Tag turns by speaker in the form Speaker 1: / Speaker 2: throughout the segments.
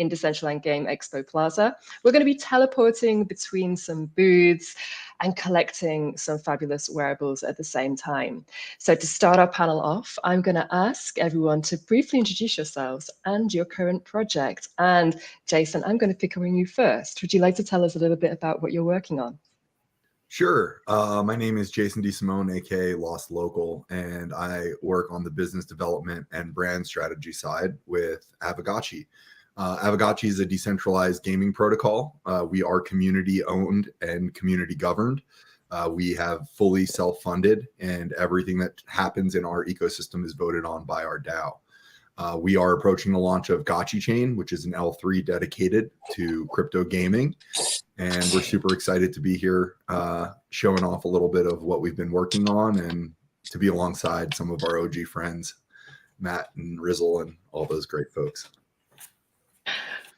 Speaker 1: in Decentraland Game Expo Plaza. We're going to be teleporting between some booths and collecting some fabulous wearables at the same time. So to start our panel off, I'm going to ask everyone to briefly introduce yourselves and your current project. And Jason, I'm going to pick on you first. Would you like to tell us a little bit about what you're working on?
Speaker 2: Sure. My name is Jason DeSimone, aka Lost Local, and I work on the business development and brand strategy side with Aavegotchi. Aavegotchi is a decentralized gaming protocol. We are community owned and community governed. We have fully self-funded, and everything that happens in our ecosystem is voted on by our DAO. We are approaching the launch of Gotchi Chain, which is an L3 dedicated to crypto gaming. And we're super excited to be here showing off a little bit of what we've been working on and to be alongside some of our OG friends, Matt and Rizzle and all those great folks.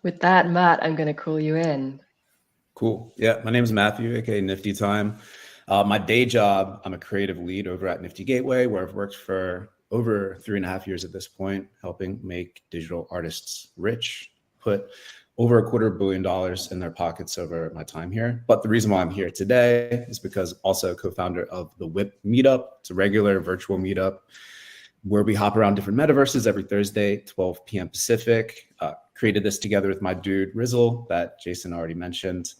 Speaker 1: With that, Matt, I'm going to call you in.
Speaker 3: Cool. Yeah, my name is Matthew, aka Niftytime. My day job, I'm a creative lead over at Nifty Gateway, where I've worked for over 3.5 years at this point, helping make digital artists rich, put over $250 million in their pockets over my time here. But the reason why I'm here today is because also co-founder of the WIP Meetup. It's a regular virtual meetup where we hop around different metaverses every Thursday, 12 p.m. Pacific. Created this together with my dude, Rizzle, that Jason already mentioned.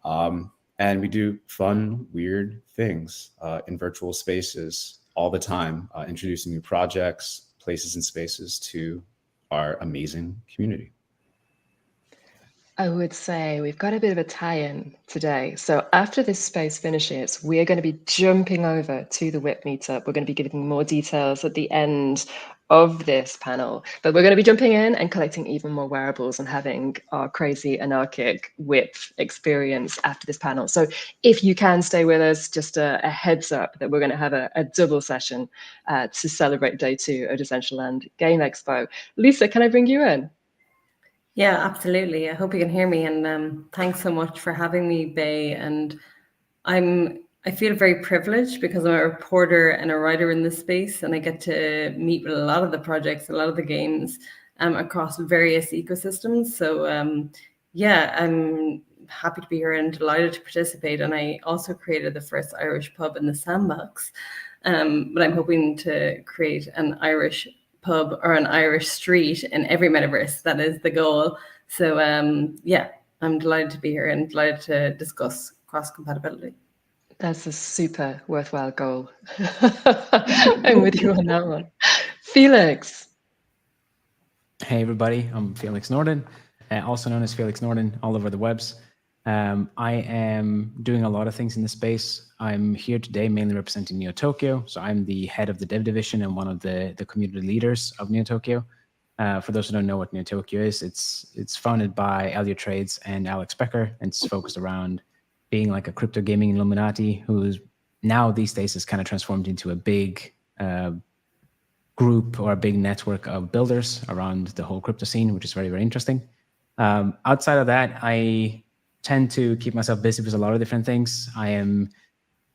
Speaker 3: And we do fun, weird things in virtual spaces all the time, introducing new projects, places, and spaces to our amazing community.
Speaker 1: I would say we've got a bit of a tie-in today. So after this space finishes, we are going to be jumping over to the WIP Meetup. We're going to be giving more details at the end of this panel, but we're going to be jumping in and collecting even more wearables and having our crazy anarchic WIP experience after this panel. So if you can stay with us, just a heads up that we're going to have a double session to celebrate day 2 of Decentraland Game Expo. Lisa, can I bring you in?
Speaker 4: Yeah, absolutely. I hope you can hear me, and thanks so much for having me, Bay. And I feel very privileged because I'm a reporter and a writer in this space, and I get to meet with a lot of the projects, a lot of the games across various ecosystems. So yeah, I'm happy to be here and delighted to participate. And I also created the first Irish pub in the Sandbox, but I'm hoping to create an Irish pub or an Irish street in every metaverse. That is the goal. So yeah, I'm delighted to be here and delighted to discuss cross-compatibility.
Speaker 1: That's a super worthwhile goal. I'm with you on that one. Felix.
Speaker 5: Hey everybody, I'm Felix Norden, also known as Felix Norden all over the webs. I am doing a lot of things in the space. I'm here today mainly representing Neo Tokyo. So I'm the head of the dev division and one of the community leaders of Neo Tokyo. For those who don't know what Neo Tokyo is, it's founded by Elliot Trades and Alex Becker, and it's focused around being like a crypto gaming Illuminati who's now these days is kind of transformed into a big group or a big network of builders around the whole crypto scene, which is very, very interesting. Outside of that, I tend to keep myself busy with a lot of different things. I am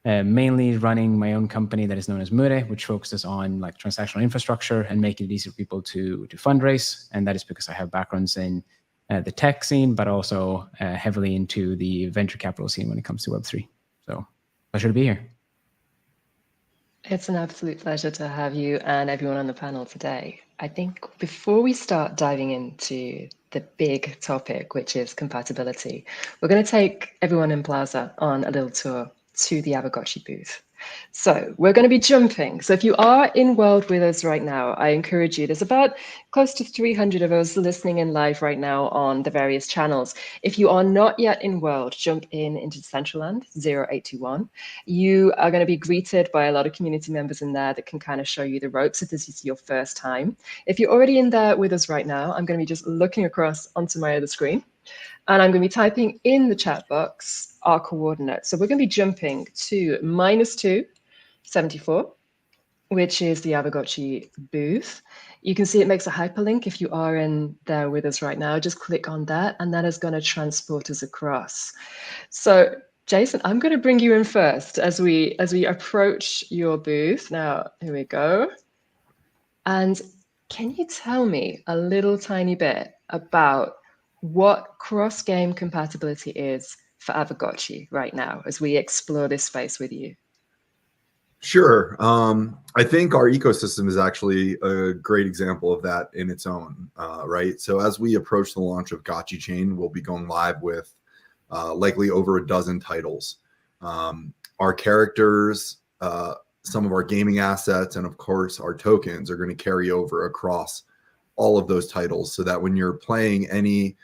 Speaker 5: mainly running my own company that is known as Mure, which focuses on like transactional infrastructure and making it easy for people to fundraise. And that is because I have backgrounds in the tech scene, but also heavily into the venture capital scene when it comes to Web3. So pleasure to be here.
Speaker 1: It's an absolute pleasure to have you and everyone on the panel today. I think before we start diving into the big topic, which is compatibility, we're going to take everyone in Plaza on a little tour to the Aavegotchi booth. So we're going to be jumping. So if you are in world with us right now, I encourage you. There's about close to 300 of us listening in live right now on the various channels. If you are not yet in world, jump into Decentraland 0821. You are going to be greeted by a lot of community members in there that can kind of show you the ropes if this is your first time. If you're already in there with us right now, I'm going to be just looking across onto my other screen. And I'm going to be typing in the chat box our coordinates. So we're going to be jumping to -274, which is the Aavegotchi booth. You can see it makes a hyperlink if you are in there with us right now. Just click on that, and that is going to transport us across. So Jason, I'm going to bring you in first as we approach your booth. Now, here we go. And can you tell me a little tiny bit about what cross-game compatibility is for Aavegotchi right now as we explore this space with you.
Speaker 2: Sure. I think our ecosystem is actually a great example of that in its own, right? So as we approach the launch of Gotchi Chain, we'll be going live with likely over a dozen titles. Our characters, some of our gaming assets, and of course our tokens are going to carry over across all of those titles, so that when you're playing any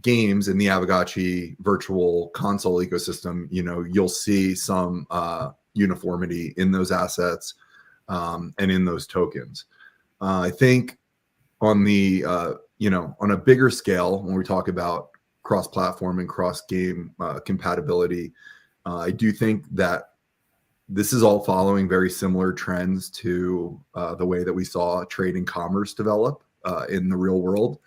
Speaker 2: games in the Aavegotchi virtual console ecosystem, you'll see some uniformity in those assets and in those tokens. I think on the on a bigger scale, when we talk about cross-platform and cross-game compatibility, I do think that this is all following very similar trends to the way that we saw trade and commerce develop in the real world,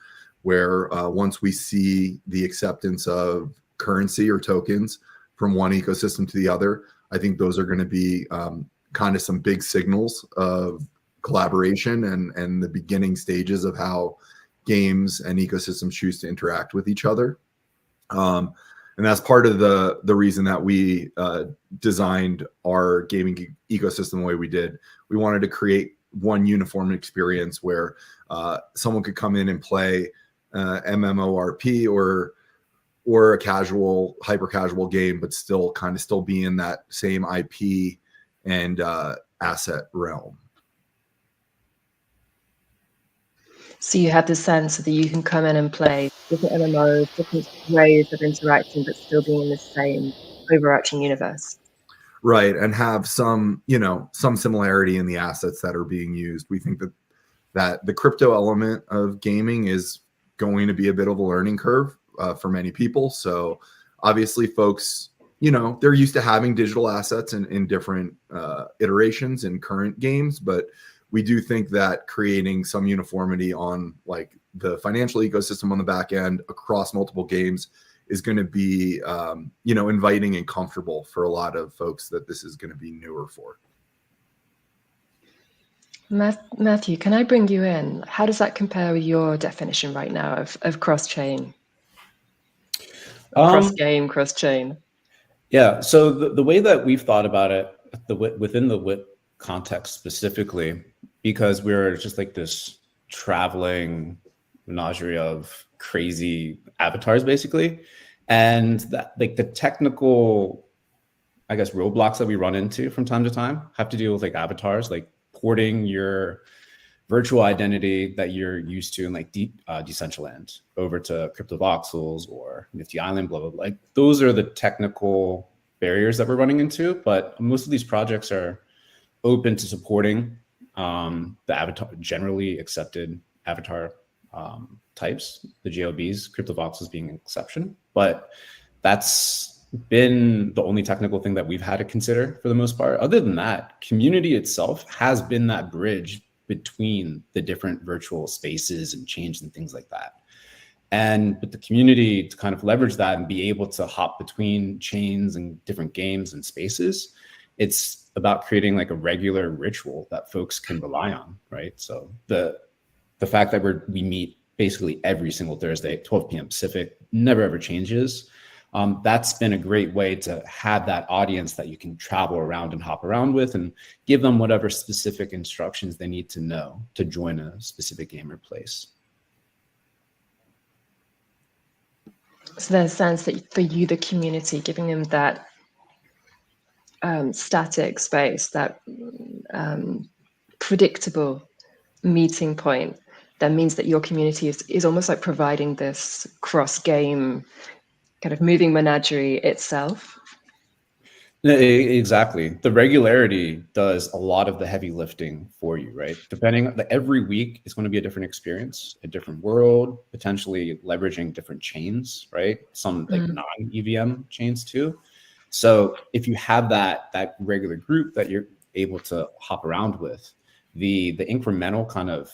Speaker 2: where once we see the acceptance of currency or tokens from one ecosystem to the other, I think those are going to be kind of some big signals of collaboration and the beginning stages of how games and ecosystems choose to interact with each other. And that's part of the reason that we designed our gaming ecosystem the way we did. We wanted to create one uniform experience where someone could come in and play MMORP or a casual, hyper casual game, but still be in that same IP and asset realm.
Speaker 1: So you have the sense that you can come in and play different MMOs, different ways of interacting, but still being in the same overarching universe.
Speaker 2: Right, and have some similarity in the assets that are being used. We think that the crypto element of gaming is going to be a bit of a learning curve for many people. So obviously folks, they're used to having digital assets in different iterations in current games, but we do think that creating some uniformity on like the financial ecosystem on the back end across multiple games is going to be, inviting and comfortable for a lot of folks that this is going to be newer for.
Speaker 1: Matthew, can I bring you in? How does that compare with your definition right now of cross-chain? Cross-game, cross-chain.
Speaker 3: Yeah, so the way that we've thought about it within the WIP context specifically, because we're just like this traveling menagerie of crazy avatars basically, and that like the technical, I guess, roadblocks that we run into from time to time have to deal with like avatars, like porting your virtual identity that you're used to in like Decentraland over to Crypto Voxels or Nifty Island, blah, blah, blah. Like those are the technical barriers that we're running into, but most of these projects are open to supporting the avatar, generally accepted avatar types, the GLBs, Crypto Voxels being an exception. But that's been the only technical thing that we've had to consider for the most part. Other than that, community itself has been that bridge between the different virtual spaces and chains and things like that. And with the community to kind of leverage that and be able to hop between chains and different games and spaces, it's about creating like a regular ritual that folks can rely on, right? So the fact that we meet basically every single Thursday at 12 p.m. Pacific never ever changes. That's been a great way to have that audience that you can travel around and hop around with and give them whatever specific instructions they need to know to join a specific game or place.
Speaker 1: So there's a sense that for you, the community, giving them that static space, that predictable meeting point, that means that your community is almost like providing this cross-game kind of moving menagerie itself.
Speaker 3: Exactly. The regularity does a lot of the heavy lifting for you, right? Depending, every week is going to be a different experience, a different world, potentially leveraging different chains, right? Some like non-EVM chains too. So if you have that regular group that you're able to hop around with, the incremental kind of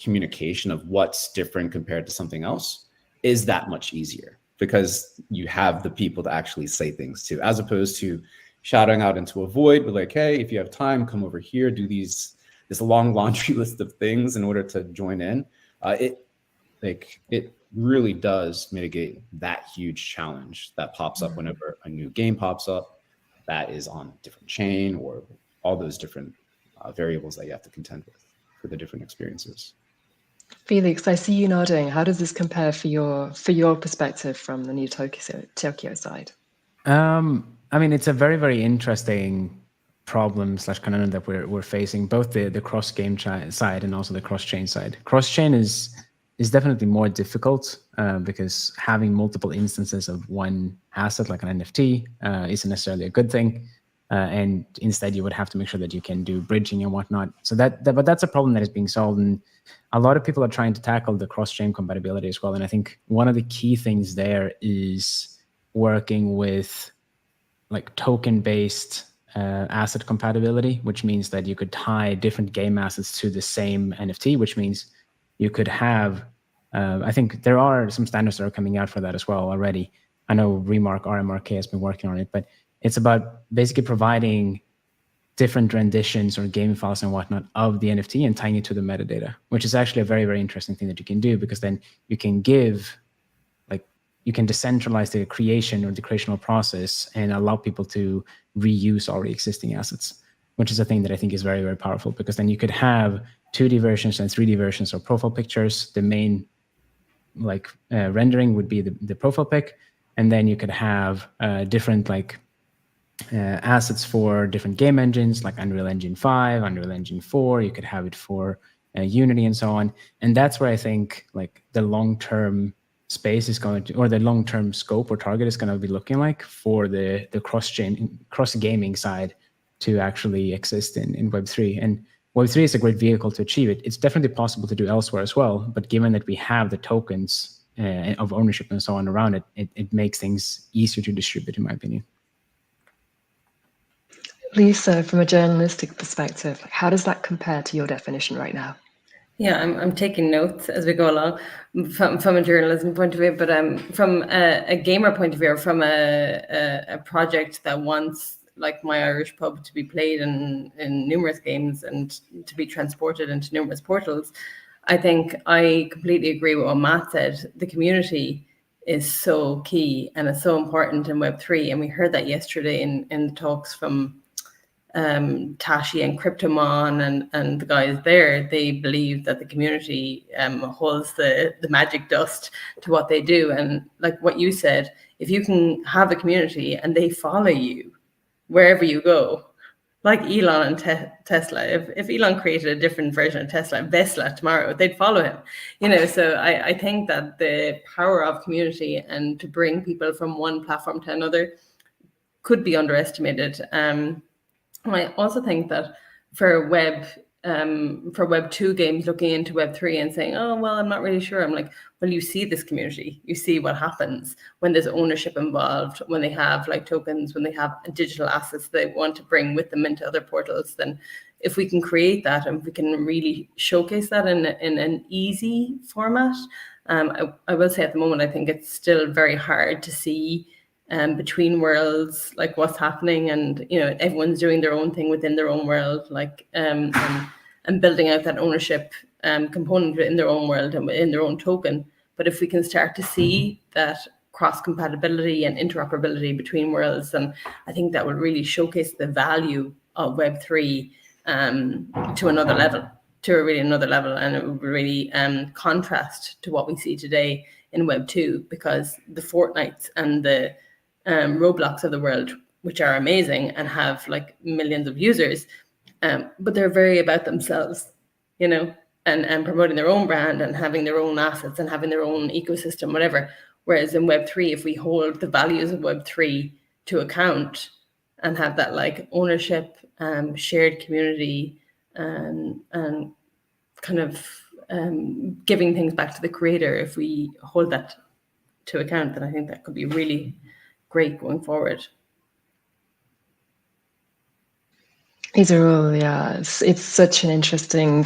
Speaker 3: communication of what's different compared to something else is that much easier, because you have the people to actually say things to, as opposed to shouting out into a void with like, hey, if you have time, come over here, do this long laundry list of things in order to join in. It really does mitigate that huge challenge that pops up whenever a new game pops up that is on a different chain, or all those different variables that you have to contend with for the different experiences.
Speaker 1: Felix, I see you nodding. How does this compare for your perspective from the new Tokyo side?
Speaker 5: I mean, it's a very, very interesting problem / conundrum that we're facing, both the cross game side and also the cross chain side. Cross chain is definitely more difficult because having multiple instances of one asset like an NFT isn't necessarily a good thing. And instead, you would have to make sure that you can do bridging and whatnot. So but that's a problem that is being solved, and a lot of people are trying to tackle the cross-chain compatibility as well. And I think one of the key things there is working with like token-based asset compatibility, which means that you could tie different game assets to the same NFT, which means you could have. I think there are some standards that are coming out for that as well already. I know RMRK has been working on it, but it's about basically providing different renditions or game files and whatnot of the NFT and tying it to the metadata, which is actually a very, very interesting thing that you can do, because then you can you can decentralize the creation or the creational process and allow people to reuse already existing assets, which is a thing that I think is very, very powerful, because then you could have 2D versions and 3D versions of profile pictures. The main rendering would be the profile pic, and then you could have different assets for different game engines like Unreal Engine 5, Unreal Engine 4. You could have it for Unity and so on. And that's where I think the long-term space is going to, or the long-term scope or target is going to be looking like for the cross-chain, cross-gaming side to actually exist in Web3. And Web3 is a great vehicle to achieve it. It's definitely possible to do elsewhere as well, but given that we have the tokens of ownership and so on around it, it makes things easier to distribute, in my opinion.
Speaker 1: Lisa, from a journalistic perspective, how does that compare to your definition right now?
Speaker 4: Yeah, I'm taking notes as we go along from a journalism point of view, but from a gamer point of view, or from a project that wants like My Irish Pub to be played in numerous games and to be transported into numerous portals, I think I completely agree with what Matt said. The community is so key and it's so important in Web3, and we heard that yesterday in the talks from Tashi and Cryptomon and the guys there. They believe that the community holds the magic dust to what they do. And like what you said, if you can have a community and they follow you wherever you go, like Elon and Tesla, if Elon created a different version of Tesla tomorrow, they'd follow him, so I think that the power of community and to bring people from one platform to another could be underestimated. I also think that for Web 2 games looking into Web 3 and saying, oh, well, I'm not really sure. I'm like, well, you see this community. You see what happens when there's ownership involved, when they have like tokens, when they have digital assets they want to bring with them into other portals. Then if we can create that and we can really showcase that in an easy format, I will say at the moment, I think it's still very hard to see between worlds, like what's happening, and everyone's doing their own thing within their own world, like and building out that ownership component in their own world and in their own token. But if we can start to see that cross compatibility and interoperability between worlds, then I think that will really showcase the value of Web3 to another level, and it would really contrast to what we see today in Web 2, because the Fortnites and the Roblox of the world, which are amazing and have like millions of users, but they're very about themselves, and promoting their own brand and having their own assets and having their own ecosystem, whatever. Whereas in Web3, if we hold the values of Web3 to account and have that like ownership, shared community, and kind of giving things back to the creator, if we hold that to account, then I think that could be really great going forward.
Speaker 1: These are all, it's such an interesting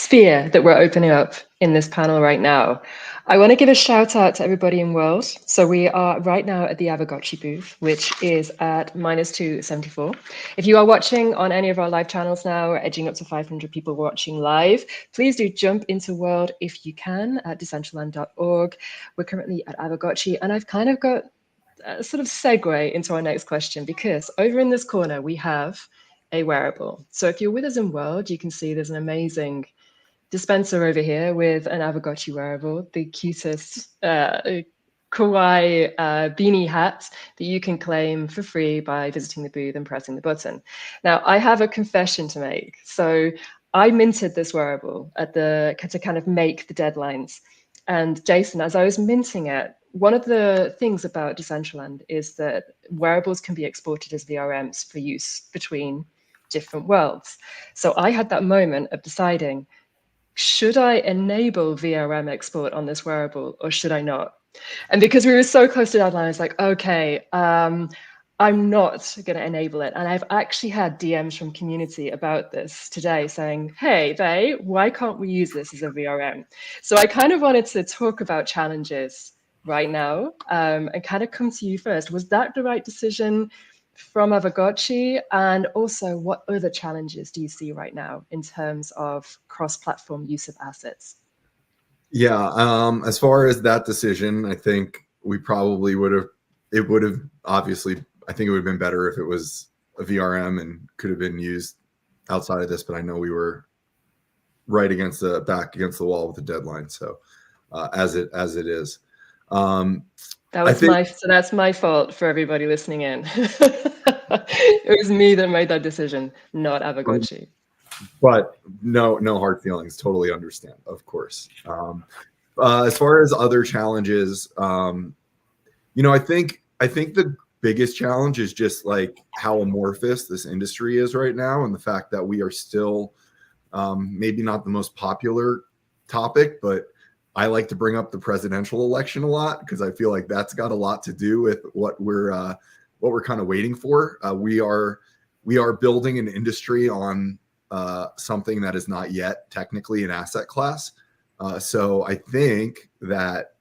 Speaker 1: sphere that we're opening up in this panel right now. I want to give a shout out to everybody in World. So we are right now at the Avogotchi booth, which is at -274. If you are watching on any of our live channels now, we're edging up to 500 people watching live. Please do jump into World if you can at decentraland.org. We're currently at Avogotchi, and I've kind of got a sort of segue into our next question, because over in this corner we have a wearable. So if you're with us in World, you can see there's an amazing dispenser over here with an Avogotchi wearable, the cutest kawaii beanie hat that you can claim for free by visiting the booth and pressing the button. Now, I have a confession to make. So I minted this wearable to kind of make the deadlines. And Jason, as I was minting it, one of the things about Decentraland is that wearables can be exported as VRMs for use between different worlds. So I had that moment of deciding, should I enable VRM export on this wearable or should I not? And because we were so close to deadline, I was like, okay, I'm not going to enable it. And I've actually had DMs from community about this today saying, hey, why can't we use this as a VRM? So I kind of wanted to talk about challenges right now and kind of come to you first. Was that the right decision from Avogotchi? And also, what other challenges do you see right now in terms of cross-platform use of assets?
Speaker 2: Yeah, as far as that decision, I think we probably it would have obviously, I think it would have been better if it was a VRM and could have been used outside of this, but I know we were right back against the wall with the deadline. So as it is.
Speaker 1: That's my fault for everybody listening in. It was me that made that decision, not Avogotchi.
Speaker 2: But no hard feelings. Totally understand, of course. As far as other challenges, I think the biggest challenge is just like how amorphous this industry is right now, and the fact that we are still maybe not the most popular topic, but I like to bring up the presidential election a lot because I feel like that's got a lot to do with what we're kind of waiting for. We are building an industry on something that is not yet technically an asset class. So I think that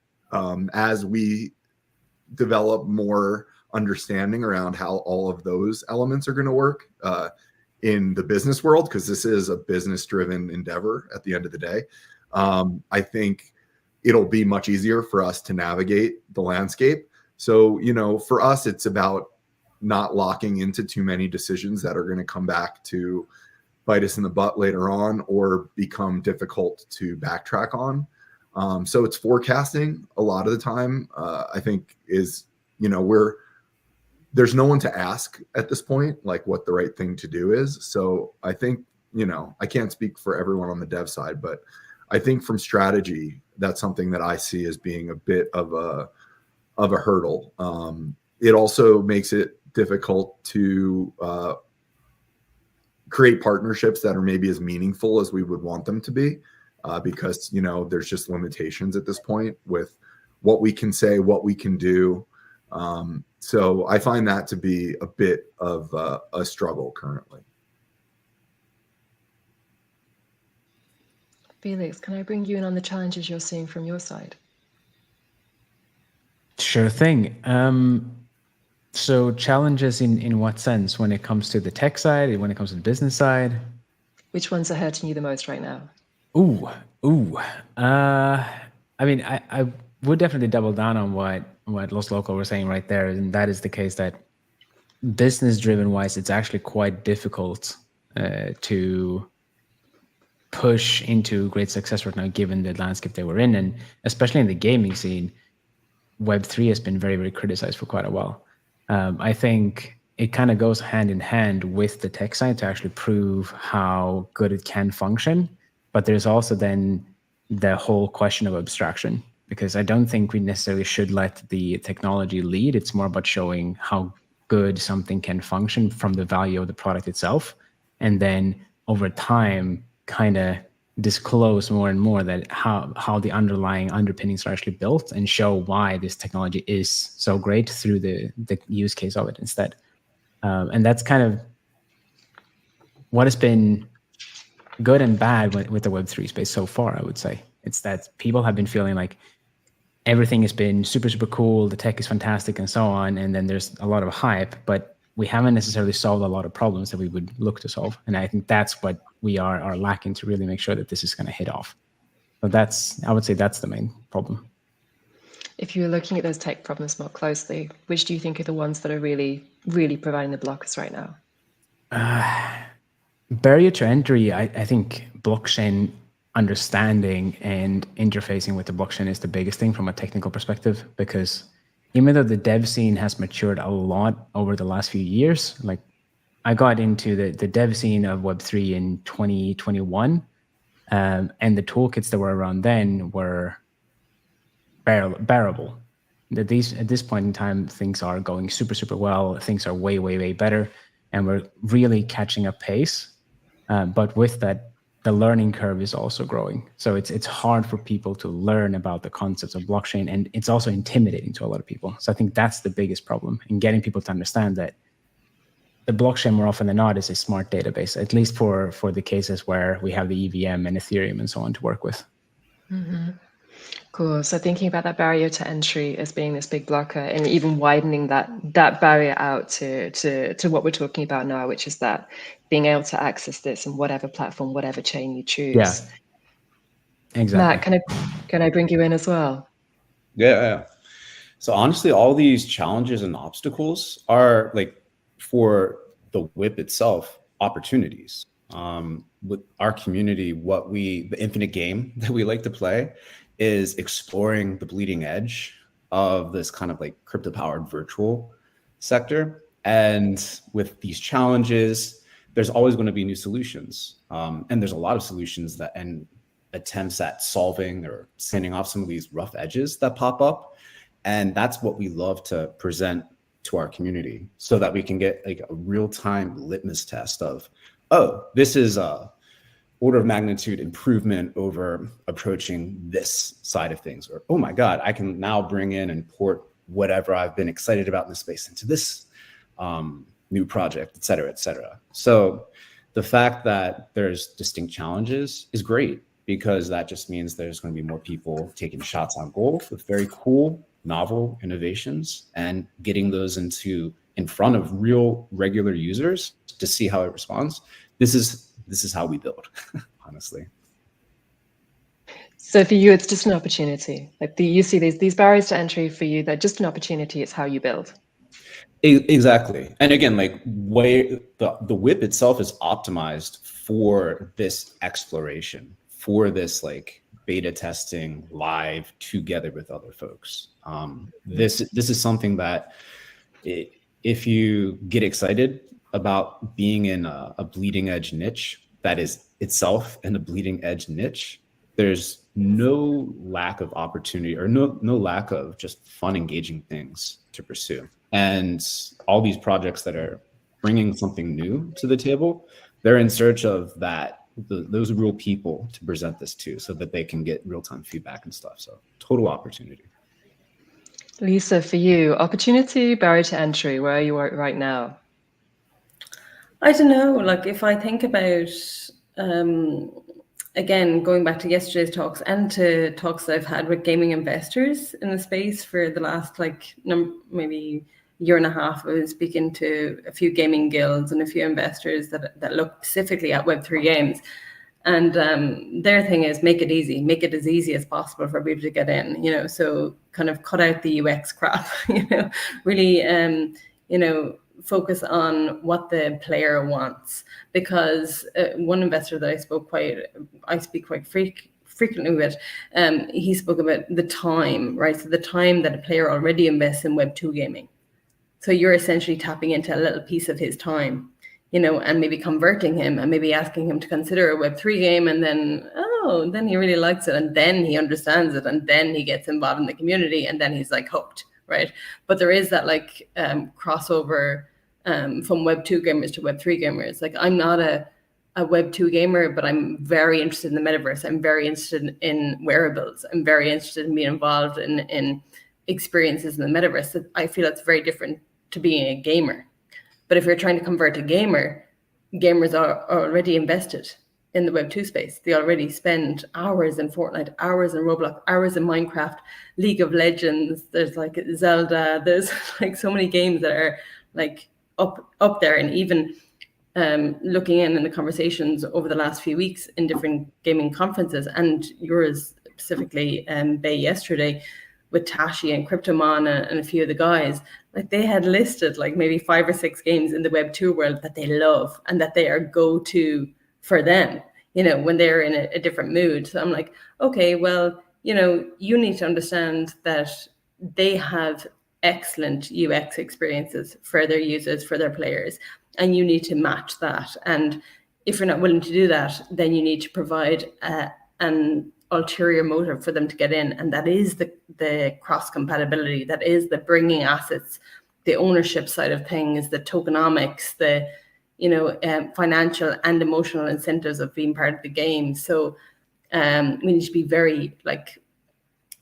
Speaker 2: as we develop more understanding around how all of those elements are going to work in the business world, because this is a business-driven endeavor at the end of the day, I think it'll be much easier for us to navigate the landscape. So, for us, it's about not locking into too many decisions that are going to come back to bite us in the butt later on or become difficult to backtrack on. So it's forecasting a lot of the time, I think is, there's no one to ask at this point, like what the right thing to do is. So I think, I can't speak for everyone on the dev side, but I think from strategy, that's something that I see as being a bit of a hurdle. It also makes it difficult to create partnerships that are maybe as meaningful as we would want them to be, because there's just limitations at this point with what we can say, what we can do. So I find that to be a bit of a struggle currently.
Speaker 1: Felix, can I bring you in on the challenges you're seeing from your side?
Speaker 5: Sure thing. So challenges in what sense? When it comes to the tech side, when it comes to the business side?
Speaker 1: Which ones are hurting you the most right now?
Speaker 5: I mean, I would definitely double down on what Los Loco were saying right there, and that is the case that business-driven wise, it's actually quite difficult to push into great success right now, given the landscape that we're in, and especially in the gaming scene, Web3 has been very, very criticized for quite a while. I think it kind of goes hand in hand with the tech side to actually prove how good it can function. But there's also then the whole question of abstraction, because I don't think we necessarily should let the technology lead. It's more about showing how good something can function from the value of the product itself. And then over time, kind of disclose more and more that how the underlying underpinnings are actually built and show why this technology is so great through the use case of it instead. And that's kind of what has been good and bad with the Web3 space so far, I would say. It's that people have been feeling like everything has been super, super cool, the tech is fantastic and so on, and then there's a lot of hype, but we haven't necessarily solved a lot of problems that we would look to solve. And I think that's what we are lacking to really make sure that this is going to hit off. So I would say that's the main problem.
Speaker 1: If you're looking at those tech problems more closely, which do you think are the ones that are really, really providing the blockers right now?
Speaker 5: Barrier to entry, I think blockchain understanding and interfacing with the blockchain is the biggest thing from a technical perspective, because even though the dev scene has matured a lot over the last few years, like I got into the dev scene of Web3 in 2021, and the toolkits that were around then were bearable. At this point in time, things are going super, super well. Things are way, way, way better, and we're really catching up pace. But with that, the learning curve is also growing. So it's hard for people to learn about the concepts of blockchain, and it's also intimidating to a lot of people. So I think that's the biggest problem in getting people to understand that the blockchain more often than not is a smart database, at least for the cases where we have the EVM and Ethereum and so on to work with.
Speaker 1: Mm-hmm. Cool. So thinking about that barrier to entry as being this big blocker, and even widening that barrier out to what we're talking about now, which is that being able to access this in whatever platform, whatever chain you choose.
Speaker 5: Yeah, exactly.
Speaker 1: Matt, can I bring you in as well?
Speaker 3: Yeah. So honestly, all these challenges and obstacles are like, for the WIP itself, opportunities. With our community, the infinite game that we like to play is exploring the bleeding edge of this kind of like crypto powered virtual sector. And with these challenges, there's always going to be new solutions. And there's a lot of solutions and attempts at solving or sanding off some of these rough edges that pop up. And that's what we love to present to our community, so that we can get like a real-time litmus test of, oh, this is a order of magnitude improvement over approaching this side of things, or oh my God, I can now bring in and port whatever I've been excited about in the space into this new project, et cetera, et cetera. So the fact that there's distinct challenges is great, because that just means there's going to be more people taking shots on goal with very cool, novel innovations and getting those in front of real regular users to see how it responds. This is how we build, honestly.
Speaker 1: So for you, it's just an opportunity. Like you see these barriers to entry for you, they're just an opportunity. It's how you build.
Speaker 3: Exactly. And again, like the WIP itself is optimized for this exploration, for this like beta testing live together with other folks. This is something that if you get excited about being in a bleeding edge niche that is itself in a bleeding edge niche, there's no lack of opportunity or no lack of just fun, engaging things to pursue. And all these projects that are bringing something new to the table, they're in search of those real people to present this to, so that they can get real-time feedback and stuff. So total opportunity.
Speaker 1: Lisa, for you, opportunity, barrier to entry, where are you right now?
Speaker 4: I don't know. Like if I think about, again, going back to yesterday's talks and to talks that I've had with gaming investors in the space for the last maybe year and a half, I was speaking to a few gaming guilds and a few investors that look specifically at Web3 games. And their thing is make it easy, make it as easy as possible for people to get in, so kind of cut out the UX crap, really, focus on what the player wants. Because one investor that I speak quite frequently with, he spoke about the time, right? So the time that a player already invests in Web2 gaming. So you're essentially tapping into a little piece of his time, and maybe converting him and maybe asking him to consider a Web3 game. And then he really likes it. And then he understands it. And then he gets involved in the community. And then he's like hooked, right? But there is that crossover from Web2 gamers to Web3 gamers. Like I'm not a Web2 gamer, but I'm very interested in the metaverse. I'm very interested in wearables. I'm very interested in being involved in experiences in the metaverse. So I feel it's very different to being a gamer. But if you're trying to convert a gamer, gamers are already invested. in the Web2 space. They already spend hours in Fortnite, hours in Roblox, hours in Minecraft, League of Legends. There's like Zelda. There's like so many games that are like up there. And even looking in the conversations over the last few weeks in different gaming conferences, and yours specifically, Bay, yesterday with Tashi and Cryptomon and a few of the guys, like they had listed like maybe 5 or 6 games in the Web2 world that they love and that they are go-to for them, you know, when they're in a different mood. So I'm like, okay, well, you know, you need to understand that they have excellent UX experiences for their users, for their players, and you need to match that. And if you're not willing to do that, then you need to provide an ulterior motive for them to get in, and that is the cross compatibility, that is the bringing assets, the ownership side of things, the tokenomics, the financial and emotional incentives of being part of the game. So we need to be very like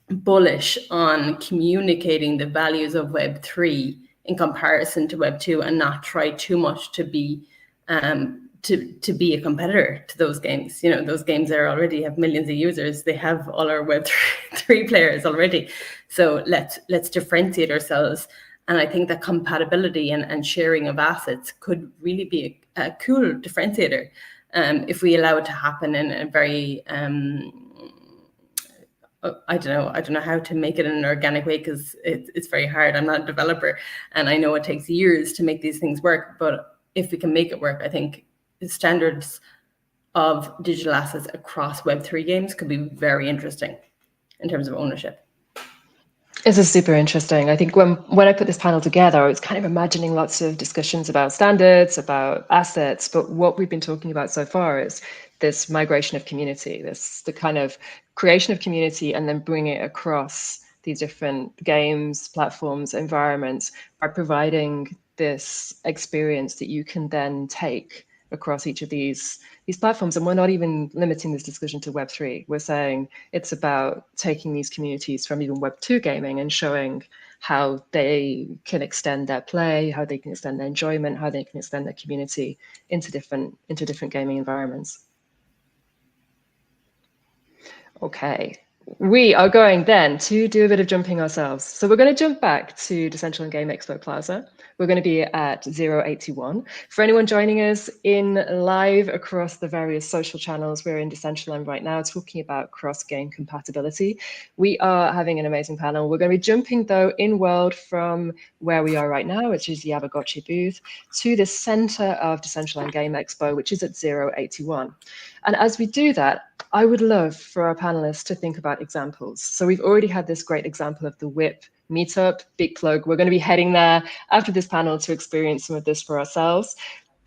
Speaker 4: bullish on communicating the values of Web3 in comparison to Web2, and not try too much to be to be a competitor to those games. You know, those games are already have millions of users. They have all our Web3 players already. So let's differentiate ourselves. And I think that compatibility and sharing of assets could really be a cool differentiator if we allow it to happen in a very I don't know how to make it in an organic way, because it's very hard. I'm not a developer, and I know it takes years to make these things work. But if we can make it work, I think the standards of digital assets across Web3 games could be very interesting in terms of ownership.
Speaker 1: This is super interesting. I think when I put this panel together, I was kind of imagining lots of discussions about standards, about assets, but what we've been talking about so far is this migration of community, the kind of creation of community, and then bringing it across these different games, platforms, environments by providing this experience that you can then take across each of these platforms. And we're not even limiting this discussion to Web3. We're saying it's about taking these communities from even Web2 gaming and showing how they can extend their play, how they can extend their enjoyment, how they can extend their community into different gaming environments. Okay, we are going then to do a bit of jumping ourselves. So we're going to jump back to Decentral and Game Expo Plaza. We're going to be at 081. For anyone joining us in live across the various social channels, we're in Decentraland right now talking about cross-game compatibility. We are having an amazing panel. We're going to be jumping though in world from where we are right now, which is the Abergotchi booth, to the center of Decentraland Game Expo, which is at 081. And as we do that, I would love for our panelists to think about examples. So we've already had this great example of the WIP Meetup, big plug. We're going to be heading there after this panel to experience some of this for ourselves.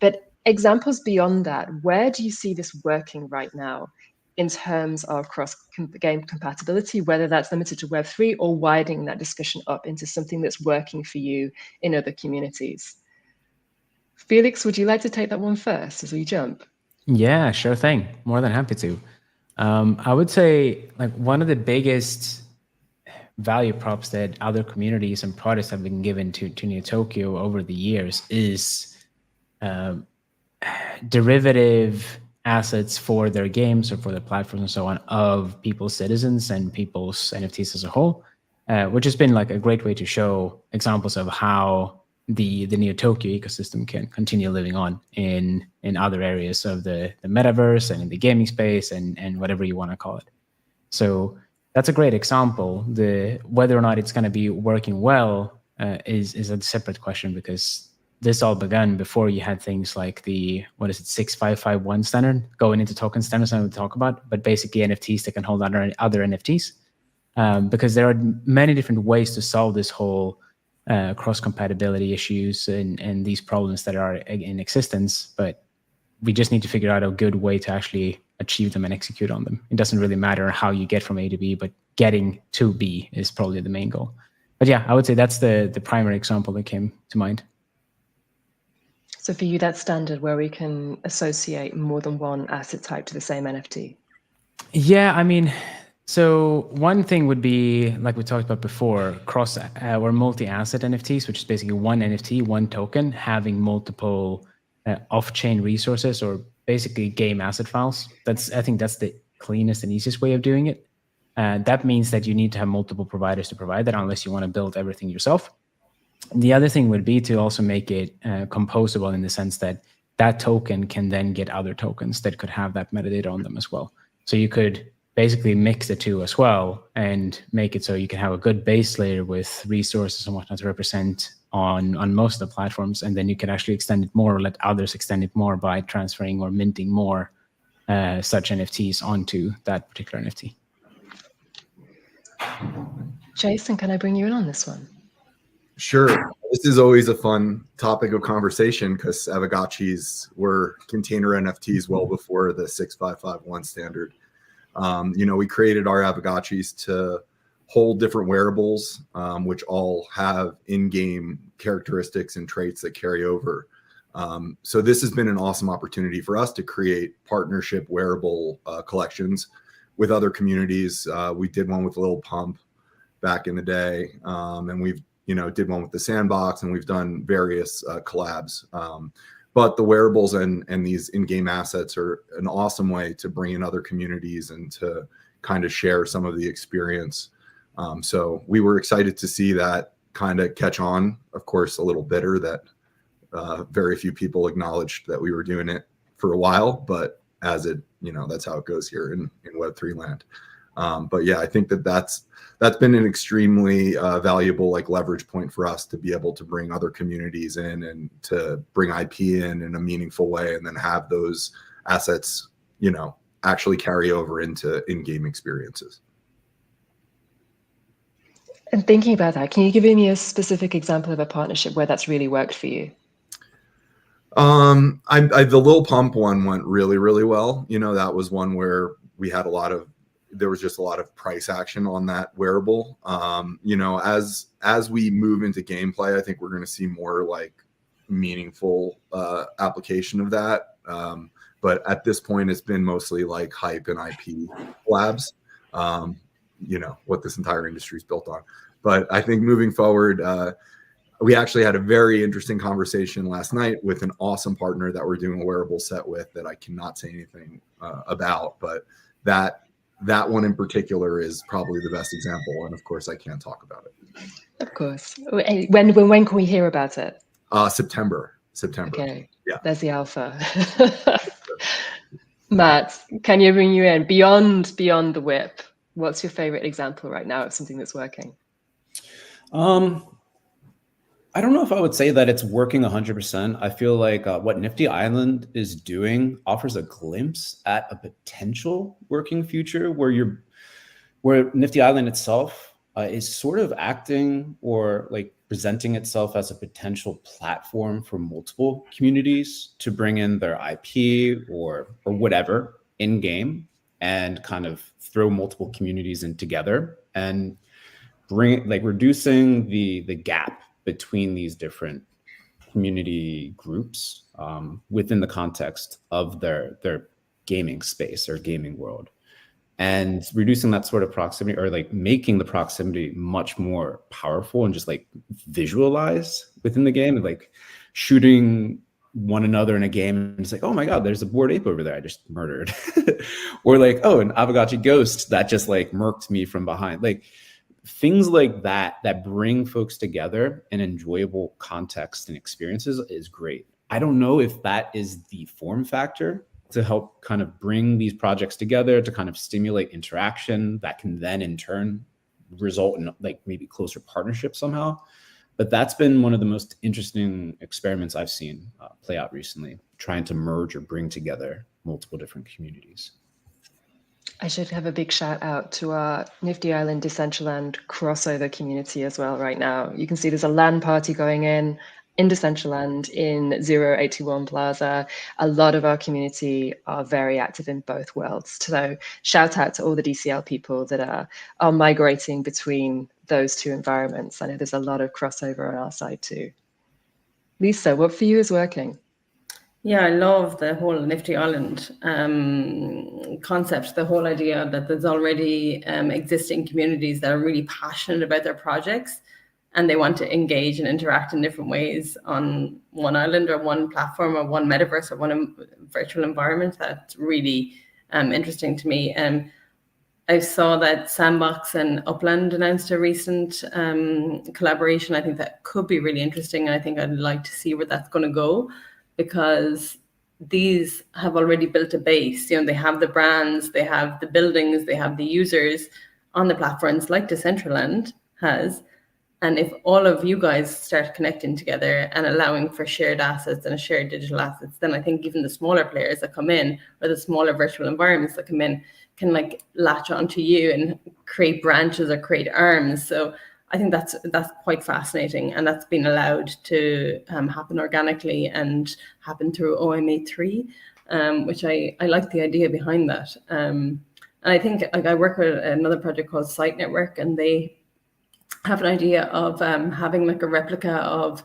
Speaker 1: But examples beyond that, where do you see this working right now in terms of cross-game compatibility, whether that's limited to Web3 or widening that discussion up into something that's working for you in other communities? Felix, would you like to take that one first as we jump?
Speaker 5: Yeah, sure thing. More than happy to. I would say like one of the biggest value props that other communities and products have been given to Neo Tokyo over the years is derivative assets for their games or for their platforms and so on of people's citizens and people's NFTs as a whole, which has been like a great way to show examples of how the Neo Tokyo ecosystem can continue living on in other areas of the metaverse and in the gaming space and whatever you want to call it. So that's a great example. Whether or not it's going to be working well is a separate question, because this all began before you had things like the 6551 standard going into token standards that we'll talk about, but basically NFTs that can hold other NFTs, because there are many different ways to solve this whole cross-compatibility issues and these problems that are in existence, but we just need to figure out a good way to actually achieve them and execute on them. It doesn't really matter how you get from A to B, but getting to B is probably the main goal. But yeah, I would say that's the primary example that came to mind.
Speaker 1: So for you, that's standard where we can associate more than one asset type to the same NFT?
Speaker 5: Yeah, I mean, so one thing would be, like we talked about before, cross or multi-asset NFTs, which is basically one NFT, one token, having multiple off-chain resources, or basically game asset files. I think that's the cleanest and easiest way of doing it. That means that you need to have multiple providers to provide that, unless you want to build everything yourself. The other thing would be to also make it composable, in the sense that that token can then get other tokens that could have that metadata on them as well. So you could basically mix the two as well and make it so you can have a good base layer with resources and whatnot to represent on most of the platforms, and then you can actually extend it more, or let others extend it more by transferring or minting more such NFTs onto that particular NFT.
Speaker 1: Jason, can I bring you in on this one?
Speaker 2: Sure. This is always a fun topic of conversation, because Aavegotchis were container NFTs well before the 6551 standard. We created our Aavegotchis to hold different wearables, which all have in-game characteristics and traits that carry over. So this has been an awesome opportunity for us to create partnership wearable collections with other communities. We did one with Lil Pump back in the day, and we've did one with the Sandbox, and we've done various collabs. But the wearables and these in-game assets are an awesome way to bring in other communities and to kind of share some of the experience. So we were excited to see that kind of catch on. Of course, a little bitter that very few people acknowledged that we were doing it for a while, but as it, that's how it goes here in Web3 land. But yeah, I think that's been an extremely valuable leverage point for us, to be able to bring other communities in and to bring IP in a meaningful way, and then have those assets, actually carry over into in-game experiences.
Speaker 1: And thinking about that, can you give me a specific example of a partnership where that's really worked for you?
Speaker 2: The Lil Pump one went really, really well. That was one where we had there was just a lot of price action on that wearable. As we move into gameplay, I think we're going to see more meaningful application of that. But at this point, it's been mostly hype and IP labs. What this entire industry is built on. But I think moving forward, we actually had a very interesting conversation last night with an awesome partner that we're doing a wearable set with, that I cannot say anything about, but that one in particular is probably the best example. And of course, I can't talk about it.
Speaker 1: Of course. When can we hear about it?
Speaker 2: September.
Speaker 1: Okay.
Speaker 2: Yeah.
Speaker 1: There's the alpha. Matt, can you bring you in beyond the WIP? What's your favorite example right now of something that's working?
Speaker 3: I don't know if I would say that it's working 100%. I feel like what Nifty Island is doing offers a glimpse at a potential working future where Nifty Island itself is sort of acting or presenting itself as a potential platform for multiple communities to bring in their IP or whatever in game, and kind of throw multiple communities in together and bring reducing the gap between these different community groups within the context of their gaming space or gaming world, and reducing that sort of proximity, or making the proximity much more powerful and just visualize within the game, and shooting one another in a game, and it's oh my god, there's a Bored Ape over there I just murdered. Or oh, an Aavegotchi ghost that just murked me from behind. Things like that bring folks together in enjoyable context and experiences is great. I don't know if that is the form factor to help kind of bring these projects together, to kind of stimulate interaction that can then in turn result in maybe closer partnerships somehow. But that's been one of the most interesting experiments I've seen play out recently, trying to merge or bring together multiple different communities.
Speaker 1: I should have a big shout out to our Nifty Island Decentraland crossover community as well right now. You can see there's a LAN party going in Decentraland in 0821 Plaza. A lot of our community are very active in both worlds. So shout out to all the DCL people that are migrating between those two environments. I know there's a lot of crossover on our side too. Lisa, what for you is working?
Speaker 4: Yeah, I love the whole Nifty Island concept, the whole idea that there's already existing communities that are really passionate about their projects. and they want to engage and interact in different ways on one island or one platform or one metaverse or one virtual environment. That's really interesting to me. I saw that Sandbox and Upland announced a recent collaboration. I think that could be really interesting. And I think I'd like to see where that's going to go, because these have already built a base. They have the brands, they have the buildings, they have the users on the platforms like Decentraland has. And if all of you guys start connecting together and allowing for shared assets and shared digital assets, then I think even the smaller players that come in, or the smaller virtual environments that come in, can like latch onto you and create branches or create arms. So I think that's quite fascinating, and that's been allowed to happen organically and happen through OMA3, which I like the idea behind that. And I think, like, I work with another project called Site Network, and they have an idea of having like a replica of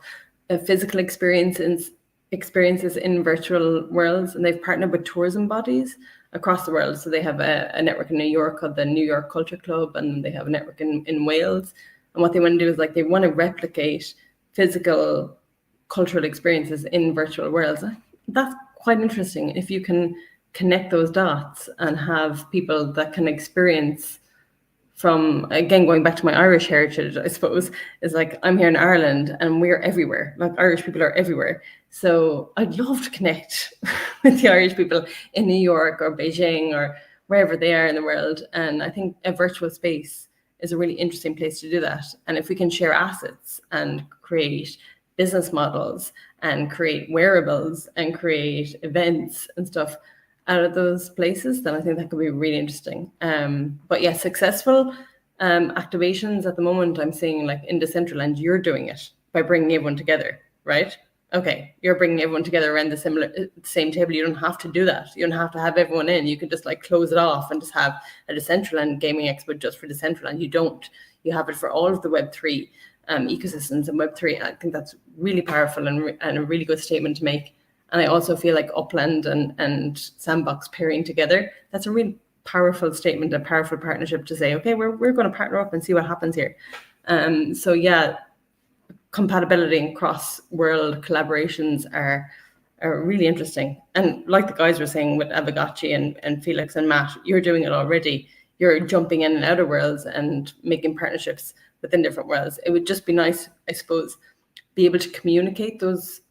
Speaker 4: physical experiences in virtual worlds, and they've partnered with tourism bodies across the world. So they have a network in New York called the New York Culture Club, and they have a network in Wales. And what they want to do is, like, they want to replicate physical cultural experiences in virtual worlds. That's quite interesting. If you can connect those dots and have people that can experience from, again, going back to my Irish heritage, I suppose, is like, I'm here in Ireland and we're everywhere. Like, Irish people are everywhere. So I'd love to connect with the Irish people in New York or Beijing or wherever they are in the world. And I think a virtual space is a really interesting place to do that. And if we can share assets and create business models and create wearables and create events and stuff out of those places, then I think that could be really interesting. But yeah, successful activations at the moment, I'm seeing, like in Decentraland, you're doing it by bringing everyone together, right? Okay, you're bringing everyone together around the same table. You don't have to do that. You don't have to have everyone in. You can just like close it off and just have a Decentraland gaming expo just for Decentraland. You don't. You have it for all of the Web3 ecosystems and Web3. I think that's really powerful and a really good statement to make. And I also feel like Upland and Sandbox pairing together, that's a really powerful statement, a powerful partnership to say, okay, we're going to partner up and see what happens here. So yeah, compatibility and cross-world collaborations are really interesting. And like the guys were saying with Avagachi and Felix and Matt, you're doing it already. You're jumping in and out of worlds and making partnerships within different worlds. It would just be nice, I suppose, be able to communicate those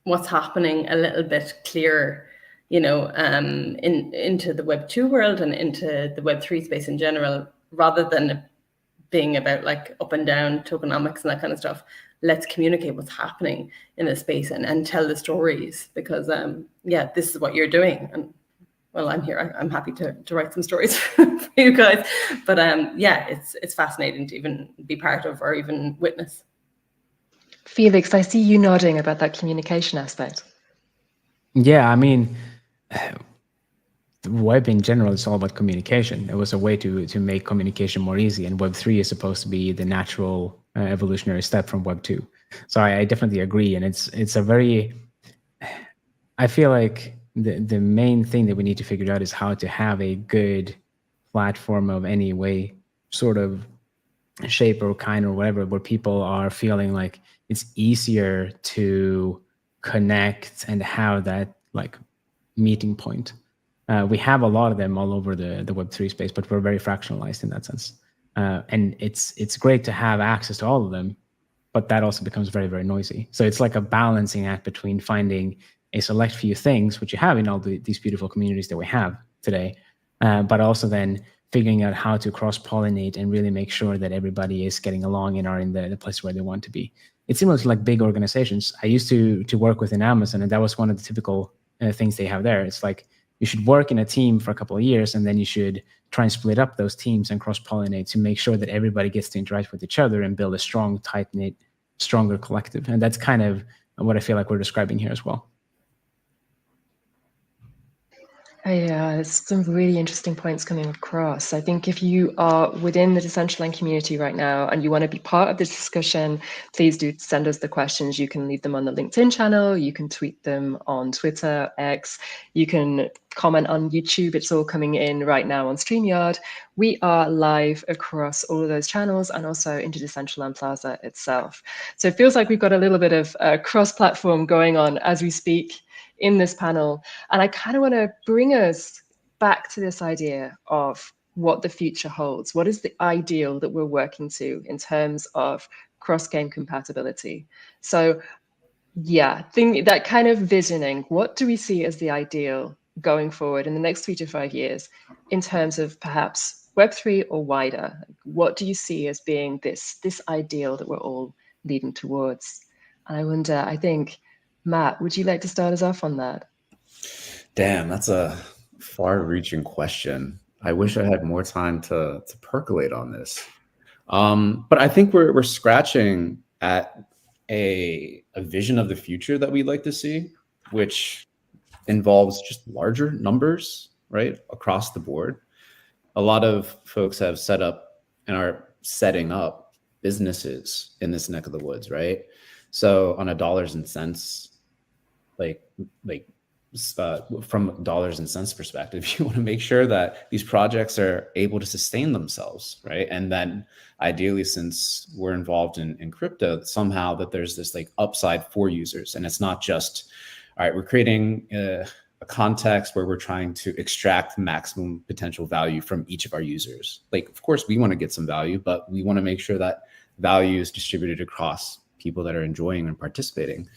Speaker 4: what's happening a little bit clearer, into the Web2 world and into the Web3 space in general, rather than being about like up and down tokenomics and that kind of stuff. Let's communicate what's happening in the space and tell the stories, because this is what you're doing. And well, I'm here. I'm happy to write some stories for you guys. But it's fascinating to even be part of or even witness.
Speaker 1: Felix, I see you nodding about that communication aspect.
Speaker 5: Yeah, I mean, the web in general is all about communication. It was a way to make communication more easy, and Web3 is supposed to be the natural evolutionary step from Web2. So I definitely agree, and it's a very, I feel like the main thing that we need to figure out is how to have a good platform of any way, sort of shape or kind or whatever, where people are feeling like it's easier to connect and have that like meeting point. We have a lot of them all over the Web3 space, but we're very fractionalized in that sense. And it's great to have access to all of them, but that also becomes very, very noisy. So it's like a balancing act between finding a select few things, which you have in all these beautiful communities that we have today, but also then figuring out how to cross-pollinate and really make sure that everybody is getting along and are in the place where they want to be. It's similar to like big organizations. I used to work within Amazon, and that was one of the typical things they have there. It's like you should work in a team for a couple of years, and then you should try and split up those teams and cross-pollinate to make sure that everybody gets to interact with each other and build a strong, tight-knit, stronger collective. And that's kind of what I feel like we're describing here as well.
Speaker 1: Yeah, it's some really interesting points coming across. I think if you are within the Decentraland community right now and you want to be part of this discussion, please do send us the questions. You can leave them on the LinkedIn channel, you can tweet them on Twitter, X, you can comment on YouTube. It's all coming in right now on StreamYard. We are live across all of those channels and also into Decentraland Plaza itself. So it feels like we've got a little bit of cross-platform going on as we speak in this panel. And I kind of want to bring us back to this idea of what the future holds. What is the ideal that we're working to in terms of cross-game compatibility? So yeah, that kind of visioning, what do we see as the ideal going forward in the next 3 to 5 years in terms of perhaps Web3 or wider? What do you see as being this ideal that we're all leading towards? And I wonder, I think, Matt, would you like to start us off on that?
Speaker 3: Damn, that's a far-reaching question. I wish I had more time to percolate on this. But I think we're scratching at a vision of the future that we'd like to see, which involves just larger numbers, right, across the board. A lot of folks have set up and are setting up businesses in this neck of the woods, right? So on a dollars and cents, from dollars and cents perspective, you want to make sure that these projects are able to sustain themselves, right? And then ideally, since we're involved in crypto, somehow that there's this like upside for users. And it's not just, all right, we're creating a context where we're trying to extract maximum potential value from each of our users. Like, of course, we want to get some value, but we want to make sure that value is distributed across people that are enjoying and participating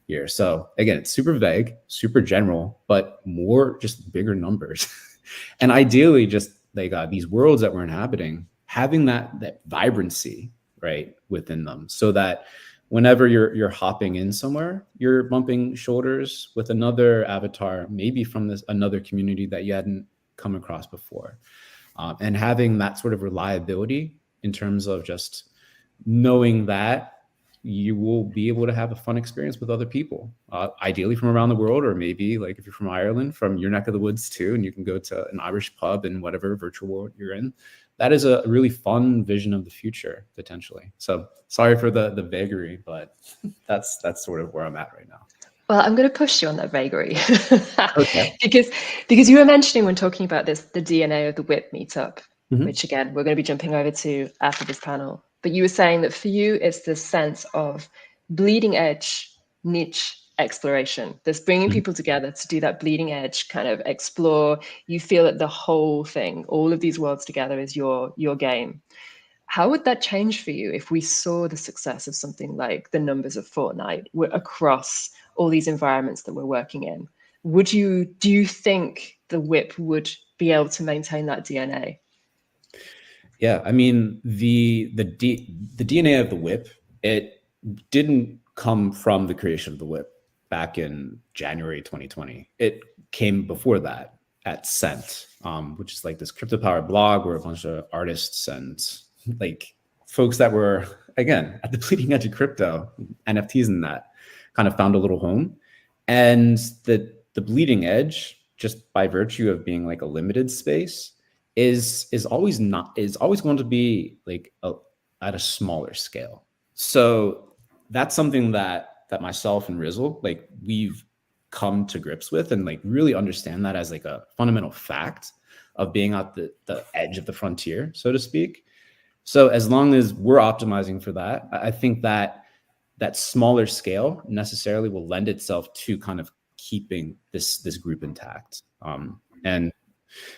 Speaker 3: here. So again, it's super vague, super general, but more just bigger numbers. And ideally, just like these worlds that we're inhabiting, having that vibrancy, right, within them, so that whenever you're hopping in somewhere, you're bumping shoulders with another avatar, maybe from another community that you hadn't come across before, and having that sort of reliability in terms of just knowing that you will be able to have a fun experience with other people, ideally from around the world, or maybe like if you're from Ireland, from your neck of the woods too, and you can go to an Irish pub in whatever virtual world you're in. That is a really fun vision of the future, potentially. So sorry for the vagary, but that's sort of where I'm at right now.
Speaker 1: Well, I'm going to push you on that vagary.
Speaker 3: Okay.
Speaker 1: because you were mentioning when talking about this, the DNA of the WIP Meetup,
Speaker 3: Mhm.
Speaker 1: which again, we're going to be jumping over to after this panel. But you were saying that for you, it's this sense of bleeding edge niche exploration that's bringing people together to do that bleeding edge kind of explore. You feel that the whole thing, all of these worlds together is your game. How would that change for you if we saw the success of something like the numbers of Fortnite across all these environments that we're working in? Do you think the WIP would be able to maintain that DNA?
Speaker 3: Yeah, I mean, the DNA of the WIP, it didn't come from the creation of the WIP back in January 2020. It came before that at Cent, which is like this crypto-powered blog where a bunch of artists and like folks that were, again, at the bleeding edge of crypto, NFTs and that, kind of found a little home. And the bleeding edge, just by virtue of being like a limited space, is always going to be like at a smaller scale. So that's something that myself and Rizzle, like, we've come to grips with and like really understand that as like a fundamental fact of being at the edge of the frontier, so to speak. So as long as we're optimizing for that, I think that smaller scale necessarily will lend itself to kind of keeping this group intact. And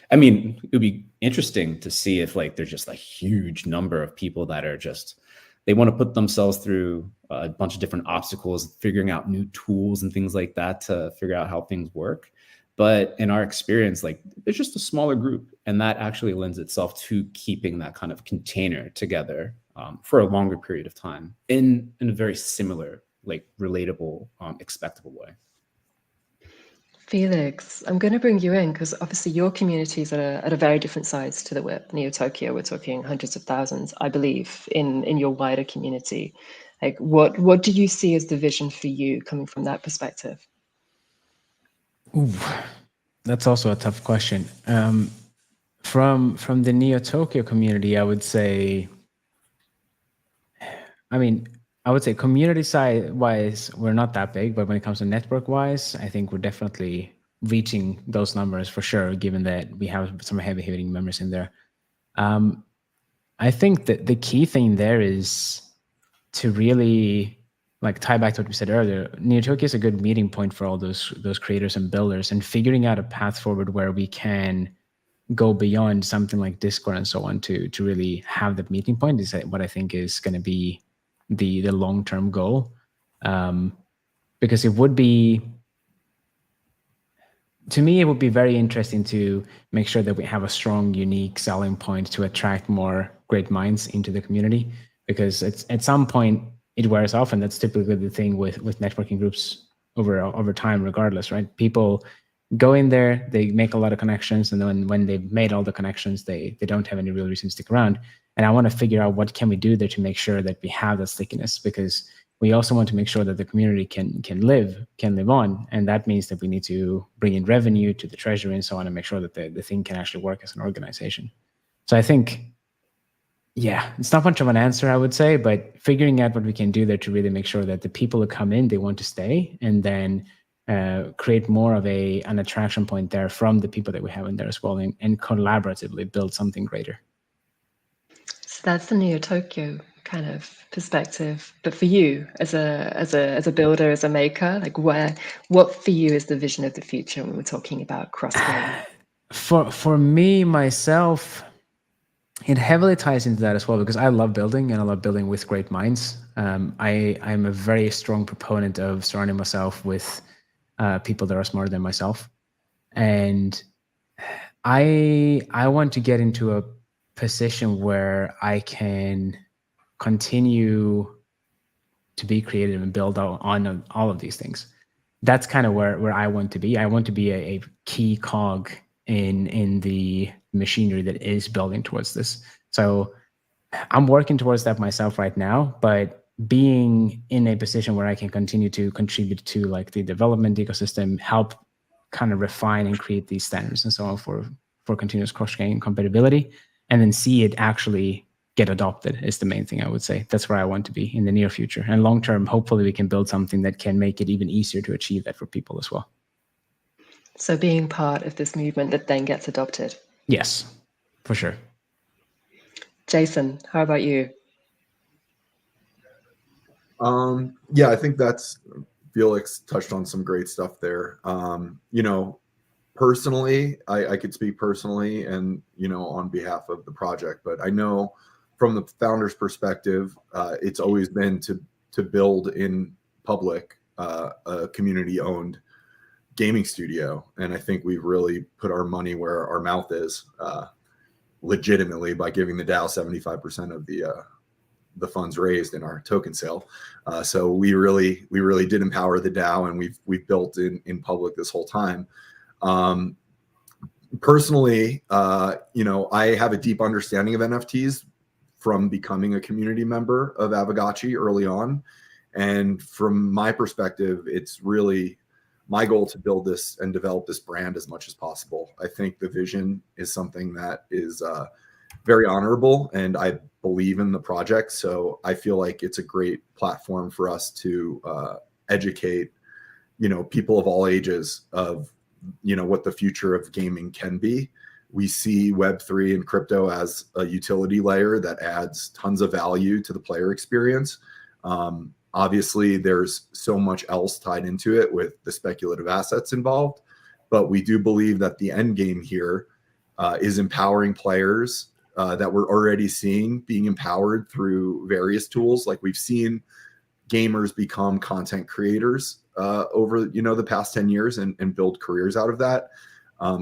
Speaker 3: I mean, it would be interesting to see if like there's just a huge number of people that are just, they want to put themselves through a bunch of different obstacles, figuring out new tools and things like that to figure out how things work. But in our experience, like, it's just a smaller group, and that actually lends itself to keeping that kind of container together for a longer period of time in a very similar, like, relatable, expectable way.
Speaker 1: Felix, I'm going to bring you in because obviously your community is at a very different size to the WIP. Neo Tokyo, we're talking hundreds of thousands, I believe, in your wider community. Like, what do you see as the vision for you coming from that perspective?
Speaker 5: Ooh, That's also a tough question. From the Neo Tokyo community, I would say, community side wise, we're not that big, but when it comes to network wise, I think we're definitely reaching those numbers for sure, given that we have some heavy hitting members in there. I think that the key thing there is to really like tie back to what we said earlier. Neo Tokyo is a good meeting point for all those creators and builders, and figuring out a path forward where we can go beyond something like Discord and so on to really have that meeting point is what I think is going to be the long-term goal. Because it would be, to me, it would be very interesting to make sure that we have a strong, unique selling point to attract more great minds into the community, because it's, at some point it wears off, and that's typically the thing with networking groups over time, regardless, right? People go in there, they make a lot of connections, and then when they've made all the connections, they don't have any real reason to stick around. And I want to figure out what can we do there to make sure that we have that stickiness, because we also want to make sure that the community can live on, and that means that we need to bring in revenue to the treasury and so on, and make sure that the thing can actually work as an organization. So I think, yeah, it's not much of an answer, I would say, but figuring out what we can do there to really make sure that the people who come in, they want to stay, and then create more of an attraction point there from the people that we have in there as well, and collaboratively build something greater.
Speaker 1: So that's the Neo Tokyo kind of perspective. But for you, as a builder, as a maker, like what for you is the vision of the future when we're talking about cross-game?
Speaker 5: For me, myself, it heavily ties into that as well, because I love building, and I love building with great minds. I'm a very strong proponent of surrounding myself with people that are smarter than myself, and I want to get into a position where I can continue to be creative and build on all of these things. That's kind of where I want to be. I want to be a key cog in the machinery that is building towards this. So I'm working towards that myself right now, but being in a position where I can continue to contribute to like the development ecosystem, help kind of refine and create these standards and so on for continuous cross-game compatibility, and then see it actually get adopted is the main thing, I would say. That's where I want to be in the near future. And long term, hopefully we can build something that can make it even easier to achieve that for people as well.
Speaker 1: So being part of this movement that then gets adopted.
Speaker 5: Yes, for sure.
Speaker 1: Jason, how about you?
Speaker 2: Yeah, I think that's, Felix touched on some great stuff there. Personally, I could speak personally and, on behalf of the project, but I know from the founder's perspective, it's always been to build in public a community-owned gaming studio. And I think we've really put our money where our mouth is, legitimately, by giving the DAO 75% of the funds raised in our token sale. So we really did empower the DAO, and we've built in public this whole time. Personally, I have a deep understanding of NFTs from becoming a community member of Aavegotchi early on. And from my perspective, it's really my goal to build this and develop this brand as much as possible. I think the vision is something that is very honorable, and I believe in the project. So I feel like it's a great platform for us to educate, people of all ages of, what the future of gaming can be. We see Web3 and crypto as a utility layer that adds tons of value to the player experience. Obviously, there's so much else tied into it with the speculative assets involved, but we do believe that the end game here is empowering players that we're already seeing being empowered through various tools. Like we've seen gamers become content creators over the past 10 years and build careers out of that.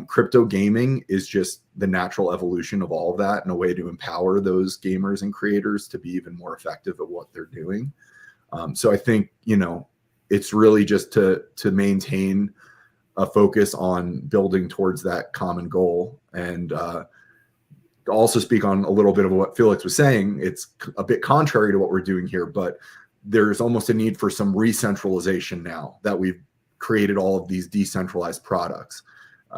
Speaker 2: Crypto gaming is just the natural evolution of all of that, and a way to empower those gamers and creators to be even more effective at what they're doing. So I think, it's really just to maintain a focus on building towards that common goal. And to also speak on a little bit of what Felix was saying, it's a bit contrary to what we're doing here, but there's almost a need for some re-centralization now that we've created all of these decentralized products.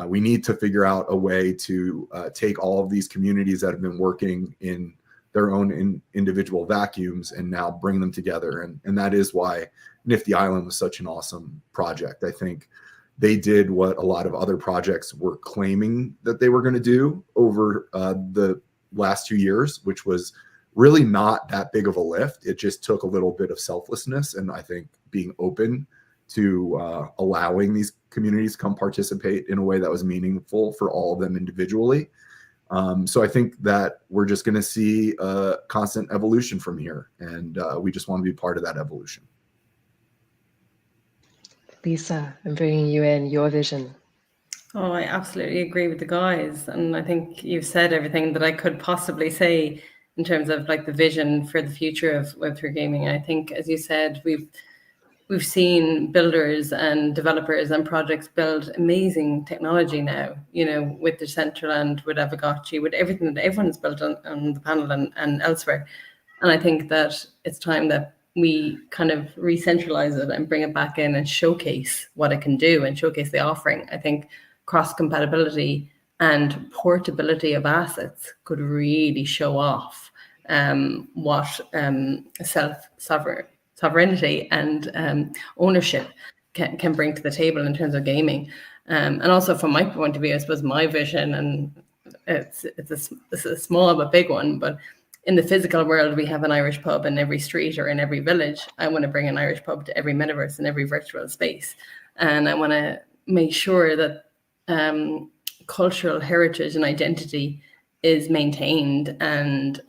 Speaker 2: We need to figure out a way to take all of these communities that have been working in their own individual vacuums and now bring them together. And that is why Nifty Island was such an awesome project. I think they did what a lot of other projects were claiming that they were going to do over the last 2 years, which was really not that big of a lift. It just took a little bit of selflessness, and I think being open to allowing these communities to come participate in a way that was meaningful for all of them individually. So I think that we're just going to see a constant evolution from here, and we just want to be part of that evolution.
Speaker 1: Lisa, I'm bringing you in, your vision.
Speaker 4: Oh, I absolutely agree with the guys. And I think you've said everything that I could possibly say in terms of like the vision for the future of Web3 gaming. I think, as you said, we've seen builders and developers and projects build amazing technology now, you know, with Decentraland, with Avogotchi, with everything that everyone's built on the panel and elsewhere. And I think that it's time that we kind of re-centralize it and bring it back in and showcase what it can do and showcase the offering. I think cross-compatibility and portability of assets could really show off what sovereignty and ownership can bring to the table in terms of gaming. And also from my point of view, I suppose my vision, and it's a small but big one, but in the physical world, we have an Irish pub in every street or in every village. I want to bring an Irish pub to every metaverse and every virtual space. And I want to make sure that cultural heritage and identity is maintained and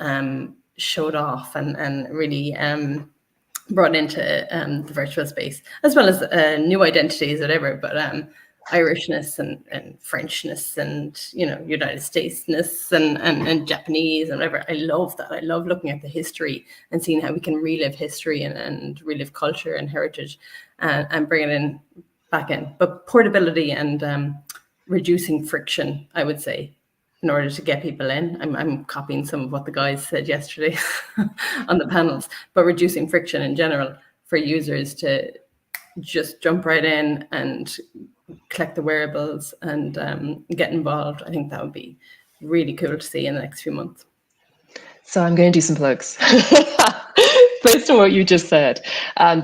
Speaker 4: showed off and really brought into the virtual space, as well as new identities, whatever, but Irishness and Frenchness and, you know, United Statesness and Japanese and whatever. I love that. I love looking at the history and seeing how we can relive history and relive culture and heritage and bring it back in. But portability and reducing friction, I would say, in order to get people in. I'm copying some of what the guys said yesterday on the panels, but reducing friction in general for users to just jump right in and collect the wearables and get involved. I think that would be really cool to see in the next few months.
Speaker 1: So I'm going to do some plugs based on what you just said.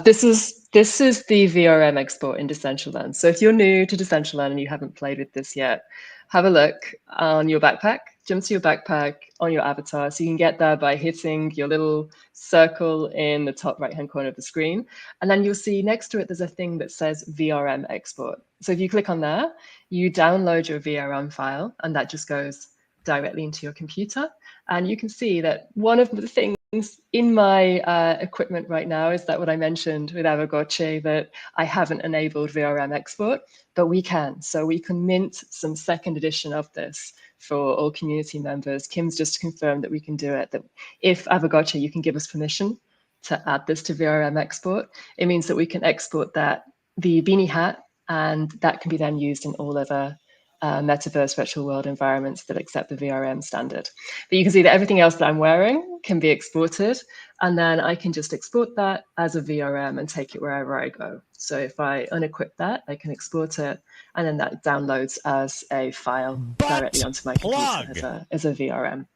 Speaker 1: This is the VRM export in Decentraland. So if you're new to Decentraland and you haven't played with this yet, have a look on your backpack, jump to your backpack on your avatar. So you can get there by hitting your little circle in the top right-hand corner of the screen. And then you'll see next to it, there's a thing that says VRM export. So if you click on there, you download your VRM file, and that just goes directly into your computer. And you can see that one of the things in my equipment right now is that what I mentioned with Avogotchi, that I haven't enabled VRM export, but we can. So we can mint some second edition of this for all community members. Kim's just confirmed that we can do it, that if Avogotchi, you can give us permission to add this to VRM export. It means that we can export that, the beanie hat, and that can be then used in all other Metaverse virtual world environments that accept the VRM standard. But you can see that everything else that I'm wearing can be exported, and then I can just export that as a VRM and take it wherever I go. So if I unequip that, I can export it, and then that downloads as a file directly onto my computer as a VRM.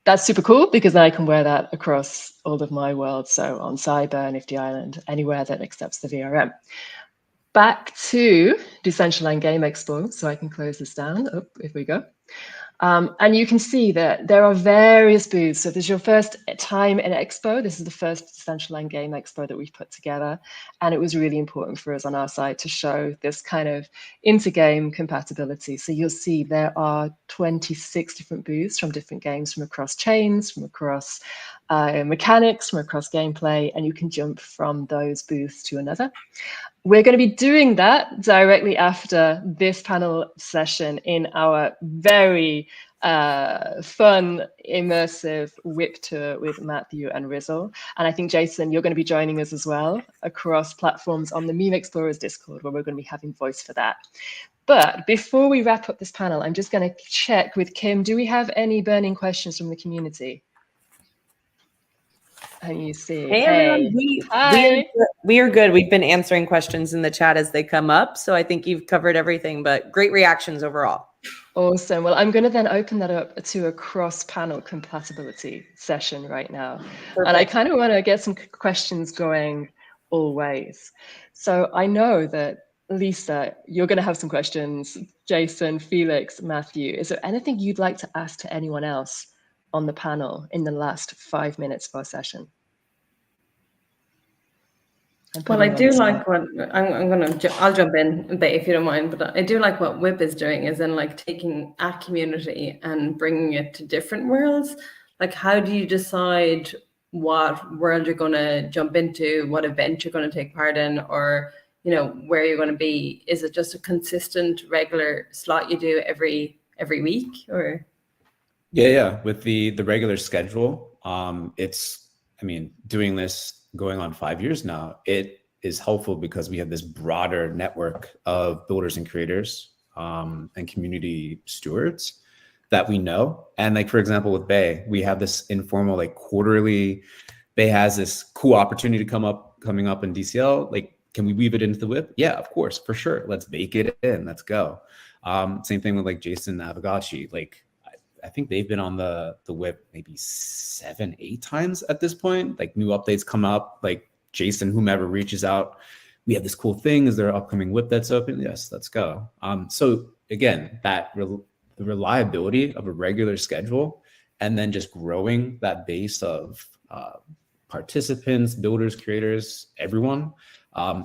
Speaker 1: That's super cool because then I can wear that across all of my world. So on Cyber, Nifty Island, anywhere that accepts the VRM. Back to Decentraland Game Expo, so I can close this down. Oh, if we go. And you can see that there are various booths. So this is your first time in Expo. This is the first Decentraland Game Expo that we've put together. And it was really important for us on our side to show this kind of inter-game compatibility. So you'll see there are 26 different booths from different games, from across chains, from across mechanics, from across gameplay, and you can jump from those booths to another. We're going to be doing that directly after this panel session in our very fun, immersive WIP tour with Matthew and Rizzle. And I think, Jason, you're going to be joining us as well across platforms on the Meme Explorers Discord, where we're going to be having voice for that. But before we wrap up this panel, I'm just going to check with Kim. Do we have any burning questions from the community? And you see,
Speaker 6: Hey everyone,
Speaker 1: hi.
Speaker 6: we are good. We've been answering questions in the chat as they come up, so I think you've covered everything, but great reactions overall.
Speaker 1: Awesome. Well, I'm going to then open that up to a cross-panel compatibility session right now.
Speaker 6: Perfect.
Speaker 1: And I kind of want to get some questions going all ways. So I know that Lisa, you're going to have some questions. Jason, Felix, Matthew, is there anything you'd like to ask to anyone else on the panel in the last 5 minutes of our session?
Speaker 4: Well, I do like what I'll jump in a bit if you don't mind, but I do like what WIP is doing, is in like taking a community and bringing it to different worlds. Like, how do you decide what world you're going to jump into, what event you're going to take part in, or, you know, where you're going to be? Is it just a consistent, regular slot you do every week, or?
Speaker 3: Yeah. With the regular schedule, it's, I mean, doing this going on 5 years now, it is helpful because we have this broader network of builders and creators and community stewards that we know. And like, for example, with Bay, we have this informal, like quarterly, Bay has this cool opportunity coming up in DCL. Like, can we weave it into the WIP? Yeah, of course, for sure. Let's bake it in, let's go. Same thing with like Jason Navagachi. Like, I think they've been on the WIP maybe 7-8 times at this point. Like, new updates come up, like Jason, whomever reaches out, we have this cool thing. Is there an upcoming WIP that's open? Yes, let's go. So again, the reliability of a regular schedule, and then just growing that base of participants, builders, creators, everyone,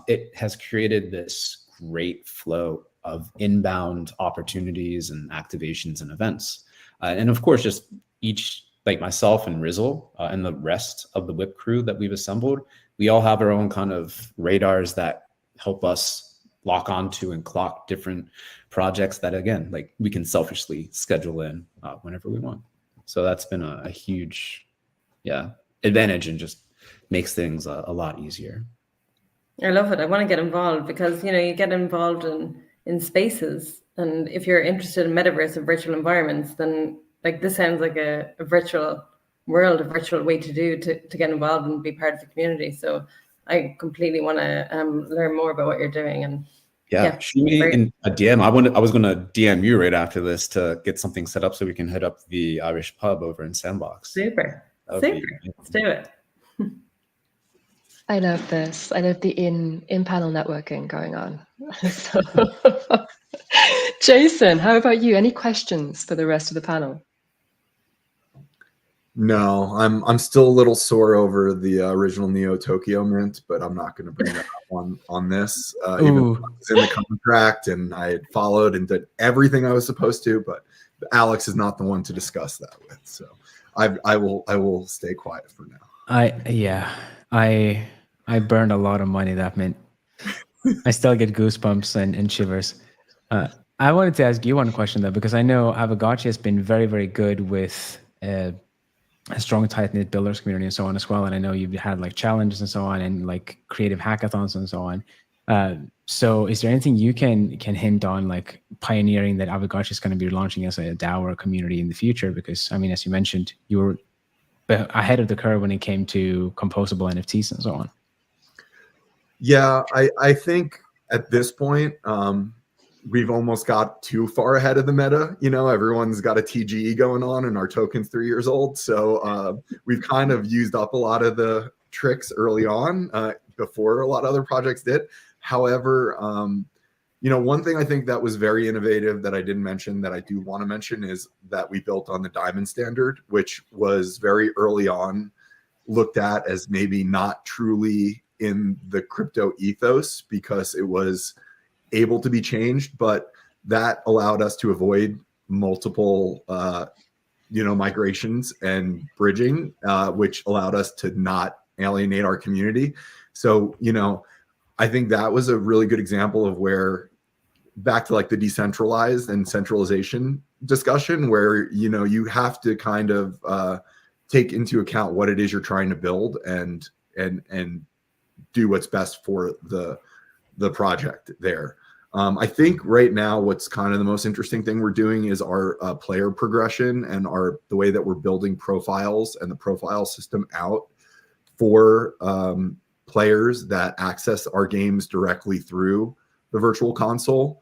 Speaker 3: it has created this great flow of inbound opportunities and activations and events. And of course, just each, like myself and Rizzle and the rest of the WIP crew that we've assembled, we all have our own kind of radars that help us lock onto and clock different projects that, again, like we can selfishly schedule in whenever we want. So that's been a huge, advantage, and just makes things a lot easier.
Speaker 4: I love it. I want to get involved because, you know, you get involved in spaces. And if you're interested in Metaverse and virtual environments, then like this sounds like a virtual world, a virtual way to get involved and be part of the community. So I completely want to learn more about what you're doing. And
Speaker 3: shoot me in a DM. I was going to DM you right after this to get something set up so we can head up to the Irish pub over in Sandbox.
Speaker 4: Super. Let's do it.
Speaker 1: I love this. I love the in-panel networking going on. So, Jason, how about you? Any questions for the rest of the panel?
Speaker 2: No, I'm still a little sore over the original Neo Tokyo Mint, but I'm not going to bring that up on this. Even though it was in the contract and I had followed and did everything I was supposed to, but Alex is not the one to discuss that with. So I will stay quiet for now.
Speaker 5: I burned a lot of money that mint. I still get goosebumps and shivers. I wanted to ask you one question though, because I know Avagachi has been very, very good with a strong, tight-knit builders community and so on as well. And I know you've had like challenges and so on, and like creative hackathons and so on. So is there anything you can hint on, like pioneering that Avagachi is going to be launching as a DAO or a community in the future? Because I mean, as you mentioned, you were ahead of the curve when it came to composable NFTs and so on. Yeah,
Speaker 2: I think at this point, we've almost got too far ahead of the meta. You know, everyone's got a TGE going on and our token's 3 years old. So we've kind of used up a lot of the tricks early on before a lot of other projects did. However, you know, one thing I think that was very innovative that I didn't mention that I do want to mention is that we built on the Diamond standard, which was very early on looked at as maybe not truly in the crypto ethos because it was able to be changed, but that allowed us to avoid multiple, migrations and bridging, which allowed us to not alienate our community. So, you know, I think that was a really good example of where, back to like the decentralized and centralization discussion, where, you know, you have to kind of take into account what it is you're trying to build and do what's best for the project there. I think right now what's kind of the most interesting thing we're doing is our player progression and the way that we're building profiles and the profile system out for players that access our games directly through the virtual console.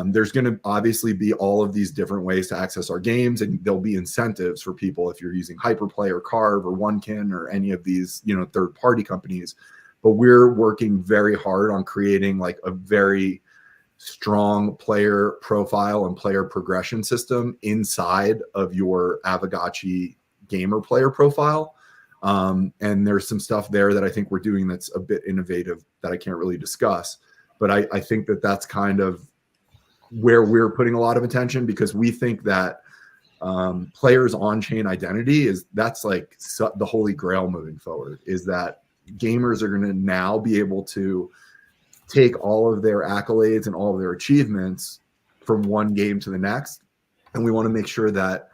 Speaker 2: There's going to obviously be all of these different ways to access our games, and there'll be incentives for people if you're using Hyperplay or Carve or OneKin or any of these, third-party companies. But we're working very hard on creating like a very strong player profile and player progression system inside of your Aavegotchi gamer player profile. And there's some stuff there that I think we're doing that's a bit innovative that I can't really discuss. But I think that that's kind of where we're putting a lot of attention, because we think that players on-chain identity that's like the holy grail moving forward, is that gamers are going to now be able to take all of their accolades and all of their achievements from one game to the next. And we want to make sure that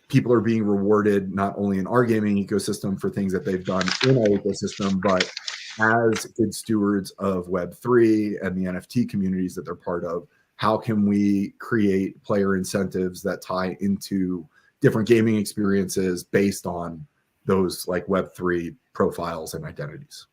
Speaker 2: people are being rewarded not only in our gaming ecosystem for things that they've done in our ecosystem, but as good stewards of Web3 and the NFT communities that they're part of. How can we create player incentives that tie into different gaming experiences based on those like Web3 profiles and identities?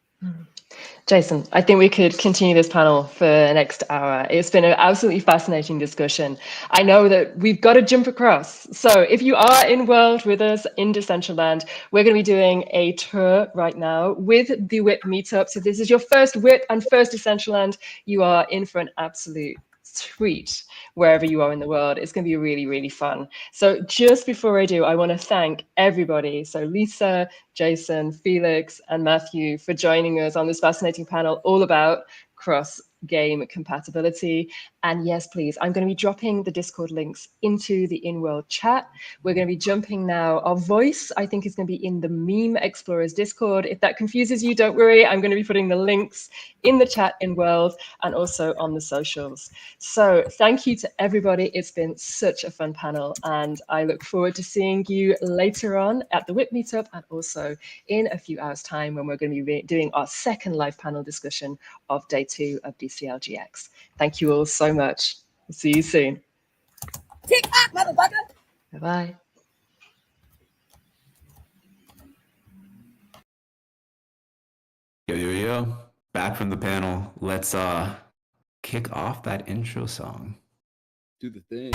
Speaker 1: Jason, I think we could continue this panel for the next hour. It's been an absolutely fascinating discussion. I know that we've got to jump across. So if you are in World with us in Decentraland, we're going to be doing a tour right now with the WIP Meetup. So this is your first WIP and first Decentraland. You are in for an absolute treat wherever you are in the world. It's going to be really, really fun. So just before I do, I want to thank everybody. So Lisa, Jason, Felix, and Matthew for joining us on this fascinating panel all about cross-game compatibility. And yes, please, I'm going to be dropping the Discord links into the in-world chat. We're going to be jumping now. Our voice, I think, is going to be in the Meme Explorers Discord. If that confuses you, don't worry. I'm going to be putting the links in the chat in world and also on the socials. So thank you to everybody. It's been such a fun panel, and I look forward to seeing you later on at the WIP Meetup and also in a few hours' time when we're going to be doing our second live panel discussion of day 2 of DCLGX. Thank you all so much. See you soon.
Speaker 6: TikTok, motherfucker.
Speaker 1: Bye-bye.
Speaker 3: Yo. Back from the panel. Let's kick off that intro song.
Speaker 7: Do the thing.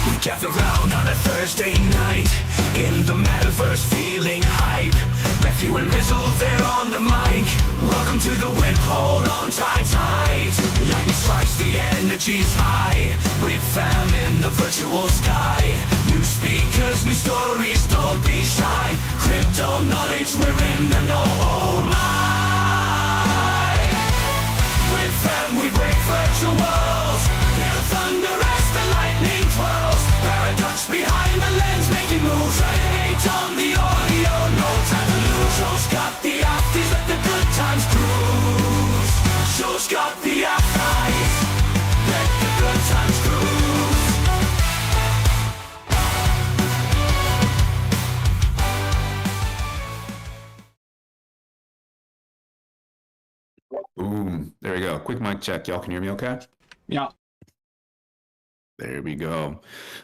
Speaker 8: We gather round on a Thursday night in the Metaverse, feeling hype. Matthew and Rizzle, they're on the mic. Welcome to the WIP, hold on tight. Lightning strikes, the energy's high. WIP fam in the virtual sky. New speakers, new stories, don't be shy. Crypto knowledge, we're in the know. Oh my! WIP fam, we break virtual worlds. Hear the thunder as the lightning twirls. Paradox behind the lens, making moves. Right on the audio, no time to lose. Show's got the afties, let the good times cruise. Show's got the afties, let the good times cruise.
Speaker 3: Boom. There we go. Quick mic check. Y'all can hear me okay?
Speaker 5: Yeah.
Speaker 3: There we go.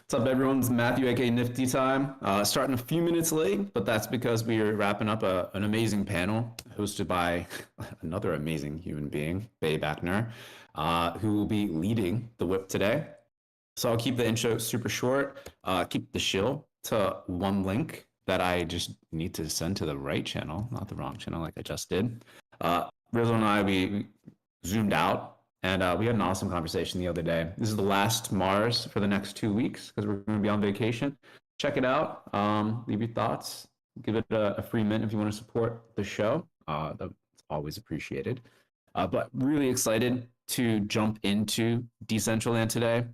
Speaker 3: What's up, everyone? It's Matthew, aka Niftytime. Starting a few minutes late, but that's because we are wrapping up an amazing panel hosted by another amazing human being, Backner, who will be leading the WIP today. So I'll keep the intro super short, keep the shill to one link that I just need to send to the right channel, not the wrong channel like I just did. Rizzle and I, we zoomed out and we had an awesome conversation the other day. This is the last Mars for the next 2 weeks because we're going to be on vacation. Check it out. Leave your thoughts. Give it a free mint if you want to support the show. That's always appreciated. But really excited to jump into Decentraland today.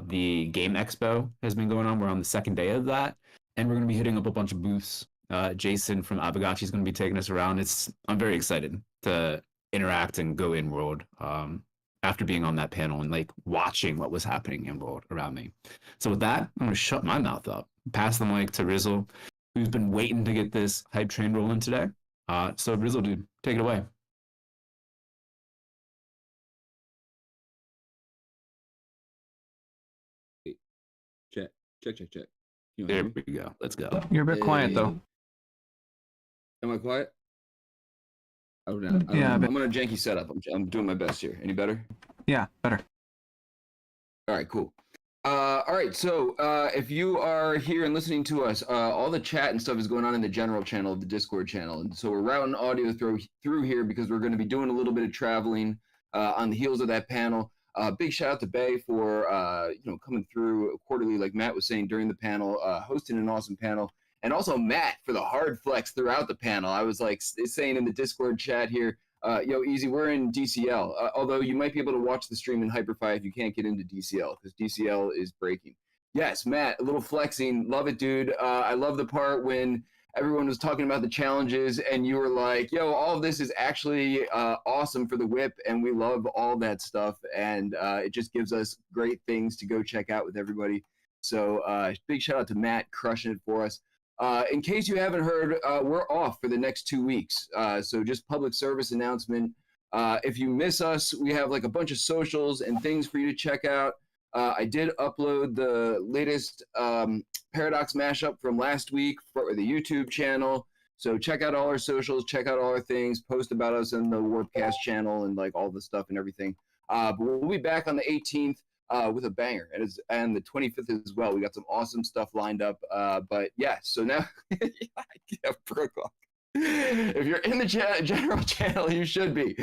Speaker 3: The Game Expo has been going on. We're on the second day of that. And we're going to be hitting up a bunch of booths. Jason from Aavegotchi is going to be taking us around. I'm very excited to interact and go in world after being on that panel and like watching what was happening in world around me. So with that, I'm going to shut my mouth up, pass the mic to Rizzle, who's been waiting to get this hype train rolling today. So Rizzle, dude, take it away.
Speaker 7: Check. There we go. Let's go.
Speaker 9: You're a bit quiet though.
Speaker 7: Am I quiet? Oh, no.
Speaker 9: Yeah,
Speaker 7: I'm on a janky setup. I'm doing my best here. Any better?
Speaker 9: Yeah, better.
Speaker 7: All right, cool. All right, so if you are here and listening to us, all the chat and stuff is going on in the general channel of the Discord channel. And so we're routing audio through here because we're going to be doing a little bit of traveling on the heels of that panel. Big shout out to Bay for coming through quarterly, like Matt was saying during the panel, hosting an awesome panel. And also Matt for the hard flex throughout the panel. I was like saying in the Discord chat here, Easy, we're in DCL. Although you might be able to watch the stream in Hyperfy if you can't get into DCL because DCL is breaking. Yes, Matt, a little flexing. Love it, dude. I love the part when everyone was talking about the challenges and you were like, yo, all of this is actually awesome for the WIP and we love all that stuff. And it just gives us great things to go check out with everybody. So big shout out to Matt crushing it for us. In case you haven't heard, we're off for the next 2 weeks. So just public service announcement. If you miss us, we have like a bunch of socials and things for you to check out. I did upload the latest Paradox mashup from last week for the YouTube channel. So check out all our socials, check out all our things, post about us in the Warpcast channel and like all the stuff and everything. But we'll be back on the 18th. With a banger, and the 25th as well. We got some awesome stuff lined up. But yeah, so now yeah, Brooklyn. If you're in the general channel, you should be.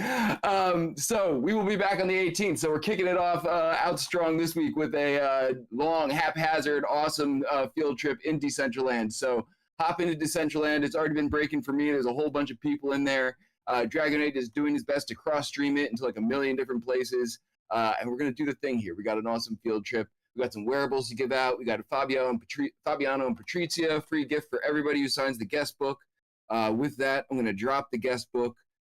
Speaker 7: So we will be back on the 18th. So we're kicking it off out strong this week with a long, haphazard, awesome field trip in Decentraland. So hop into Decentraland. It's already been breaking for me. There's a whole bunch of people in there. Dragonade is doing his best to cross stream it into like a million different places. And we're going to do the thing here. We got an awesome field trip. We got some wearables to give out. We got a Fabiano and Patrizia free gift for everybody who signs the guest book. With that, I'm going to drop the guest book.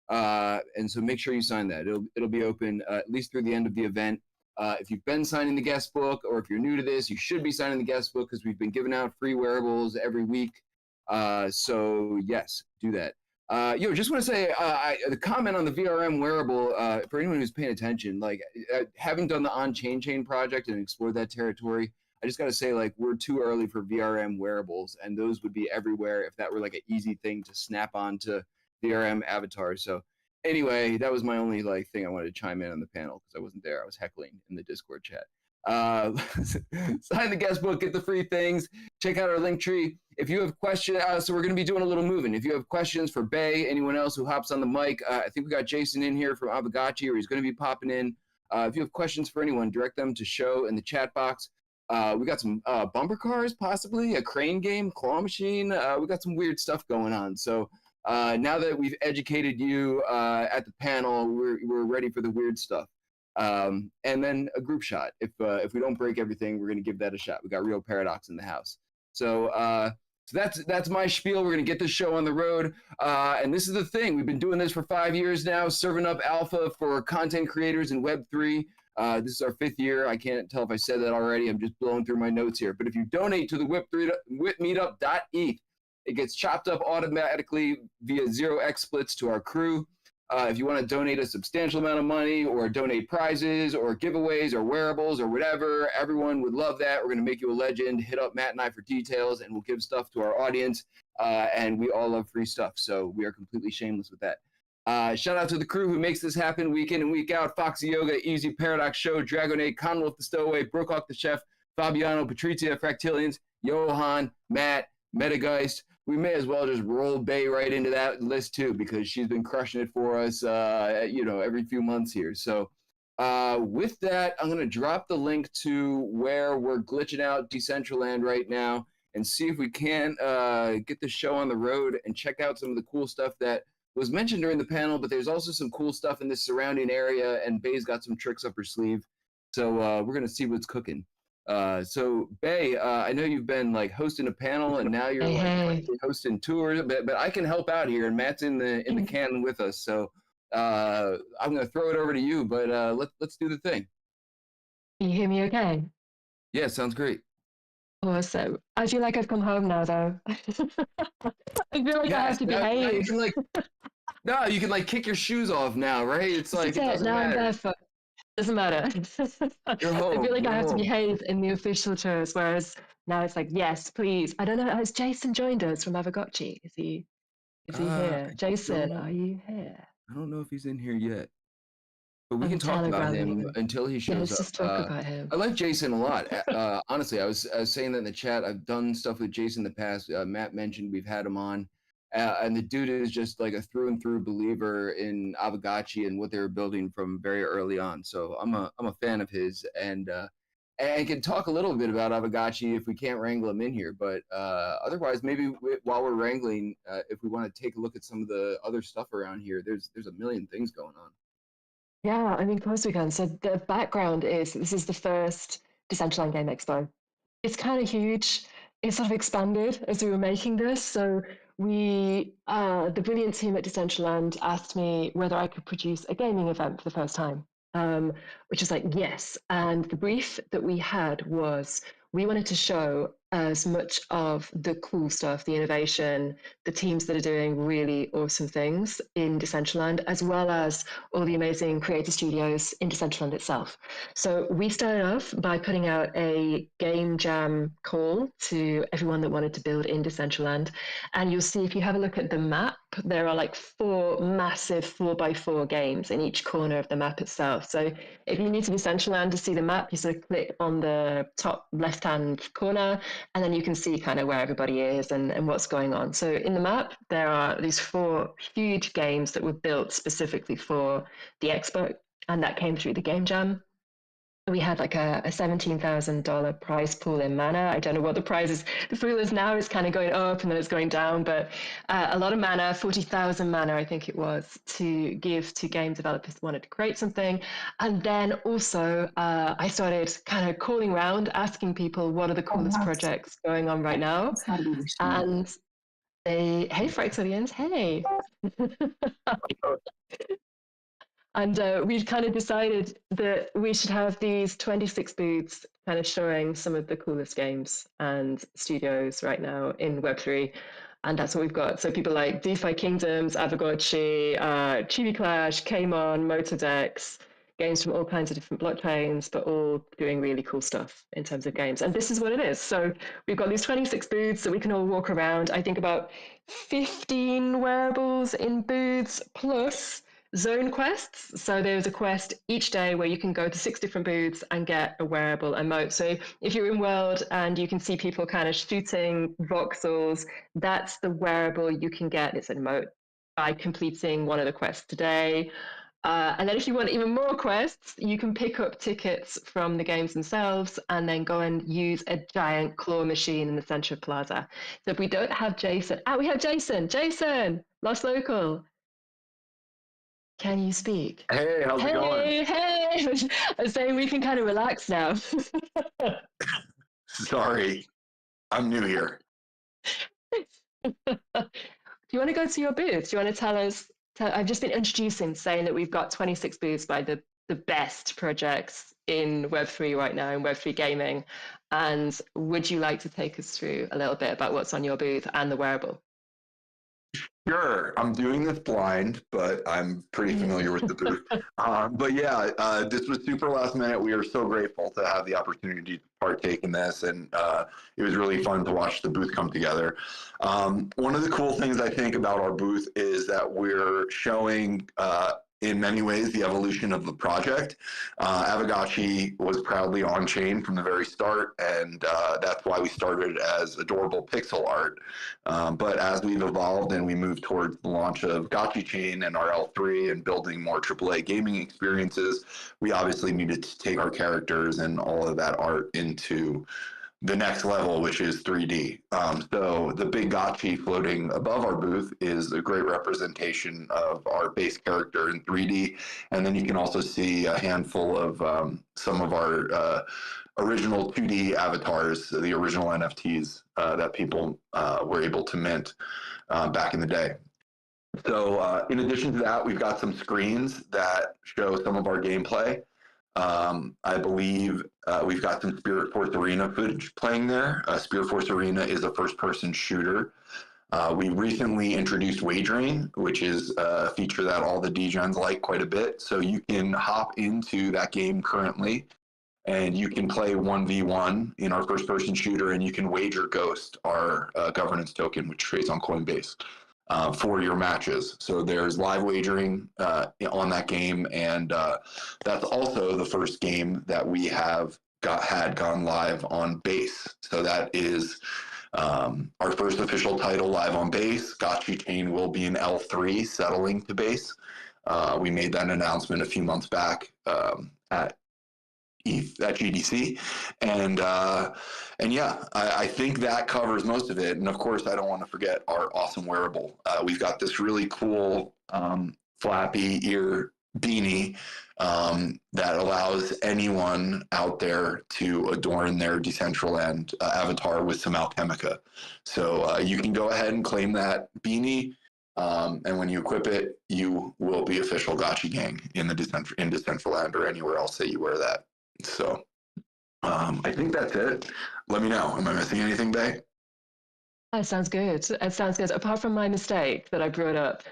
Speaker 7: And so make sure you sign that. It'll be open at least through the end of the event. If you've been signing the guest book or if you're new to this, you should be signing the guest book because we've been giving out free wearables every week. So yes, do that. Just want to say the comment on the VRM wearable for anyone who's paying attention, like having done the on-chain project and explored that territory, I just got to say like we're too early for VRM wearables and those would be everywhere if that were like an easy thing to snap on to VRM avatars. So anyway, that was my only like thing I wanted to chime in on the panel because I wasn't there. I was heckling in the Discord chat. Sign the guest book, get the free things, check out our link tree. If you have questions, so we're going to be doing a little moving. If you have questions for Bay, anyone else who hops on the mic, I think we got Jason in here from Avagachi, or he's going to be popping in. If you have questions for anyone, direct them to show in the chat box. We got some bumper cars, possibly a crane game, claw machine. We got some weird stuff going on. So now that we've educated you at the panel, we're ready for the weird stuff. And then a group shot. If we don't break everything, we're going to give that a shot. We got real Paradox in the house. So that's my spiel. We're going to get this show on the road. And this is the thing. We've been doing this for 5 years now, serving up alpha for content creators in Web3. This is our 5th year. I can't tell if I said that already. I'm just blowing through my notes here. But if you donate to the WIP Meetup.eth, it gets chopped up automatically via 0x splits to our crew. If you want to donate a substantial amount of money or donate prizes or giveaways or wearables or whatever, everyone would love that. We're going to make you a legend. Hit up Matt and I for details, and we'll give stuff to our audience. And we all love free stuff, so we are completely shameless with that. Shout out to the crew who makes this happen week in and week out. Foxy Yoga, Easy, Paradox Show, Dragonade, Commonwealth the Stowaway, Brookhawk the Chef, Fabiano, Patrizia, Fractilians, Johan, Matt, Metageist. We may as well just roll Bay right into that list too, because she's been crushing it for us, every few months here. So with that, I'm going to drop the link to where we're glitching out Decentraland right now and see if we can get the show on the road and check out some of the cool stuff that was mentioned during the panel, but there's also some cool stuff in this surrounding area, and Bay's got some tricks up her sleeve. So we're going to see what's cooking. So Bay, I know you've been like hosting a panel and now you're hosting tours, but I can help out here and Matt's in the can with us. So I'm going to throw it over to you, but let's do the thing.
Speaker 1: Can you hear me okay?
Speaker 7: Yeah, sounds great.
Speaker 1: Awesome. I feel like I've come home now though. I feel like I have to behave.
Speaker 7: You can like kick your shoes off now, right? It's like, it doesn't matter.
Speaker 1: I'm barefoot. Doesn't matter.
Speaker 7: You're home.
Speaker 1: I feel like I have to behave in the official tours, whereas Now it's like, yes, please. I don't know. Has Jason joined us from Avagotchi? Is he here? Jason, are you here?
Speaker 7: I don't know if he's in here yet, but we
Speaker 1: I'm
Speaker 7: can talk about
Speaker 1: telegramming
Speaker 7: him
Speaker 1: him.
Speaker 7: until he
Speaker 1: Yeah,
Speaker 7: shows
Speaker 1: let's
Speaker 7: up.
Speaker 1: just talk about him.
Speaker 7: I like Jason a lot. Honestly, I was saying that in the chat. I've done stuff with Jason in the past. Matt mentioned we've had him on, and the dude is just like a through and through believer in Avagotchi and what they were building from very early on. So I'm a fan of his, and can talk a little bit about Avagotchi if we can't wrangle him in here. But otherwise, maybe while we're wrangling, if we want to take a look at some of the other stuff around here, there's a million things going on.
Speaker 1: Yeah, I mean, of course we can. So the background is this is the first Decentraland Game Expo. It's kind of huge. It's sort of expanded as we were making this. So the brilliant team at Decentraland asked me whether I could produce a gaming event for the first time, which is like, yes. And the brief that we had was we wanted to show as much of the cool stuff, the innovation, the teams that are doing really awesome things in Decentraland, as well as all the amazing creator studios in Decentraland itself. So we started off by putting out a game jam call to everyone that wanted to build in Decentraland. And you'll see if you have a look at the map, there are like 4 massive 4x4 games in each corner of the map itself. So if you need to Decentraland to see the map, you sort of click on the top left-hand corner, and then you can see kind of where everybody is and what's going on. So in the map, there are these 4 huge games that were built specifically for the expo, and that came through the game jam. We had like a $17,000 prize pool in mana. I don't know what the prize is. The pool is now is kind of going up and then it's going down, but a lot of mana, 40,000 mana, I think it was, to give to game developers that wanted to create something. And then also I started kind of calling around, asking people what are the coolest projects going on right now. And hey, Fraxodians, hey. And we kind of decided that we should have these 26 booths kind of showing some of the coolest games and studios right now in Web3. And that's what we've got. So people like DeFi Kingdoms, Avagotchi, Chibi Clash, Kmon, Motordex, games from all kinds of different blockchains, but all doing really cool stuff in terms of games. And this is what it is. So we've got these 26 booths that we can all walk around. I think about 15 wearables in booths plus zone quests. So there's a quest each day where you can go to 6 different booths and get a wearable emote. So if you're in World and you can see people kind of shooting voxels, that's the wearable you can get. It's an emote by completing one of the quests today. And then if you want even more quests, you can pick up tickets from the games themselves and then go and use a giant claw machine in the center of Plaza. So if we don't have Jason, we have Jason. Jason, Lost Local. Can you speak?
Speaker 9: Hey, how's it going?
Speaker 1: Hey, I was saying we can kind of relax now.
Speaker 9: Sorry, I'm new here.
Speaker 1: Do you want to go to your booth? Do you want to tell us? I've just been introducing, saying that we've got 26 booths by the best projects in Web3 right now, in Web3 gaming. And would you like to take us through a little bit about what's on your booth and the wearable?
Speaker 9: Sure, I'm doing this blind, but I'm pretty familiar with the booth. But yeah, this was super last minute. We are so grateful to have the opportunity to partake in this, and it was really fun to watch the booth come together. One of the cool things I think about our booth is that we're showing in many ways the evolution of the project. Avagotchi was proudly on chain from the very start, and that's why we started as adorable pixel art. But as we've evolved and we moved towards the launch of Gotchi Chain and our L3 and building more AAA gaming experiences, we obviously needed to take our characters and all of that art into the next level, which is 3D. So the big Gotchi floating above our booth is a great representation of our base character in 3D. And then you can also see a handful of some of our original 2D avatars, the original NFTs that people were able to mint back in the day. So in addition to that, we've got some screens that show some of our gameplay. I believe we've got some Spirit Force Arena footage playing there. Spirit Force Arena is a first-person shooter. We recently introduced wagering, which is a feature that all the DGens like quite a bit. So you can hop into that game currently and you can play 1v1 in our first-person shooter, and you can wager Ghost, our governance token, which trades on Coinbase, for your matches. So there's live wagering on that game, and that's also the first game that we have had gone live on Base. So that is our first official title live on Base. Gotchi Chain will be in L3 settling to Base. We made that announcement a few months back at GDC, and yeah, I think that covers most of it. And of course, I don't want to forget our awesome wearable. We've got this really cool flappy ear beanie that allows anyone out there to adorn their Decentraland avatar with some Alchemica. So you can go ahead and claim that beanie. And when you equip it, you will be official Gotchi Gang in Decentraland or anywhere else that you wear that. So I think that's it. Let me know. Am I missing anything, Bay?
Speaker 1: That sounds good. It sounds good. Apart from my mistake that I brought up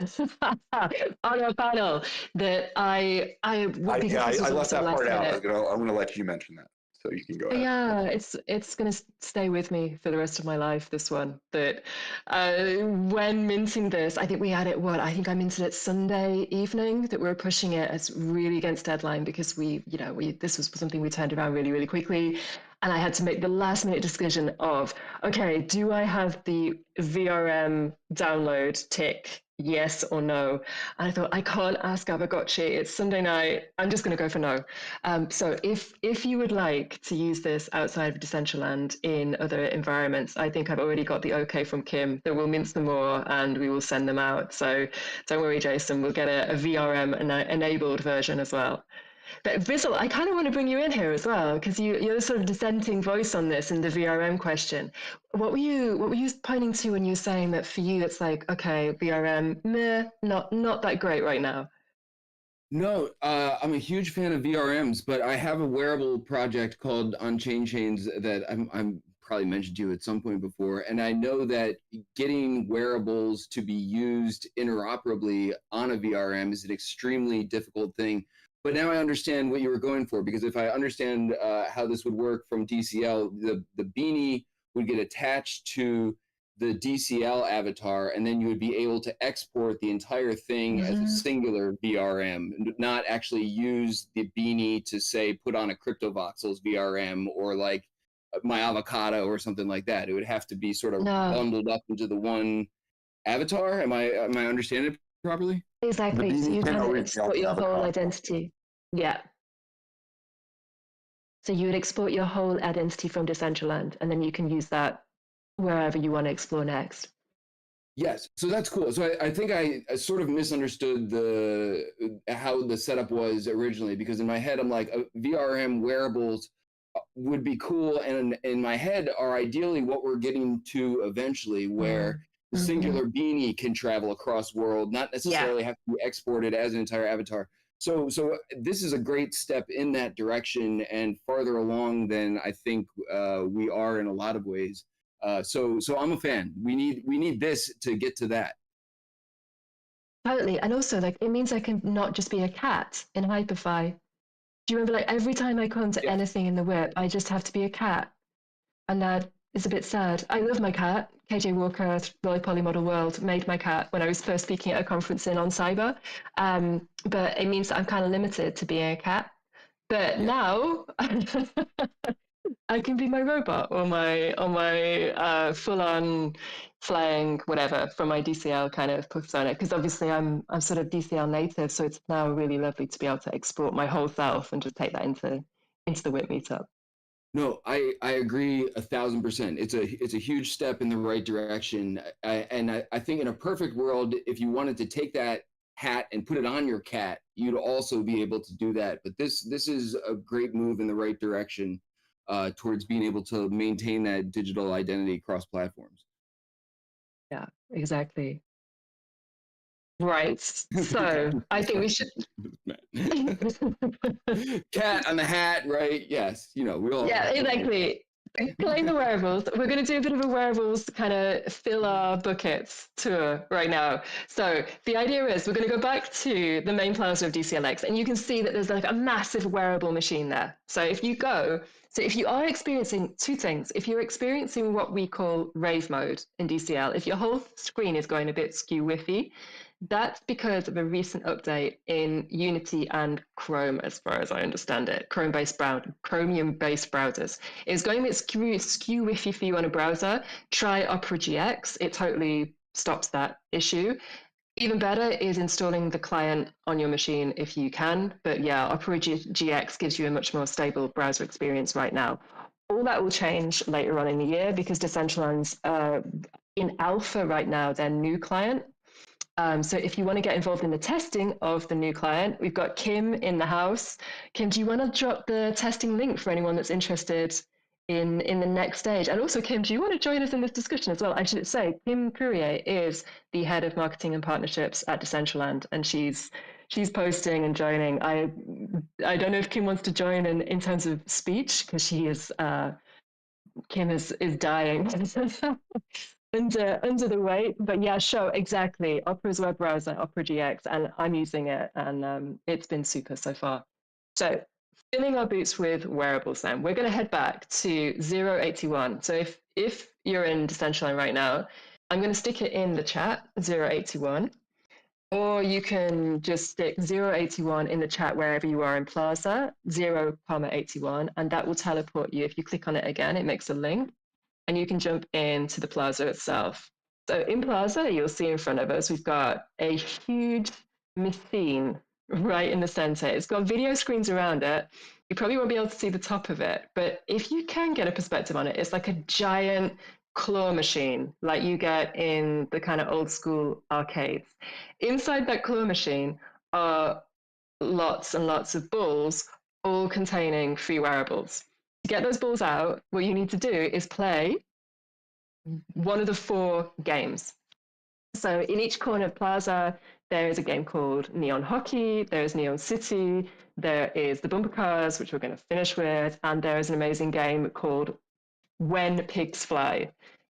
Speaker 1: on our panel, that I
Speaker 9: left that part out. I'm going to let you mention that. So you can go ahead.
Speaker 1: Yeah, it's going to stay with me for the rest of my life, this one. That when minting this, I think we had it, I think I minted it Sunday evening, that we were pushing it as really against deadline because this was something we turned around really, really quickly. And I had to make the last minute decision of, okay, do I have the VRM download tick? Yes or no? And I thought, I can't ask Avagotchi. It's Sunday night. I'm just going to go for no. So if you would like to use this outside of Decentraland in other environments, I think I've already got the okay from Kim that we'll mince them more and we will send them out. So don't worry, Jason. We'll get a VRM enabled version as well. But Vizzle, I kind of want to bring you in here as well, because you're the sort of dissenting voice on this in the VRM question. What were you pointing to when you were saying that for you it's like, okay, VRM, meh, not that great right now?
Speaker 7: No, I'm a huge fan of VRMs, but I have a wearable project called On-Chain Chains that I'm probably mentioned to you at some point before, and I know that getting wearables to be used interoperably on a VRM is an extremely difficult thing. But now I understand what you were going for, because if I understand how this would work from DCL, the beanie would get attached to the DCL avatar, and then you would be able to export the entire thing as a singular VRM, not actually use the beanie to, say, put on a CryptoVoxels VRM or like my avocado or something like that. It would have to be sort of bundled up into the one avatar. Am I understanding it properly?
Speaker 1: Exactly. So you can export your whole identity. Yeah. So you would export your whole identity from Decentraland, and then you can use that wherever you want to explore next.
Speaker 7: Yes, so that's cool. So I think I sort of misunderstood how the setup was originally, because in my head I'm like, VRM wearables would be cool, and in my head are ideally what we're getting to eventually, where the singular beanie can travel across world, not necessarily have to be exported as an entire avatar. So this is a great step in that direction, and farther along than I think we are in a lot of ways. So I'm a fan. We need this to get to that.
Speaker 1: Totally. And also, like, it means I can not just be a cat in Hyperfi. Do you remember, like, every time I come to anything in the WIP, I just have to be a cat? And that is a bit sad. I love my cat. KJ Walker, Roy Polymodel World, made my cat when I was first speaking at a conference on cyber. But it means that I'm kind of limited to being a cat. But now I can be my robot or my full-on flying whatever from my DCL kind of persona, because obviously I'm sort of DCL native, so it's now really lovely to be able to export my whole self and just take that into the WIP Meetup.
Speaker 7: No, I agree 1,000%. It's a huge step in the right direction, and I think in a perfect world, if you wanted to take that hat and put it on your cat, you'd also be able to do that. But this is a great move in the right direction towards being able to maintain that digital identity across platforms.
Speaker 1: Yeah, exactly. Right. So I think we should.
Speaker 7: Cat on the hat, right? Yes. We all.
Speaker 1: Yeah, exactly. Claim the wearables. We're going to do a bit of a wearables kind of fill our buckets tour right now. So the idea is we're going to go back to the main plaza of DCLX, and you can see that there's like a massive wearable machine there. So if you are experiencing two things, if you're experiencing what we call rave mode in DCL, if your whole screen is going a bit skew whiffy, that's because of a recent update in Unity and Chrome, as far as I understand it. Chromium-based browsers. It's going a bit skew whiffy for you on a browser. Try Opera GX. It totally stops that issue. Even better is installing the client on your machine if you can. But yeah, Opera GX gives you a much more stable browser experience right now. All that will change later on in the year because Decentraland's in alpha right now, their new client. So if you want to get involved in the testing of the new client, we've got Kim in the house. Kim, do you want to drop the testing link for anyone that's interested in the next stage? And also, Kim, do you want to join us in this discussion as well? I should say, Kim Courier is the head of marketing and partnerships at Decentraland, and she's posting and joining. I don't know if Kim wants to join in terms of speech because she is Kim is dying. Under the weight, but yeah, sure, exactly. Opera's web browser, Opera GX, and I'm using it, and it's been super so far. So, filling our boots with wearables. Then we're going to head back to 081. So if you're in Decentraland right now, I'm going to stick it in the chat 081, or you can just stick 081 in the chat wherever you are in Plaza 0,81, and that will teleport you. If you click on it again, it makes a link. And you can jump into the plaza itself. So in Plaza, you'll see in front of us, we've got a huge machine right in the center. It's got video screens around it. You probably won't be able to see the top of it, but if you can get a perspective on it, it's like a giant claw machine like you get in the kind of old school arcades. Inside that claw machine are lots and lots of balls, all containing free wearables. To get those balls out, what you need to do is play one of the 4 games. So in each corner of Plaza, there is a game called Neon Hockey, there is Neon City, there is the Bumper Cars, which we're going to finish with, and there is an amazing game called When Pigs Fly,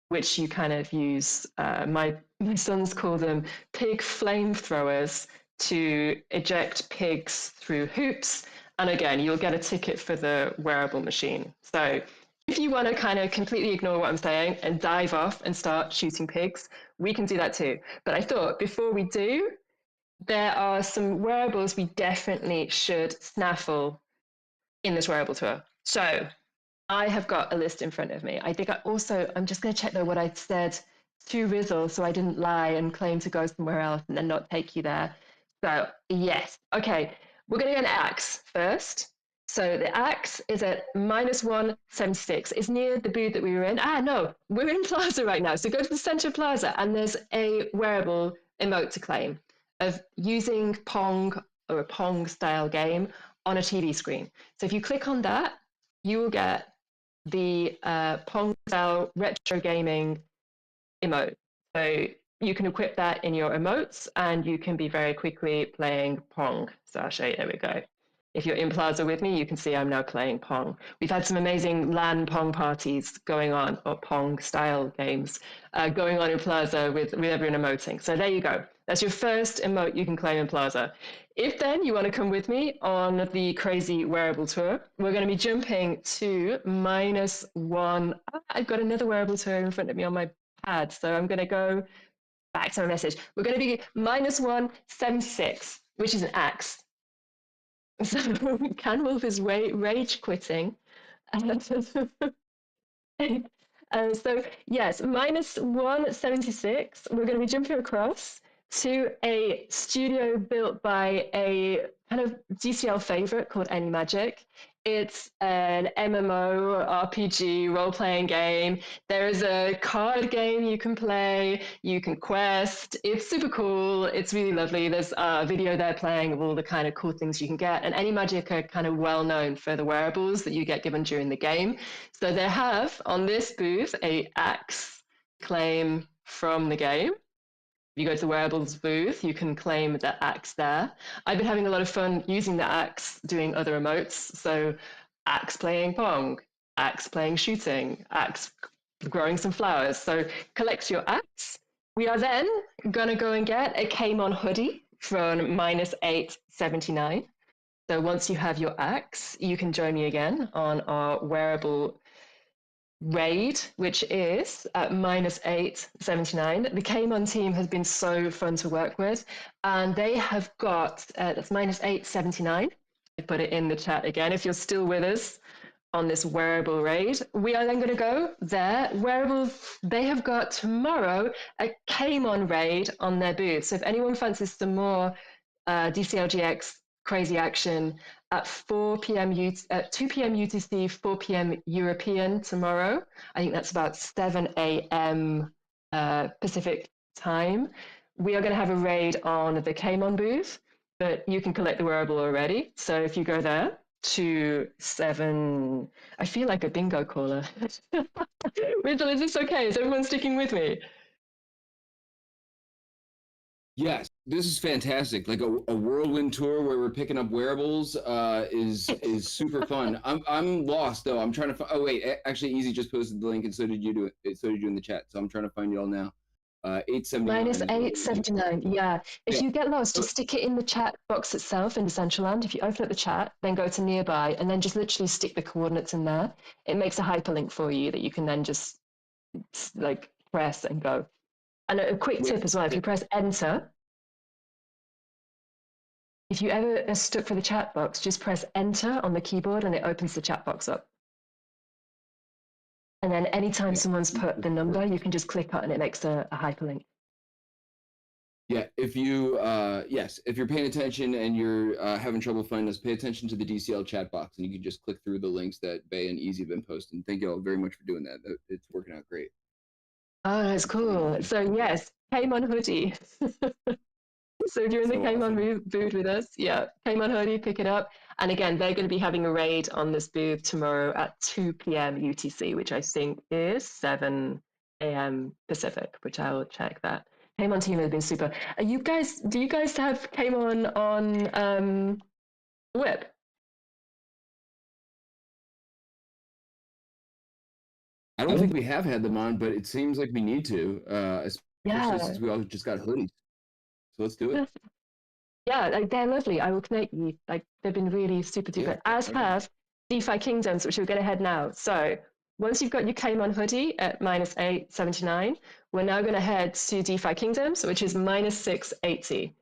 Speaker 1: which you kind of use, my sons call them pig flamethrowers, to eject pigs through hoops. And again, you'll get a ticket for the wearable machine. So if you want to kind of completely ignore what I'm saying and dive off and start shooting pigs, we can do that too. But I thought before we do, there are some wearables we definitely should snaffle in this wearable tour. So I have got a list in front of me. I think I'm just going to check though what I said to Rizzle so I didn't lie and claim to go somewhere else and then not take you there. So yes, okay. We're going to get an axe first. So the axe is at -176. It's near the booth that we were in. No, we're in Plaza right now. So go to the center of Plaza and there's a wearable emote to claim of using Pong or a Pong style game on a TV screen. So if you click on that, you will get the Pong style retro gaming emote. So you can equip that in your emotes and you can be very quickly playing Pong. So I'll show you, there we go. If you're in Plaza with me, you can see I'm now playing Pong. We've had some amazing LAN Pong parties going on, or Pong style games going on in Plaza with everyone emoting. So there you go. That's your first emote you can claim in Plaza. If then you want to come with me on the crazy wearable tour, we're going to be jumping to -1. I've got another wearable tour in front of me on my pad. So I'm going to go back to my message. We're going to be -176, which is an axe. So Canwolf is rage quitting. So yes, -176. We're going to be jumping across to a studio built by a kind of DCL favorite called Any Magic. It's an MMO RPG role-playing game. There is a card game you can play. You can quest. It's super cool. It's really lovely. There's a video there playing of all the kind of cool things you can get. And Any Magic are kind of well known for the wearables that you get given during the game. So they have on this booth a axe claim from the game. If you go to the wearables booth, you can claim the axe there. I've been having a lot of fun using the axe, doing other emotes. So axe playing Pong, Axe playing shooting, Axe growing some flowers. So collect your Axe. We are then going to go and get a Kmon hoodie from -879. So once you have your Axe, you can join me again on our Wearable raid, which is at -879. The Kmon team has been so fun to work with, and they have got, that's -879. I put it in the chat again if you're still with us on this Wearable raid. We are then going to go there. Wearable, they have got tomorrow a Kmon raid on their booth. So if anyone fancies some more DCLGX crazy action at 4 p.m. at 2 p.m. UTC, 4 p.m. European tomorrow. I think that's about 7 a.m. Pacific time. We are going to have a raid on the Kmon booth, but you can collect the Wearable already. So if you go there to 7, I feel like a bingo caller. Rachel, is this okay? Is everyone sticking with me?
Speaker 7: Yes, this is fantastic. Like a whirlwind tour where we're picking up wearables is super fun. I'm lost though. I'm trying to find. Oh wait, actually, Easy just posted the link, and so did you in the chat. So I'm trying to find you all now. 879.
Speaker 1: -879. Yeah. If you get lost, just stick it in the chat box itself in Decentraland. If you open up the chat, then go to nearby, and then just literally stick the coordinates in there. It makes a hyperlink for you that you can then just like press and go. And a quick tip as well, if you press enter, if you ever are stuck for the chat box, just press enter on the keyboard and it opens the chat box up. And then anytime someone's put the number, you can just click on it and it makes a hyperlink.
Speaker 7: Yeah, if you if you're paying attention and you're having trouble finding us, pay attention to the DCL chat box, and you can just click through the links that Bay and Easy have been posting. Thank you all very much for doing that. It's working out great.
Speaker 1: Oh, that's cool. So yes, Kmon hoodie. So if you're in the Kmon booth with us, yeah, Kmon hoodie, pick it up. And again, they're going to be having a raid on this booth tomorrow at 2 p.m. UTC, which I think is 7 a.m. Pacific, which I will check that. Kmon team has been super. Do you guys have Kmon on WIP?
Speaker 7: I don't think we have had them on, but it seems like we need to, especially since we all just got hoodies. So let's do it.
Speaker 1: Yeah, like they're lovely. I will connect you. Like they've been really super duper. As have DeFi Kingdoms, which we're going to head now. So once you've got your Kmon hoodie at -879, we're now going to head to DeFi Kingdoms, which is -680.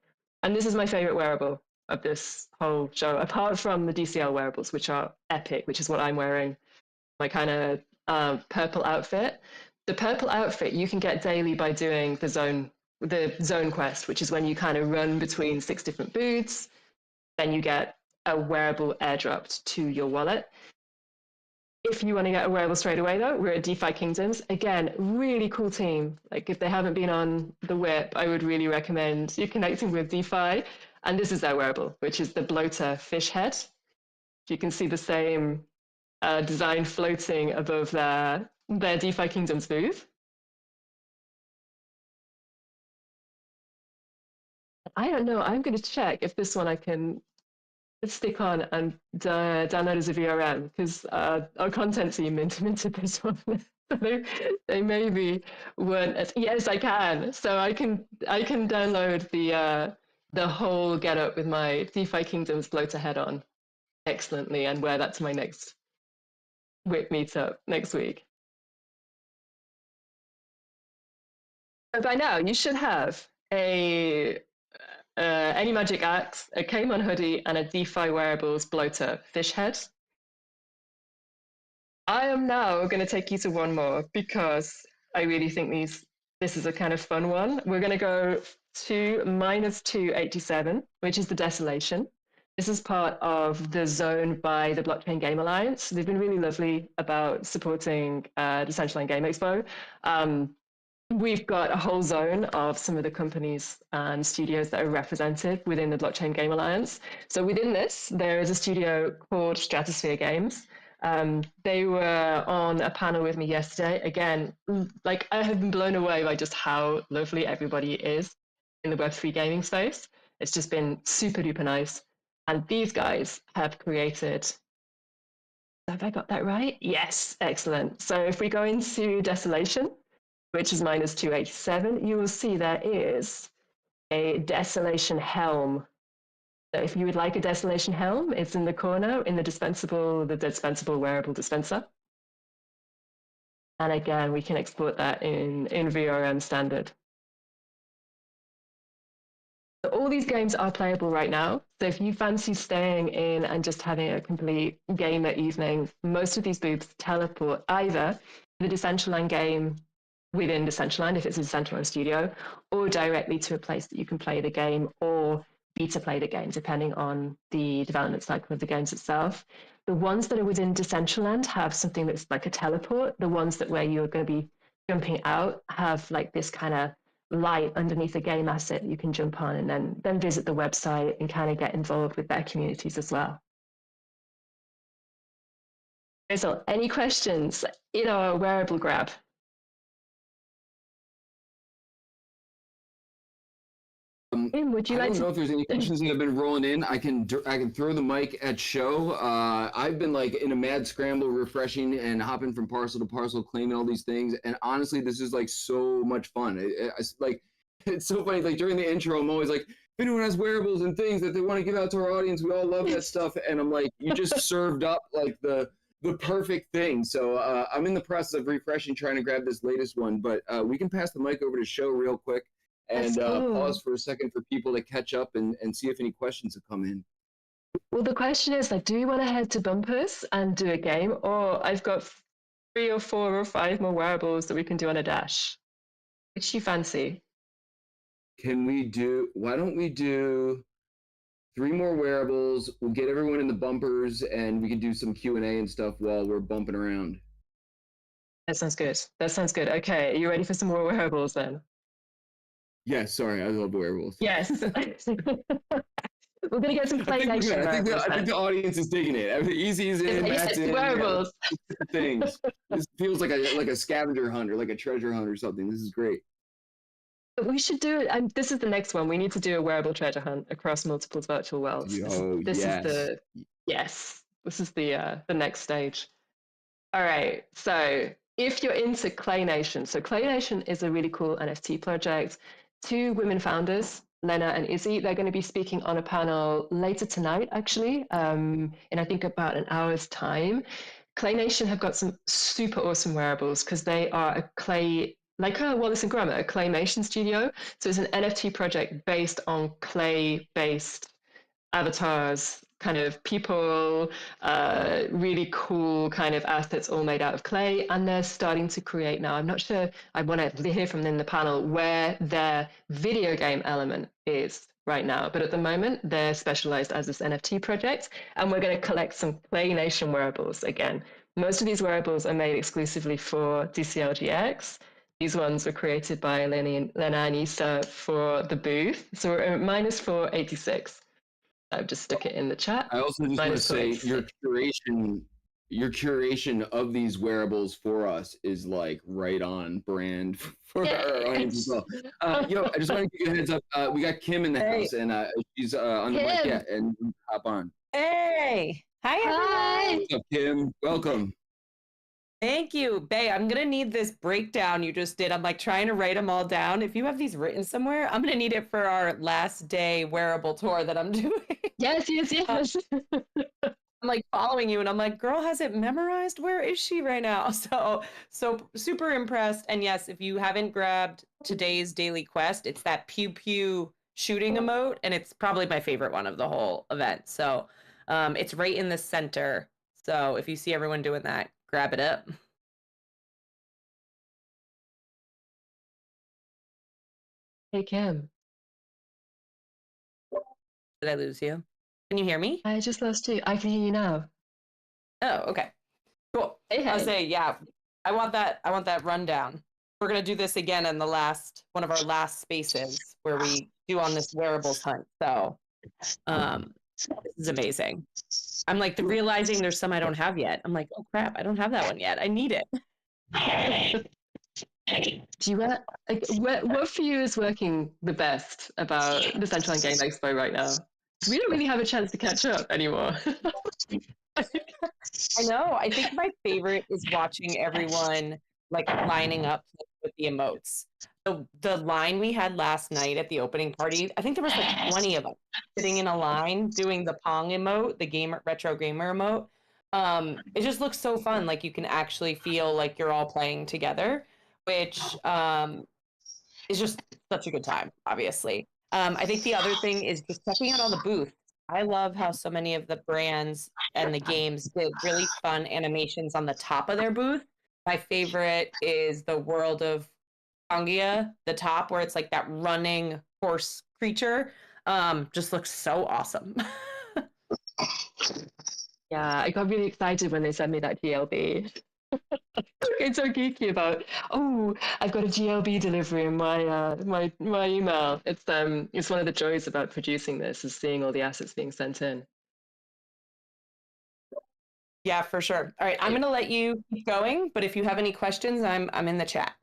Speaker 1: And this is my favorite wearable of this whole show, apart from the DCL wearables, which are epic, which is what I'm wearing, my kind of purple outfit. The purple outfit you can get daily by doing the zone quest, which is when you kind of run between 6 different booths. Then you get a wearable airdropped to your wallet. If you want to get a wearable straight away, though, we're at DeFi Kingdoms. Again, really cool team. Like if they haven't been on the WIP, I would really recommend you connecting with DeFi. And this is their wearable, which is the bloater fish head. You can see the same design floating above their DeFi Kingdoms booth. I don't know. I'm going to check if this one I can stick on and download as a VRM, because our content team minted this one. They maybe weren't. Yes, I can. So I can download the whole getup with my DeFi Kingdoms bloater head on excellently and wear that to my next WIP meetup next week. So by now you should have any magic axe, a Kmon hoodie, and a DeFi wearables bloater fish head. I am now going to take you to one more because I really think this is a kind of fun one. We're going to go to -287, which is the Desolation. This is part of the zone by the Blockchain Game Alliance. They've been really lovely about supporting Decentraland Game Expo. We've got a whole zone of some of the companies and studios that are represented within the Blockchain Game Alliance. So within this, there is a studio called Stratosphere Games. They were on a panel with me yesterday. Again, like I have been blown away by just how lovely everybody is in the Web3 gaming space. It's just been super duper nice. And these guys have created Have I got that right? Yes, excellent. So if we go into Desolation, which is minus 287, you will see there is a Desolation Helm. So if you would like a Desolation Helm, it's in the corner in the dispensable wearable dispenser. And again, we can export that in VRM standard. So all these games are playable right now. So if you fancy staying in and just having a complete gamer evening, most of these booths teleport either the Decentraland game within Decentraland, if it's a Decentraland studio, or directly to a place that you can play the game or beta play the game, depending on the development cycle of the games itself. The ones that are within Decentraland have something that's like a teleport. The ones that where you're going to be jumping out have like this kind of light underneath a game asset you can jump on and then visit the website and kind of get involved with their communities as well. So any questions in our wearable grab? Would you
Speaker 7: I
Speaker 1: like
Speaker 7: don't know if there's any questions that have been rolling in. I can throw the mic at Show. I've been like in a mad scramble, refreshing and hopping from parcel to parcel, claiming all these things. And honestly, this is like so much fun. It's so funny. Like during the intro, I'm always like, if anyone has wearables and things that they want to give out to our audience, we all love that stuff. And I'm like, you just served up like the perfect thing. So I'm in the process of refreshing, trying to grab this latest one. But we can pass the mic over to Show real quick. And pause for a second for people to catch up and see if any questions have come in.
Speaker 1: Well, the question is, like, do you want to head to Bumpers and do a game? Or I've got 3 or 4 or 5 more wearables that we can do on a dash. Which you fancy?
Speaker 7: Why don't we do 3 more wearables? We'll get everyone in the Bumpers and we can do some Q&A and stuff while we're bumping around.
Speaker 1: That sounds good. That sounds good. Okay, are you ready for some more wearables then?
Speaker 7: Yes, sorry, I love wearables.
Speaker 1: Yes. We're going to get some Play Nation wearables.
Speaker 7: I think the audience is digging it. Easy's in, Matt's in.
Speaker 1: Wearables.
Speaker 7: Things. This feels like a scavenger hunt or like a treasure hunt or something. This is great.
Speaker 1: We should do it. This is the next one. We need to do a wearable treasure hunt across multiple virtual worlds. This is the next stage. All right. So if you're into Clay Nation, so Clay Nation is a really cool NFT project. 2 women founders, Lena and Izzy, they're going to be speaking on a panel later tonight, actually, in I think about an hour's time. Clay Nation have got some super awesome wearables because they are a clay, like Wallace and Gromit, a claymation studio. So it's an NFT project based on clay-based avatars, kind of people, really cool kind of assets all made out of clay. And they're starting to create now. I'm not sure, I want to hear from them in the panel where their video game element is right now. But at the moment, they're specialized as this NFT project. And we're going to collect some Clay Nation wearables again. Most of these wearables are made exclusively for DCLGX. These ones were created by Lena and Issa for the booth. So we're at minus 486. I've just stuck it in the chat.
Speaker 7: I also just want to say your curation of these wearables for us is like right on brand for our audience as well. I just want to give you a heads up. We got Kim in the house and she's on the mic yet and hop on.
Speaker 6: Hey, hi everyone.
Speaker 7: What's up, Kim? Welcome.
Speaker 6: Thank you, Bae. I'm gonna need this breakdown you just did. I'm like trying to write them all down. If you have these written somewhere, I'm gonna need it for our last day wearable tour that I'm doing.
Speaker 1: Yes.
Speaker 6: I'm like following you and I'm like, girl, has it memorized? Where is she right now? So super impressed. And yes, if you haven't grabbed today's daily quest, it's that pew pew shooting emote. And it's probably my favorite one of the whole event. So it's right in the center. So if you see everyone doing that, grab it up.
Speaker 1: Hey, Kim.
Speaker 6: Did I lose you? Can you hear me?
Speaker 1: I just lost you. I can hear you now.
Speaker 6: Oh, okay. Cool.
Speaker 1: Hey.
Speaker 6: I'll say, yeah, I want that rundown. We're gonna do this again in one of our last spaces where we do on this wearables hunt. So this is amazing. I'm like realizing there's some I don't have yet. I'm like, oh crap, I don't have that one yet. I need it.
Speaker 1: Do you what for you is working the best about the Decentraland Game Expo right now? We don't really have a chance to catch up anymore.
Speaker 6: I know. I think my favorite is watching everyone like lining up with the emotes. The line we had last night at the opening party, I think there was like 20 of us sitting in a line doing the Pong emote, the gamer retro gamer emote. It just looks so fun. Like you can actually feel like you're all playing together, which is just such a good time, obviously. I think the other thing is just checking out all the booths. I love how so many of the brands and the games did really fun animations on the top of their booth. My favorite is the World of Pangaea, the top where it's like that running horse creature. Just looks so awesome.
Speaker 1: Yeah, I got really excited when they sent me that GLB. It's so geeky about, oh, I've got a GLB delivery in my email. It's one of the joys about producing this is seeing all the assets being sent in.
Speaker 6: Yeah, for sure. All right, I'm gonna let you keep going, but if you have any questions, I'm in the chat.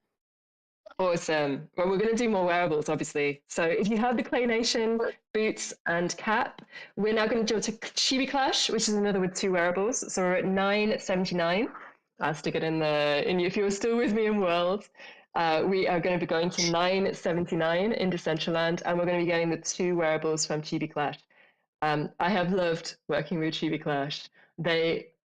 Speaker 1: Awesome. Well, we're going to do more wearables, obviously. So if you have the Clay Nation boots and cap, we're now going to jump to Chibi Clash, which is another with 2 wearables. So we're at 979. I'll stick it in if you're still with me in World. We are going to be going to 979 in Decentraland, and we're going to be getting the 2 wearables from Chibi Clash. I have loved working with Chibi Clash.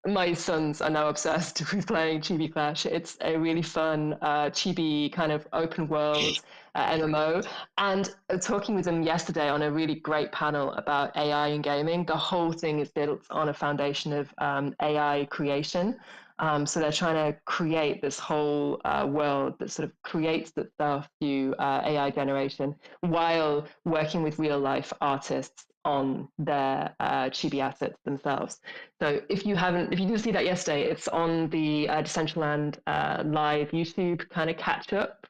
Speaker 1: My sons are now obsessed with playing Chibi Clash. It's a really fun Chibi kind of open world MMO. And talking with them yesterday on a really great panel about AI in gaming, the whole thing is built on a foundation of AI creation. So they're trying to create this whole world that sort of creates itself through AI generation while working with real life artists on their chibi assets themselves. So if you didn't see that yesterday, it's on the Decentraland live YouTube kind of catch up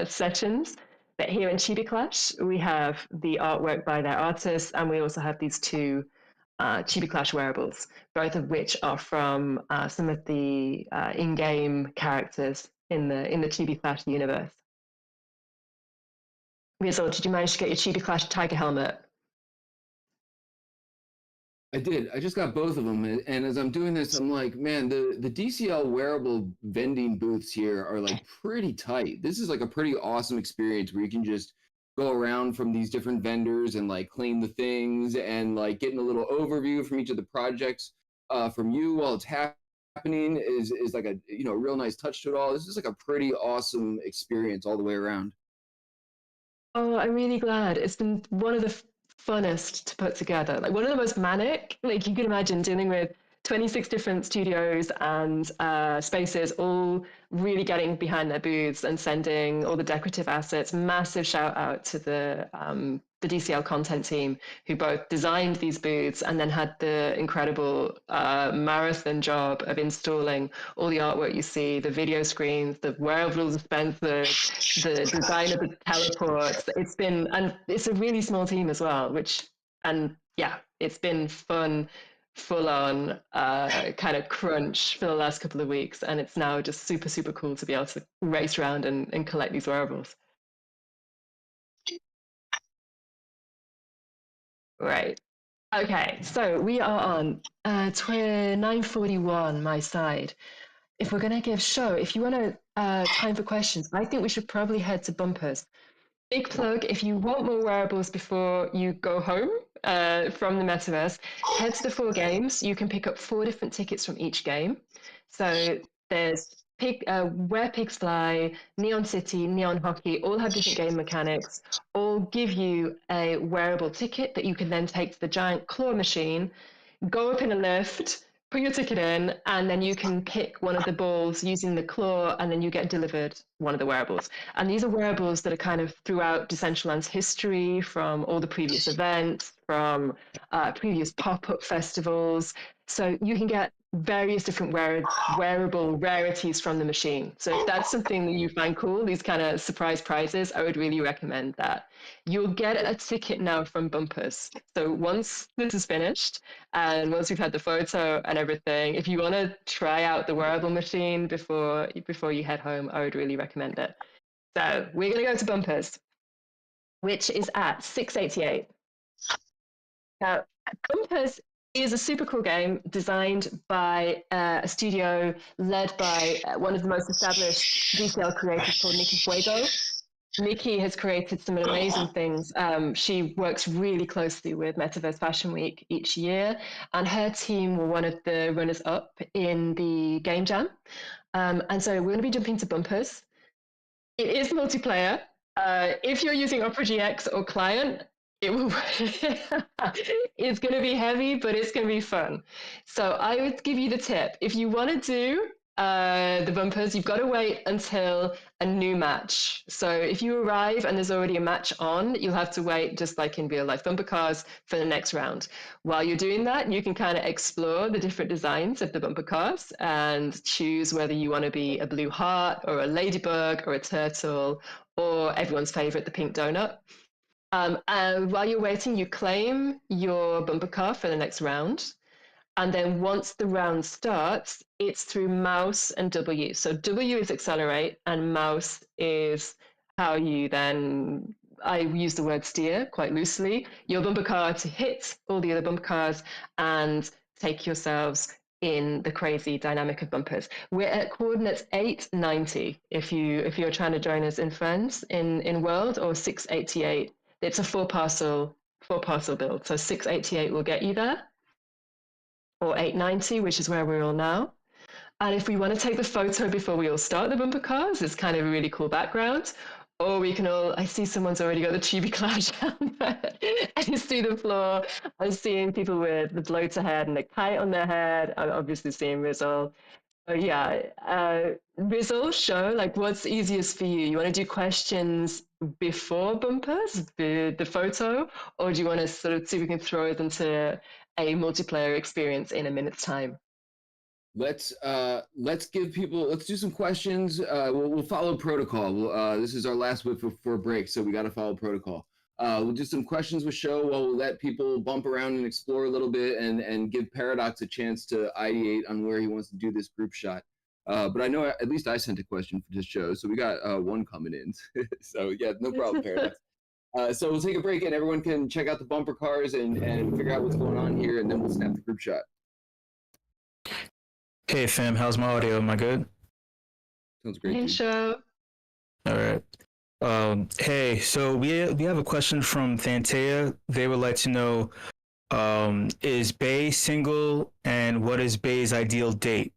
Speaker 1: sessions. But here in Chibi Clash, we have the artwork by their artists, and we also have these 2 Chibi Clash wearables, both of which are from some of the in-game characters in the Chibi Clash universe. Rizal, did you manage to get your Chibi Clash tiger helmet?
Speaker 7: I did. I just got both of them, and as I'm doing this, I'm like, man, the DCL wearable vending booths here are like pretty tight. This is like a pretty awesome experience where you can just go around from these different vendors and like claim the things and like getting a little overview from each of the projects from you while it's happening is like a real nice touch to it all. This is like a pretty awesome experience all the way around.
Speaker 1: Oh, I'm really glad. It's been one of the funnest to put together. Like one of the most manic. Like you can imagine dealing with 26 different studios and spaces all really getting behind their booths and sending all the decorative assets. Massive shout out to the DCL content team who both designed these booths and then had the incredible marathon job of installing all the artwork you see, the video screens, the wearable dispensers, the design of the teleports. It's a really small team as well, it's been fun, full on kind of crunch for the last couple of weeks. And it's now just super, super cool to be able to race around and collect these wearables. Right. Okay, so we are on 9:41 my side. If we're going to give show, if you want to time for questions, I think we should probably head to bumpers. Big plug, if you want more wearables before you go home from the Metaverse, head to the 4 games. You can pick up 4 different tickets from each game. So there's Where Pigs Fly, Neon City, Neon Hockey, all have different game mechanics, all give you a wearable ticket that you can then take to the giant claw machine, go up in a lift, put your ticket in, and then you can pick one of the balls using the claw, and then you get delivered one of the wearables. And these are wearables that are kind of throughout Decentraland's history, from all the previous events, from previous pop-up festivals. So you can get various different wearable rarities from the machine. So if that's something that you find cool, these kind of surprise prizes, I would really recommend that. You'll get a ticket now from Bumpers. So once this is finished, and once we've had the photo and everything, if you want to try out the wearable machine before you head home, I would really recommend it. So we're going to go to Bumpers, which is at 688. Now, Bumpers is a super cool game designed by a studio led by one of the most established DCL creators called Nikki Fuego. Nikki has created some amazing things. She works really closely with Metaverse Fashion Week each year, and her team were one of the runners-up in the Game Jam. And so we're going to be jumping to bumpers. It is multiplayer. If you're using Opera GX or client, it will. It's going to be heavy, but it's going to be fun. So I would give you the tip: if you want to do the bumpers, you've got to wait until a new match. So if you arrive and there's already a match on, you'll have to wait, just like in real life bumper cars, for the next round. While you're doing that, you can kind of explore the different designs of the bumper cars and choose whether you want to be a blue heart or a ladybug or a turtle or everyone's favorite, the pink donut. And while you're waiting, you claim your bumper car for the next round. And then once the round starts, it's through mouse and W. So W is accelerate and mouse is how you then, I use the word steer quite loosely, your bumper car to hit all the other bumper cars and take yourselves in the crazy dynamic of bumpers. We're at coordinates 890 if you're trying to join us in Friends in World, or 688. It's a four parcel build. So 688 will get you there, or 890, which is where we're all now. And if we want to take the photo before we all start the bumper cars, it's kind of a really cool background. Or we can all, I see someone's already got the Chibi Clash helmet and it's through the floor. I'm seeing people with the bloater head and a kite on their head. I'm obviously seeing Rizzle. Oh yeah, Rizzle, show, like, what's easiest for you? You want to do questions before bumpers, the photo, or do you want to sort of see if we can throw it into a multiplayer experience in a minute's time?
Speaker 7: Let's give people, let's do some questions. We'll follow protocol. This is our last whip before break, so we got to follow protocol. We'll do some questions with show while we'll let people bump around and explore a little bit and give Paradox a chance to ideate on where he wants to do this group shot. But I know at least I sent a question for this show, so we got one coming in. So yeah, no problem, Paradox. So we'll take a break and everyone can check out the bumper cars and figure out what's going on here, and then we'll snap the group shot.
Speaker 10: Hey fam, how's my audio? Am I good?
Speaker 7: Sounds great.
Speaker 1: Hey, show.
Speaker 10: All right. Hey, so we have a question from Thantea. They would like to know, is Bay single, and what is Bay's ideal date?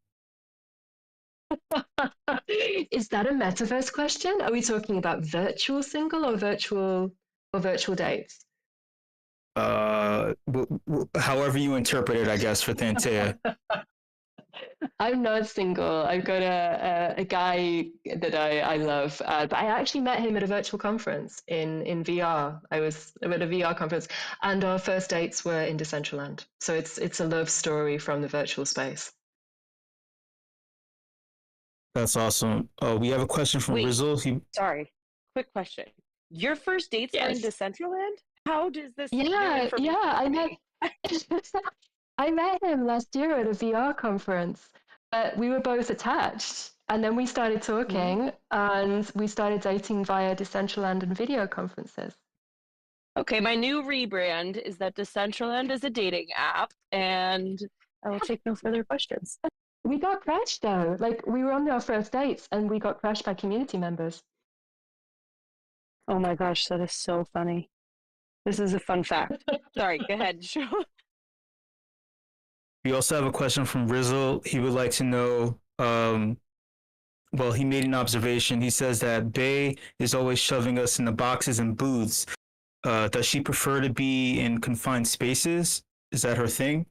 Speaker 1: Is that a metaverse question? Are we talking about virtual single or virtual dates?
Speaker 10: However you interpret it, I guess, for Thantea.
Speaker 1: I'm not single. I've got a guy that I love, but I actually met him at a virtual conference in VR. I was at a VR conference, and our first dates were in Decentraland. So it's a love story from the virtual space.
Speaker 10: That's awesome. Oh, we have a question from
Speaker 6: Wait,
Speaker 10: Rizzle.
Speaker 6: Sorry, quick question. Your first dates were in Decentraland? How does this?
Speaker 1: Yeah, I met him last year at a VR conference, but we were both attached. And then we started talking and we started dating via Decentraland and video conferences.
Speaker 6: Okay, my new rebrand is that Decentraland is a dating app, and I will take no further questions.
Speaker 1: We got crashed though. Like, we were on our first dates and we got crashed by community members.
Speaker 6: Oh my gosh, that is so funny. This is a fun fact. Sorry, go ahead, Show.
Speaker 10: We also have a question from Rizzle. He would like to know, well, he made an observation. He says that Bay is always shoving us in the boxes and booths. Does she prefer to be in confined spaces? Is that her thing?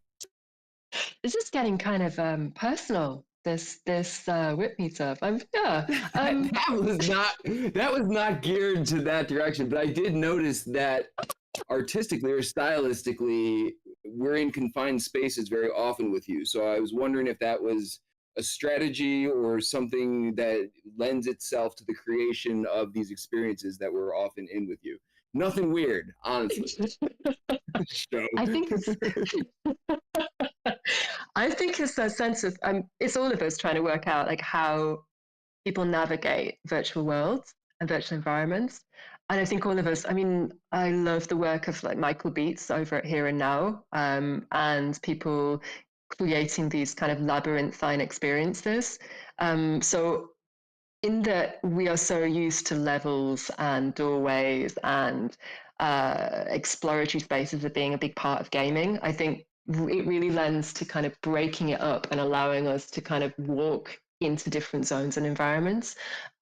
Speaker 1: This is getting kind of personal, this WIP Meetup.
Speaker 7: That was not geared to that direction, but I did notice that artistically or stylistically, we're in confined spaces very often with you. So I was wondering if that was a strategy or something that lends itself to the creation of these experiences that we're often in with you. Nothing weird, honestly.
Speaker 1: I think it's a sense of, it's all of us trying to work out like how people navigate virtual worlds and virtual environments. And I think all of us, I mean, I love the work of like Michael Beats over at Here and Now, and people creating these kind of labyrinthine experiences. So in that we are so used to levels and doorways and exploratory spaces as being a big part of gaming, I think it really lends to kind of breaking it up and allowing us to kind of walk into different zones and environments.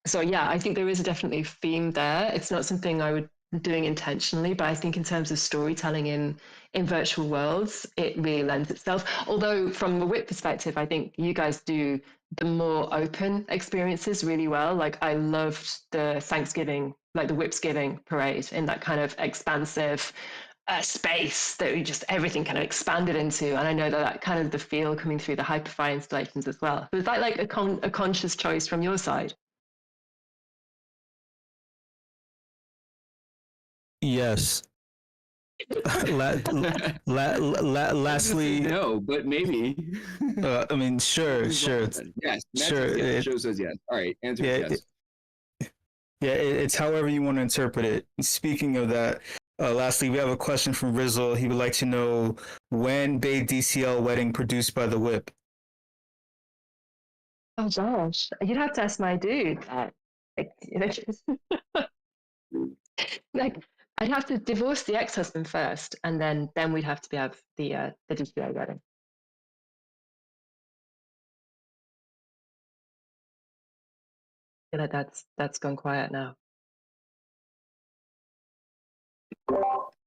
Speaker 1: So yeah, I think there is definitely a theme there. It's not something I would doing intentionally, but I think in terms of storytelling in virtual worlds, it really lends itself. Although from a WIP perspective, I think you guys do the more open experiences really well. Like I loved the Thanksgiving, like the Whipsgiving parade in that kind of expansive space that we just everything kind of expanded into. And I know that kind of the feel coming through the Hyperfy installations as well. So is that like a conscious choice from your side?
Speaker 10: Yes. Lastly,
Speaker 7: no, but maybe.
Speaker 10: I mean, sure.
Speaker 7: Yes.
Speaker 10: Sure.
Speaker 7: Yes. Show says yes. All right. Answer is yes.
Speaker 10: It's however you want to interpret it. Speaking of that, lastly, we have a question from Rizzle. He would like to know when Bay DCL wedding produced by the WIP.
Speaker 1: Oh gosh, you'd have to ask my dude that. Like, I'd have to divorce the ex-husband first, and then we'd have to have the DCL wedding. I feel like that's gone quiet now.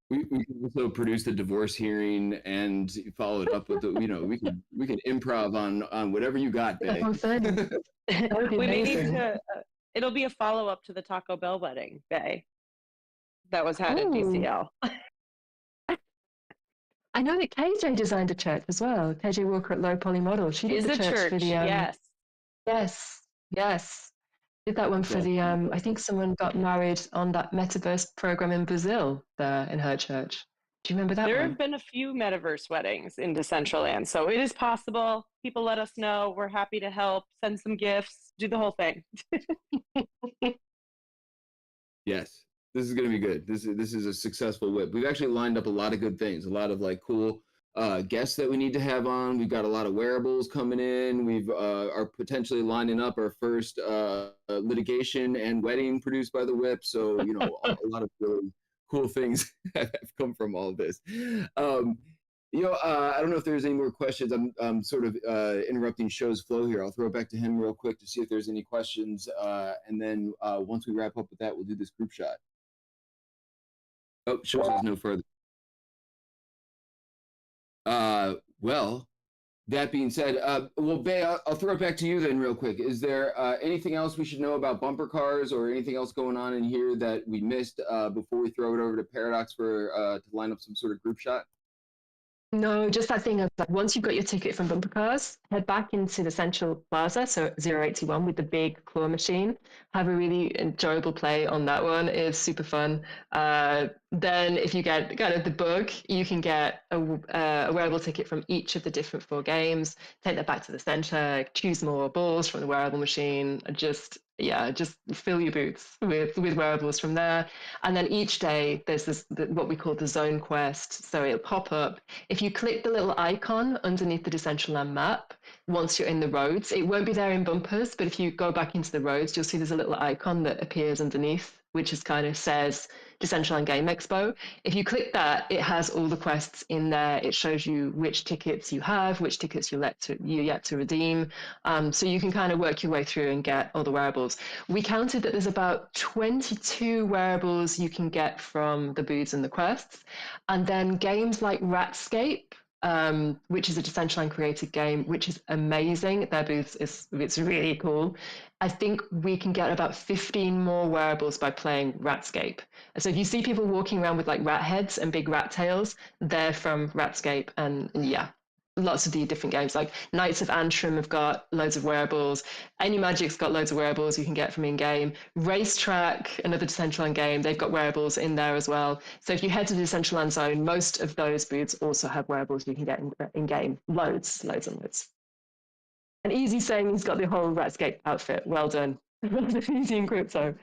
Speaker 7: We can also produce the divorce hearing and follow it up with the, we can improv on whatever you got, Bay.
Speaker 6: We may need to. It'll be a follow up to the Taco Bell wedding, Bay. That was had at DCL.
Speaker 1: I know that KJ designed a church as well. KJ Walker at Low Poly Model. She did the church for the yes. Did that one for the I think someone got married on that Metaverse program in Brazil there in her church. Do you remember that
Speaker 6: There
Speaker 1: one?
Speaker 6: have been a few Metaverse weddings in Decentraland, so it is possible. People let us know. We're happy to help. Send some gifts. Do the whole thing.
Speaker 7: Yes, this is going to be good. This is a successful WIP. We've actually lined up a lot of good things, a lot of like cool guests that we need to have on. We've got a lot of wearables coming in. We've are potentially lining up our first litigation and wedding produced by the WIP. So a lot of really cool things have come from all of this. I don't know if there's any more questions. I'm sort of interrupting show's flow here. I'll throw it back to him real quick to see if there's any questions, and then once we wrap up with that, we'll do this group shot. Oh, show says no further. Well, that being said, Bay, I'll throw it back to you then real quick. Is there anything else we should know about bumper cars or anything else going on in here that we missed before we throw it over to Paradox for to line up some sort of group shot?
Speaker 1: No, just that thing of like, once you've got your ticket from Bumper Cars, head back into the Central Plaza, so 081 with the big claw machine. Have a really enjoyable play on that one. It's super fun. Then if you get kind of the bug, you can get a wearable ticket from each of the different 4 games, take that back to the center, choose more balls from the wearable machine, just fill your boots with wearables from there. And then each day there's what we call the zone quest. So it'll pop up. If you click the little icon underneath the Decentraland map, once you're in the roads, it won't be there in bumpers, but if you go back into the roads, you'll see there's a little icon that appears underneath, which is kind of says Decentraland Game Expo. If you click that, it has all the quests in there. It shows you which tickets you have, which tickets you're yet to redeem. So you can kind of work your way through and get all the wearables. We counted that there's about 22 wearables you can get from the booths and the quests. And then games like Ratscape, which is a Decentraland created game, which is amazing. Their booth it's really cool. I think we can get about 15 more wearables by playing Ratscape. So if you see people walking around with like rat heads and big rat tails, they're from Ratscape. And yeah, lots of the different games. Like Knights of Antrim have got loads of wearables. Any Magic's got loads of wearables you can get from in-game. Racetrack, another Decentraland game, they've got wearables in there as well. So if you head to the Decentraland zone, most of those booths also have wearables you can get in-game. Loads and loads. And Easy saying he's got the whole Ratscape outfit. Well done. Easy in crypto.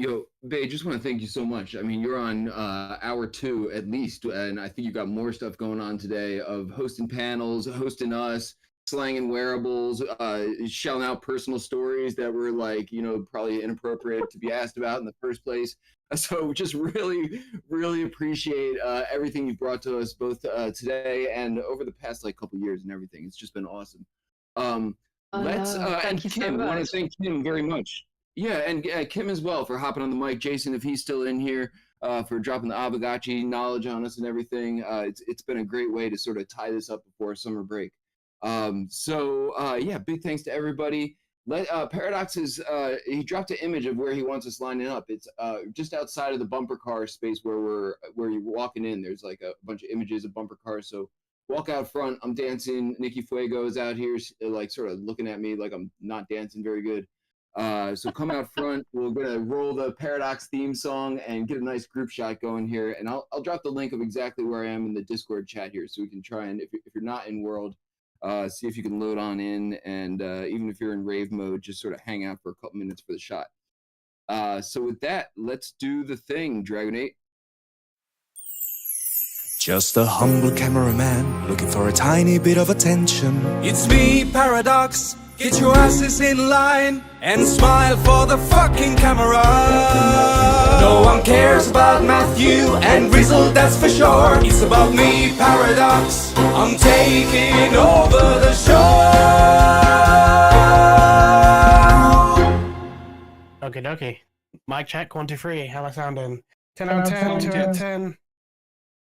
Speaker 7: Yo, Bae, just want to thank you so much. I mean, you're on hour 2 at least, and I think you got more stuff going on today of hosting panels, hosting us, slanging wearables, shelling out personal stories that were like, probably inappropriate to be asked about in the first place. So just really, really appreciate everything you've brought to us both today and over the past like couple years and everything. It's just been awesome.
Speaker 1: Thank you so
Speaker 7: Kim, want to
Speaker 1: much.
Speaker 7: thank Kim very much. Yeah, and Kim as well for hopping on the mic. Jason, if he's still in here, for dropping the Avagachi knowledge on us and everything. It's been a great way to sort of tie this up before summer break. Yeah, big thanks to everybody. Paradox is he dropped an image of where he wants us lining up. It's just outside of the bumper car space where you're walking in. There's like a bunch of images of bumper cars. So walk out front. I'm dancing. Nikki Fuego is out here, like sort of looking at me like I'm not dancing very good. So come out front. We're gonna roll the Paradox theme song and get a nice group shot going here. And I'll drop the link of exactly where I am in the Discord chat here, so we can try and if you're not in World, see if you can load on in. And even if you're in rave mode, just sort of hang out for a couple minutes for the shot. So with that, let's do the thing, Dragon 8.
Speaker 8: Just a humble cameraman looking for a tiny bit of attention. It's me, Paradox. Get your asses in line and smile for the fucking camera. No one cares about Matthew and Rizzle, that's for sure. It's about me, Paradox. I'm taking over the show.
Speaker 11: Okie dokie. Mic check, 1, 2, 3. How am I sounding? 10 out of 10, 2 out of 10.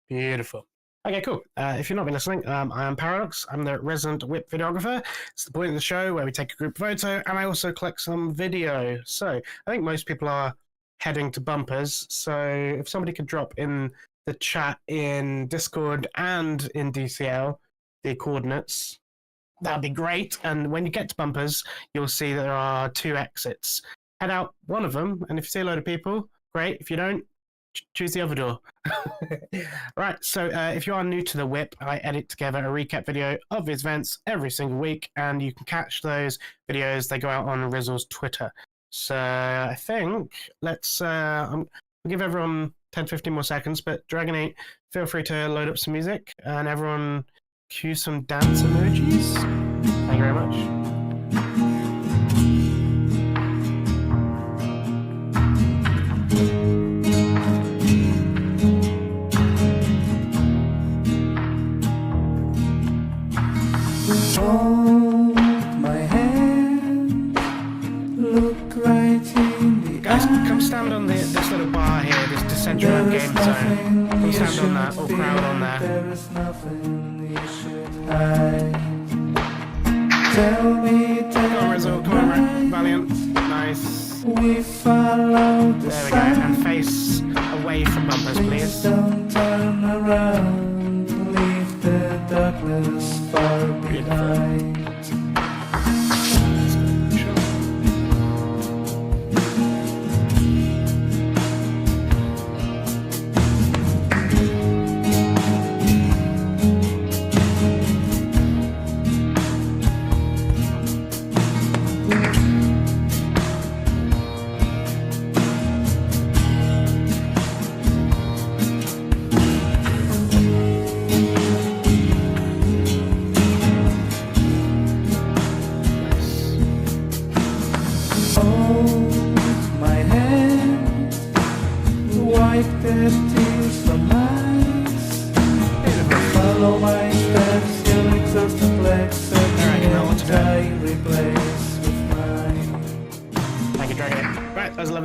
Speaker 11: Beautiful. Okay, cool. If you've not been listening, I am Paradox. I'm the resident WIP videographer. It's the point of the show where we take a group photo and I also collect some video. So I think most people are heading to bumpers. So if somebody could drop in the chat in Discord and in DCL the coordinates, that'd be great. And when you get to bumpers, you'll see that there are 2 exits. Head out one of them, and if you see a load of people, great. If you don't, choose the other door. Right, so if you are new to the WIP, I edit together a recap video of the events every single week, and you can catch those videos. They go out on Rizzle's Twitter. So I think I'll give everyone 10-15 more seconds, but Dragon 8, feel free to load up some music, and everyone cue some dance emojis. Thank you very much.
Speaker 8: Hold my hand, look right in the
Speaker 11: Guys, come stand on this little bar here, this Decentraland game zone. Come stand on that, or crowd on there.
Speaker 8: There is nothing you should hide. Tell me,
Speaker 11: Come on, Rizzle, come on, Valiant. Nice.
Speaker 8: We follow the
Speaker 11: There we go, and face away from bumpers, please.
Speaker 8: Don't turn around, leave the darkness far behind.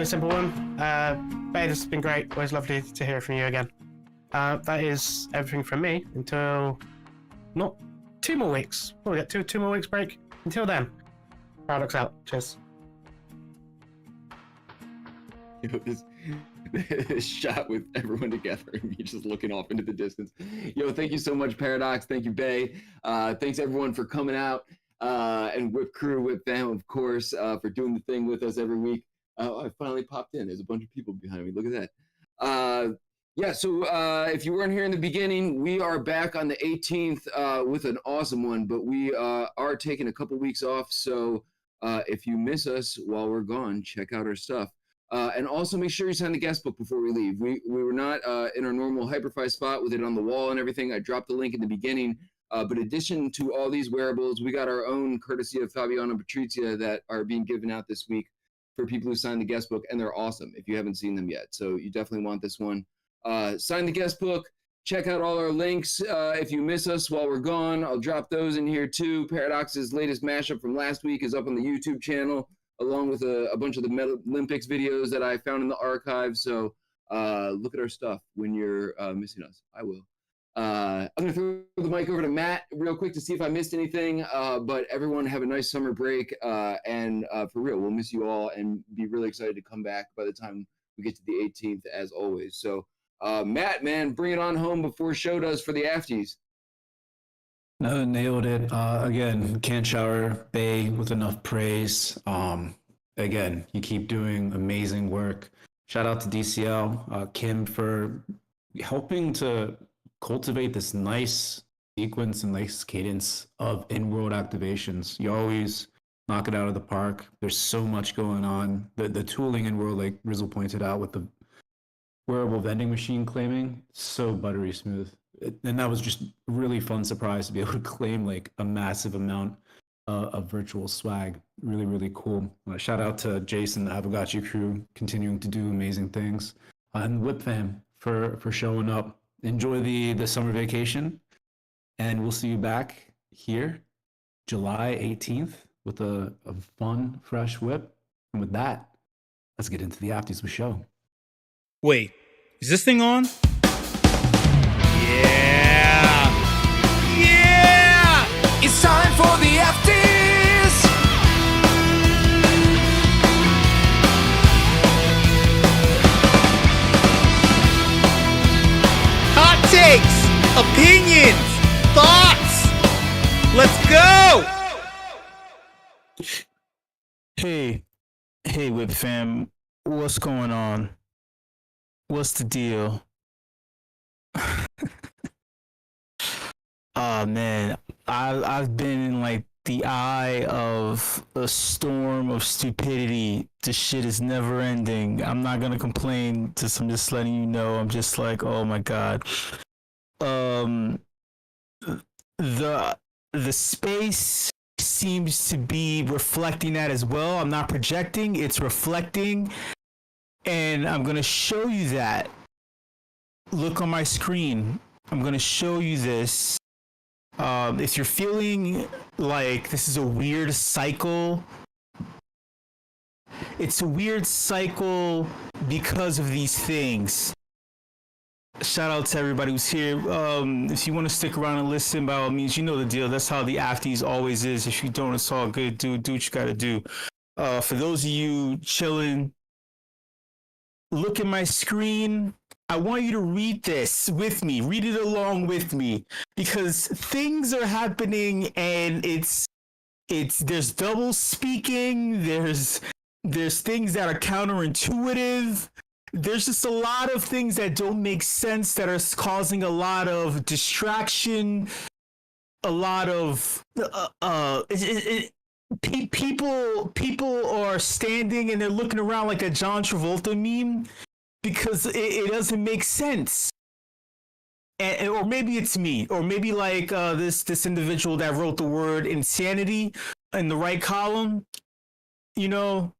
Speaker 11: Simple one. Bae, this has been great. Always lovely to hear from you again. That is everything from me until not 2 more weeks. We'll get two more weeks break. Until then, Paradox out. Cheers.
Speaker 7: This shot with everyone together and me just looking off into the distance. Yo, thank you so much, Paradox. Thank you, Bae. Thanks everyone for coming out, and WIP crew, WIP fam, of course, for doing the thing with us every week. I finally popped in. There's a bunch of people behind me. Look at that. Yeah, so if you weren't here in the beginning, we are back on the 18th with an awesome one, but we are taking a couple weeks off. So if you miss us while we're gone, check out our stuff. And also make sure you sign the guest book before we leave. We were not in our normal Hyperfy spot with it on the wall and everything. I dropped the link in the beginning. But in addition to all these wearables, we got our own, courtesy of Fabiano and Patrizia, that are being given out this week for people who signed the guest book, and they're awesome if you haven't seen them yet. So you definitely want this one. Sign the guest book. Check out all our links. If you miss us while we're gone, I'll drop those in here too. Paradox's latest mashup from last week is up on the YouTube channel, along with a bunch of the Olympics videos that I found in the archive. So look at our stuff when you're missing us. I will. I'm going to throw the mic over to Matt real quick to see if I missed anything. But everyone have a nice summer break. And for real, we'll miss you all and be really excited to come back by the time we get to the 18th, as always. So Matt, man, bring it on home before show does for the Afties.
Speaker 3: No, nailed it. Again, can't shower Bay with enough praise. Again, you keep doing amazing work. Shout out to DCL, Kim, for helping to cultivate this nice sequence and nice cadence of in-world activations. You always knock it out of the park. There's so much going on. The tooling in-world, like Rizzle pointed out, with the wearable vending machine claiming, so buttery smooth. And that was just a really fun surprise to be able to claim like a massive amount of virtual swag. Really, really cool. Shout out to Jason, the Avogacci crew, continuing to do amazing things. And WIP fam for showing up. Enjoy the summer vacation. And we'll see you back here July 18th with a fun, fresh WIP. And with that, let's get into the Afties with show.
Speaker 12: Wait, is this thing on? Yeah!
Speaker 8: It's time for the Afties!
Speaker 12: Hot takes, opinions, thoughts. Let's go!
Speaker 10: Hey, WIP fam, what's going on? What's the deal? Oh man, I've been in like the eye of a storm of stupidity. This shit is never ending. I'm not gonna complain. I'm just letting you know. I'm just like, oh my god. The space seems to be reflecting that as well. I'm not projecting. It's reflecting. And I'm going to show you that. Look on my screen. I'm going to show you this. If you're feeling like this is a weird cycle, it's a weird cycle because of these things. Shout out to everybody who's here. If you want to stick around and listen, by all means, you know the deal. That's how the Afties always is. If you don't, it's all good. Do what you got to do. For those of you chilling, look at my screen. I want you to read this with me. Read it along with me, because things are happening and there's double speaking. There's things that are counterintuitive. There's just a lot of things that don't make sense that are causing a lot of distraction, a lot of people are standing and they're looking around like that John Travolta meme because it doesn't make sense. Or maybe it's me, or maybe like this individual that wrote the word insanity in the right column. You know,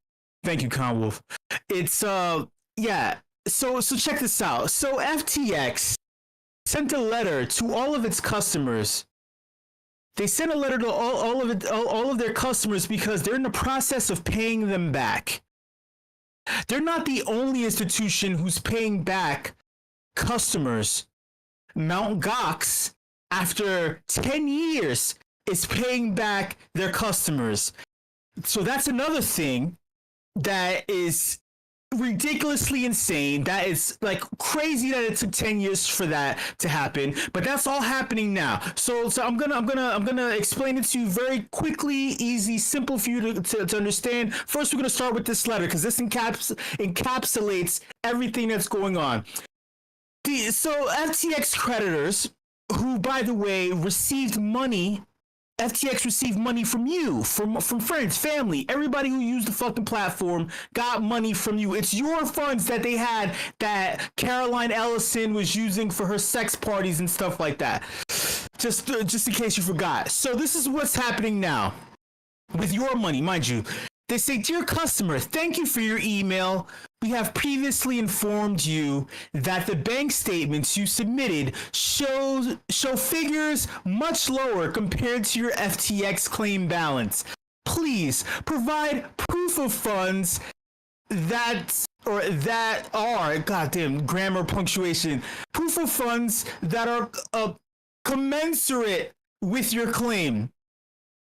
Speaker 10: thank you, Conwolf. It's yeah. So check this out. So FTX sent a letter to all of its customers. They sent a letter to all of their customers because they're in the process of paying them back. They're not the only institution who's paying back customers. Mt. Gox, after 10 years, is paying back their customers. So that's another thing that is ridiculously insane. That is like crazy that it took 10 years for that to happen, but that's all happening now. So I'm gonna explain it to you very quickly, easy, simple for you to understand. First, we're gonna start with this letter because this encapsulates everything that's going on. So FTX creditors, who by the way received money
Speaker 12: FTX received money from you, from friends, family, everybody who used the fucking platform got money from you. It's your funds that they had that Caroline Ellison was using for her sex parties and stuff like that. Just in case you forgot. So this is what's happening now with your money, mind you. They say, dear customer, thank you for your email. We have previously informed you that the bank statements you submitted show figures much lower compared to your FTX claim balance. Please provide proof of funds that are, goddamn grammar punctuation, proof of funds that are commensurate with your claim.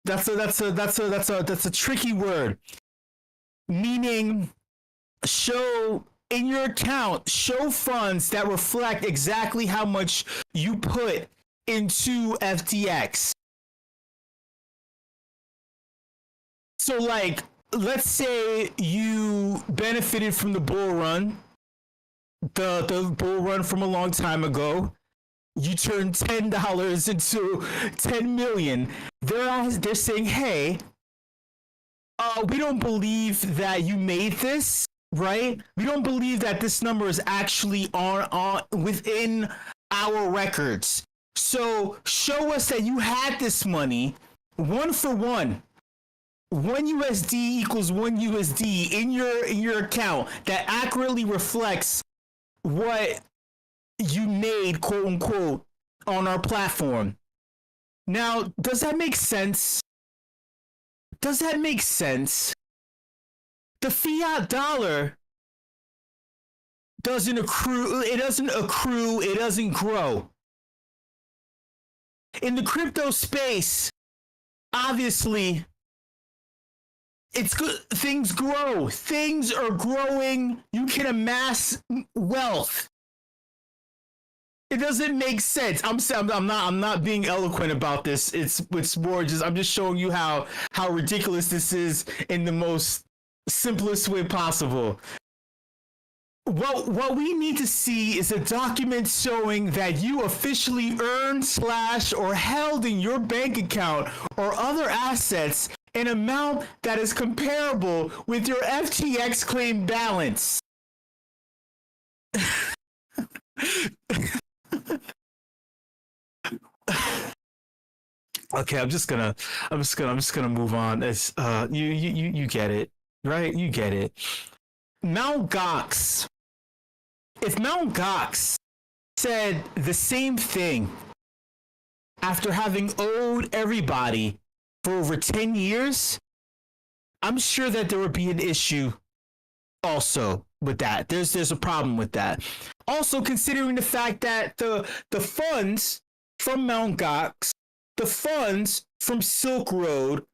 Speaker 12: That's a tricky word. Meaning, show in your account, show funds that reflect exactly how much you put into FTX. So, like, let's say you benefited from the bull run, the bull run from a long time ago. You turn $10 into 10 million. They're saying, hey, we don't believe that you made this, right? We don't believe that this number is actually on within our records. So show us that you had this money, 1 for 1. 1 USD equals 1 USD in your account that accurately reflects what you made, quote unquote, on our platform. Now, does that make sense? Does that make sense? The fiat dollar doesn't accrue, it doesn't grow. In the crypto space, obviously, it's good. Things grow. Things are growing. You can amass wealth. It doesn't make sense. I'm not being eloquent about this. It's more just I'm just showing you how ridiculous this is in the most simplest way possible. What we need to see is a document showing that you officially earned / or held in your bank account or other assets an amount that is comparable with your FTX claim balance. Okay, I'm just gonna move on. As you get it, right? You get it. Mt. Gox. If Mt. Gox said the same thing after having owed everybody for over 10 years, I'm sure that there would be an issue also with that. There's a problem with that. Also, considering the fact that the funds from Mt. Gox, the funds from Silk Road,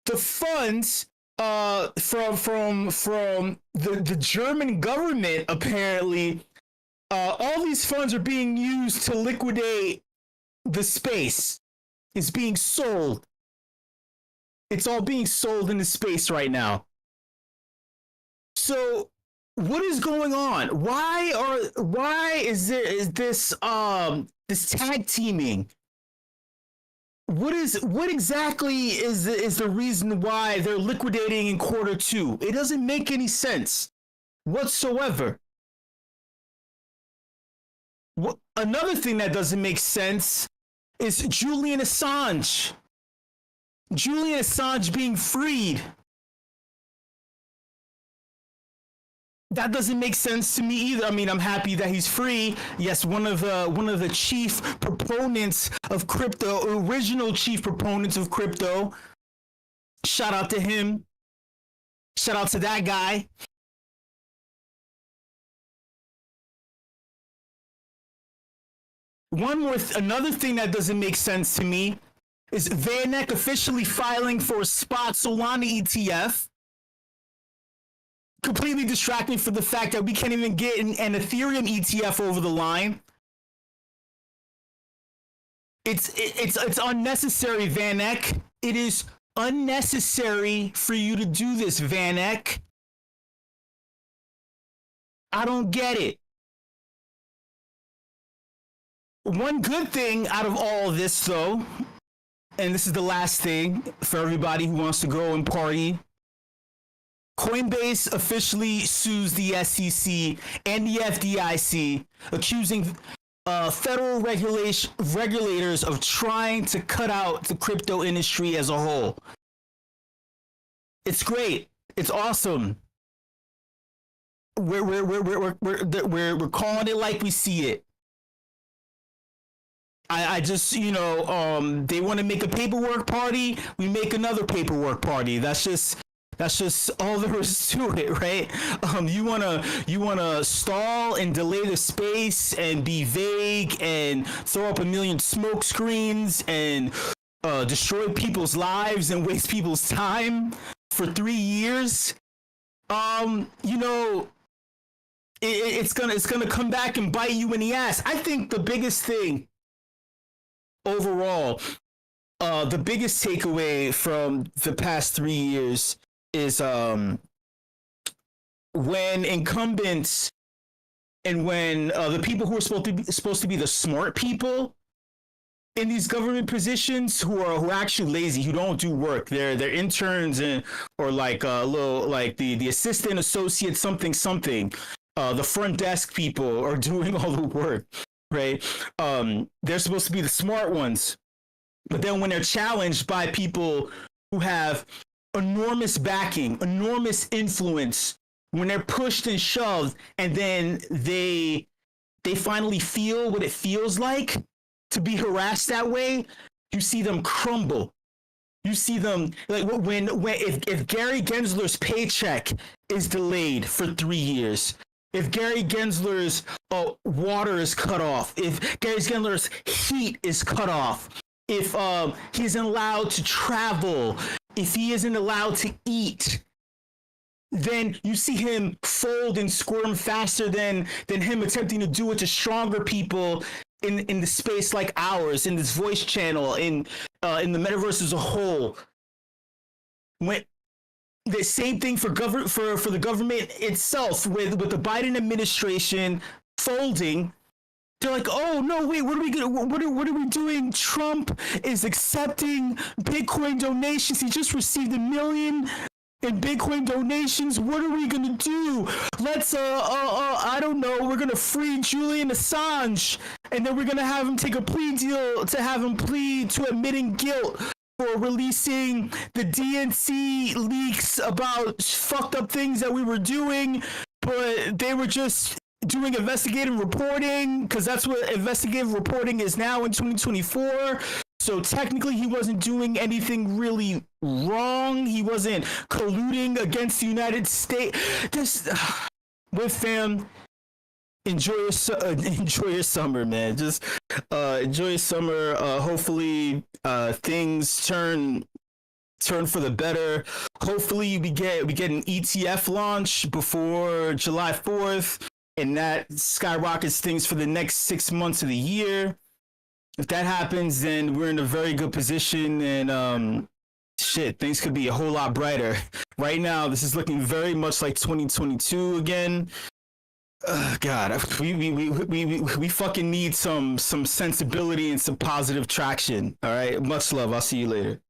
Speaker 12: the funds from the German government, apparently, all these funds are being used to liquidate the space. It's being sold. It's all being sold in the space right now. So what is going on? Why is this tag teaming? What exactly is the reason why they're liquidating in Q2? It doesn't make any sense whatsoever. Another thing that doesn't make sense is Julian Assange. Julian Assange being freed. That doesn't make sense to me either. I mean, I'm happy that he's free. Yes, one of the chief proponents of crypto, original chief proponents of crypto. Shout out to him. Shout out to that guy. Another thing that doesn't make sense to me is VanEck officially filing for a spot Solana ETF. Completely distracting for the fact that we can't even get an Ethereum ETF over the line. It's unnecessary, VanEck. It is unnecessary for you to do this, VanEck. I don't get it. One good thing out of all of this, though, and this is the last thing for everybody who wants to go and party. Coinbase officially sues the SEC and the FDIC, accusing federal regulators of trying to cut out the crypto industry as a whole. It's great. It's awesome. We're calling it like we see it. I just, you know, they want to make a paperwork party. We make another paperwork party. That's just all there is to it, right? You wanna stall and delay the space and be vague and throw up a million smoke screens and destroy people's lives and waste people's time for 3 years. You know, it's gonna come back and bite you in the ass. I think the biggest thing overall, the biggest takeaway from the past 3 years is when incumbents and when the people who are supposed to be the smart people in these government positions who are actually lazy, who don't do work, they're interns and or like little like the assistant, associate, something, the front desk people are doing all the work, right? They're supposed to be the smart ones, but then when they're challenged by people who have enormous backing, enormous influence, when they're pushed and shoved, and then they finally feel what it feels like to be harassed that way, you see them crumble. You see them like when if Gary Gensler's paycheck is delayed for 3 years, if Gary Gensler's water is cut off, if Gary Gensler's heat is cut off, if he isn't allowed to travel, if he isn't allowed to eat, then you see him fold and squirm faster than him attempting to do it to stronger people in the space like ours, in this voice channel, in the metaverse as a whole. When the same thing for the government itself, with the Biden administration folding. They're like, oh no, wait, what are we doing? Trump is accepting Bitcoin donations. He just received $1 million in Bitcoin donations. What are we gonna do? Let's I don't know, we're gonna free Julian Assange, and then we're gonna have him take a plea deal to have him plead to admitting guilt for releasing the DNC leaks about fucked up things that we were doing, but they were just doing investigative reporting, because that's what investigative reporting is now in 2024. So technically he wasn't doing anything really wrong. He wasn't colluding against the United States. Just with fam, enjoy your summer, man. Just enjoy your summer. Hopefully things turn for the better. Hopefully we get an ETF launch before July 4th. And that skyrockets things for the next 6 months of the year. If that happens, then we're in a very good position, and things could be a whole lot brighter. Right now, this is looking very much like 2022 again. God, we fucking need some sensibility and some positive traction. All right, much love. I'll see you later.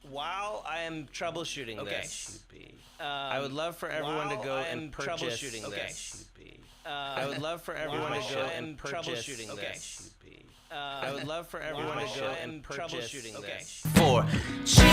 Speaker 13: While I am troubleshooting this, I would love for everyone to go and purchase this. I would love for everyone to go and purchase this. I would love for everyone to go and purchase this.
Speaker 8: For cheap.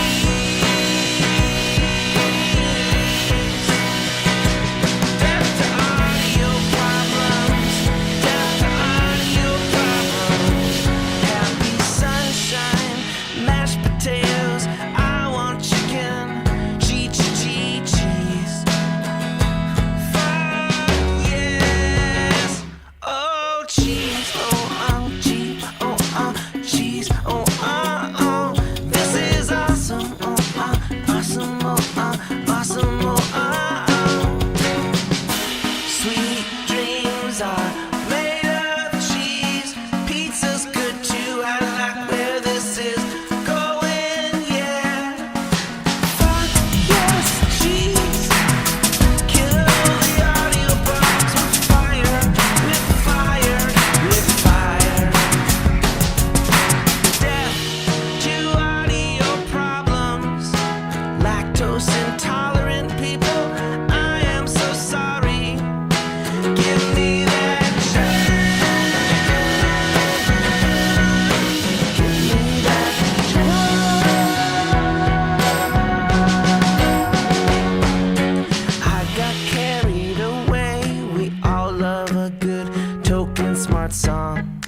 Speaker 13: token smart song.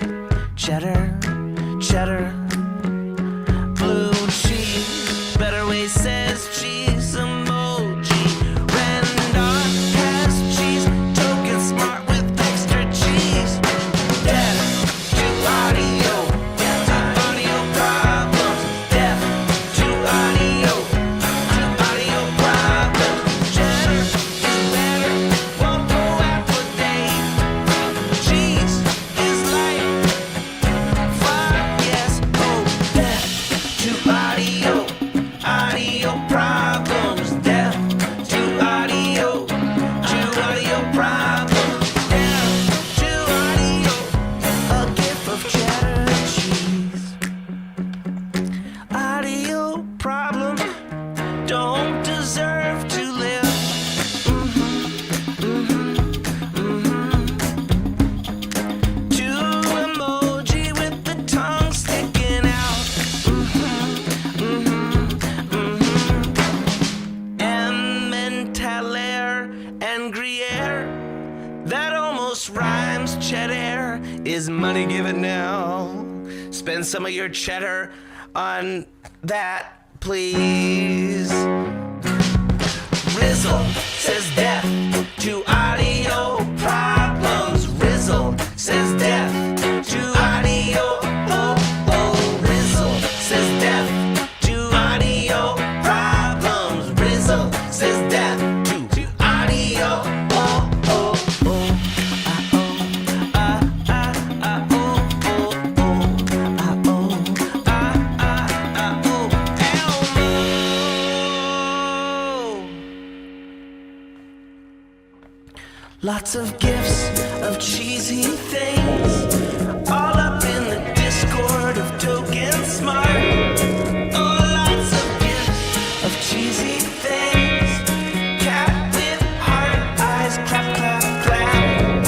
Speaker 13: Cheddar, cheddar, blue cheese. Better Way says cheese emoji. Rendar has cheese, token smart with extra cheese. Deaf to audio, deaf to audio problems. Deaf to audio problems. Cheddar is better, won't go out for days. Cheese is light, fuck yes, oh, deaf to audio problems. Deaf to audio problems. Deaf to audio, a gift of cheddar cheese. Audio problems don't deserve to live. Two emoji with the tongue sticking out. Emmentaler and Gruyere, that almost rhymes. Cheddar is money given now. Spend some of your cheddar on that, please. Rizzle says deaf to audio problems. Rizzle says deaf to audio. Oh, oh, Rizzle says deaf to audio problems. Rizzle says deaf to audio. Oh, oh, oh. Lots of gifts of cheesy things, all up in the Discord of Token Smart. Oh, lots of gifts of cheesy things. Cat with heart eyes, clap, clap, clap.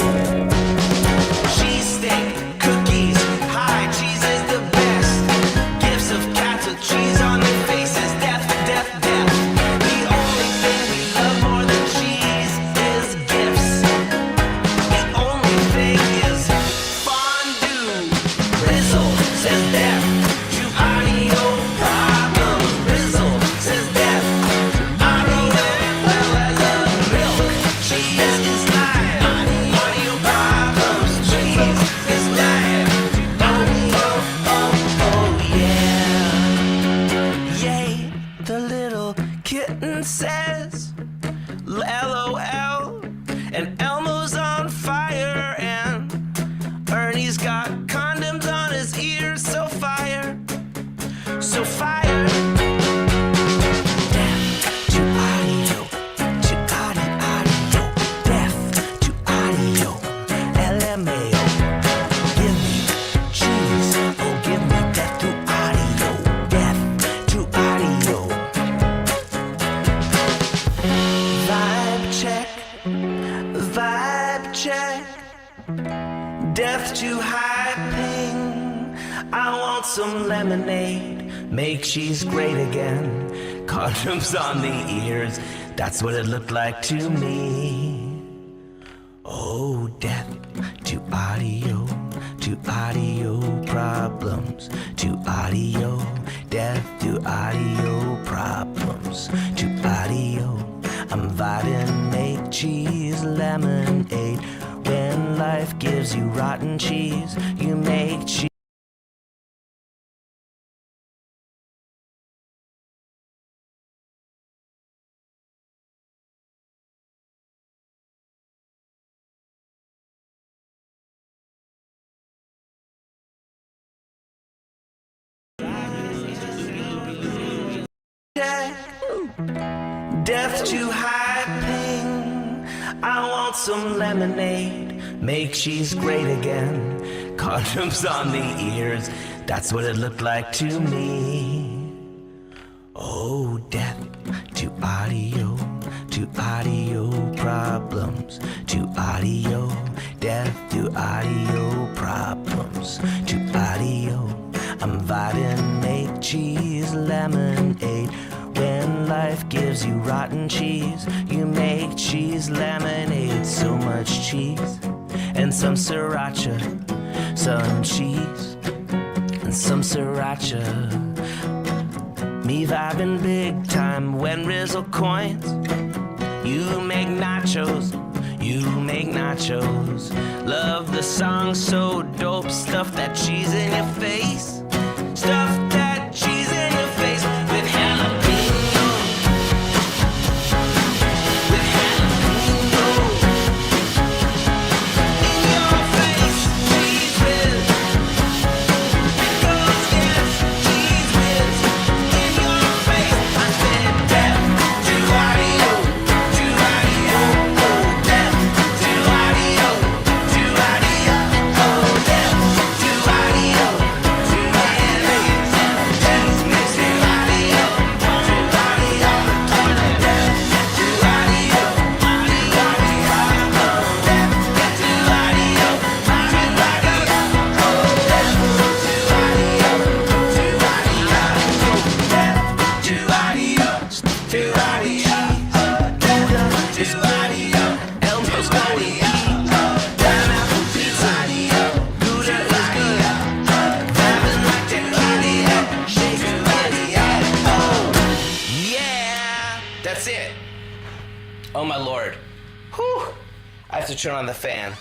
Speaker 13: Cheesesteak, cookies, hi, cheese is the best. Gifts of cats with cheese on their faces, death, death, death. The only thing we love more than cheese is gifts. The only thing is fondue. Rizzle says death to audio problems. Rizzle says death to audio. Well, I love milk. Cheese is life. Audio problems. Cheese is life. Oh, oh, oh, yeah. Yay, the little kitten says LOL. And Elmo's on fire, and Ernie's got condoms on his ears. So fire, so fire. Deaf to audio, audio. Deaf to audio, LMAO. Give me cheese, oh give me death to audio. Deaf to audio. Vibe check, vibe check. Death to high ping. I want some lemonade. Make cheese great again. Condoms on the ears. That's what it looked like to me. Oh, death to audio problems. To audio, death to audio problems. To audio, I'm vibing, make cheese lemonade. When life gives you rotten cheese, you make cheese. Death to high ping. I want some lemonade. Make cheese great again. Condoms on the ears. That's what it looked like to me. Oh, death to audio problems. To audio, death to audio problems. To audio, I'm vibing, make cheese lemonade. When life gives you rotten cheese, you make cheese lemonade. So much cheese, and some sriracha, some cheese, and some sriracha. Me vibing big time when Rizzle coins. You make nachos, you make nachos. Love the song so dope, stuff that cheese in your face. Stuff that cheese in your face with jalapeno. With jalapeno. In your face, cheese whiz. Pickles, yes, cheese whiz. In your face, I said death to audio, to audio, oh death to audio, to audio, oh death to audio, to mayonnaise and cheese mix to audio, to audio, death to audio, audio, oh death to audio, to audio, oh death to audio, to audio, death to audio, to audio, Gouda to audio, Elmo's going to eat, pineapple pizza, Gouda is good, vibing like the audio, shake it, oh yeah, that's it. Oh my lord, whew, I have to turn on the fan.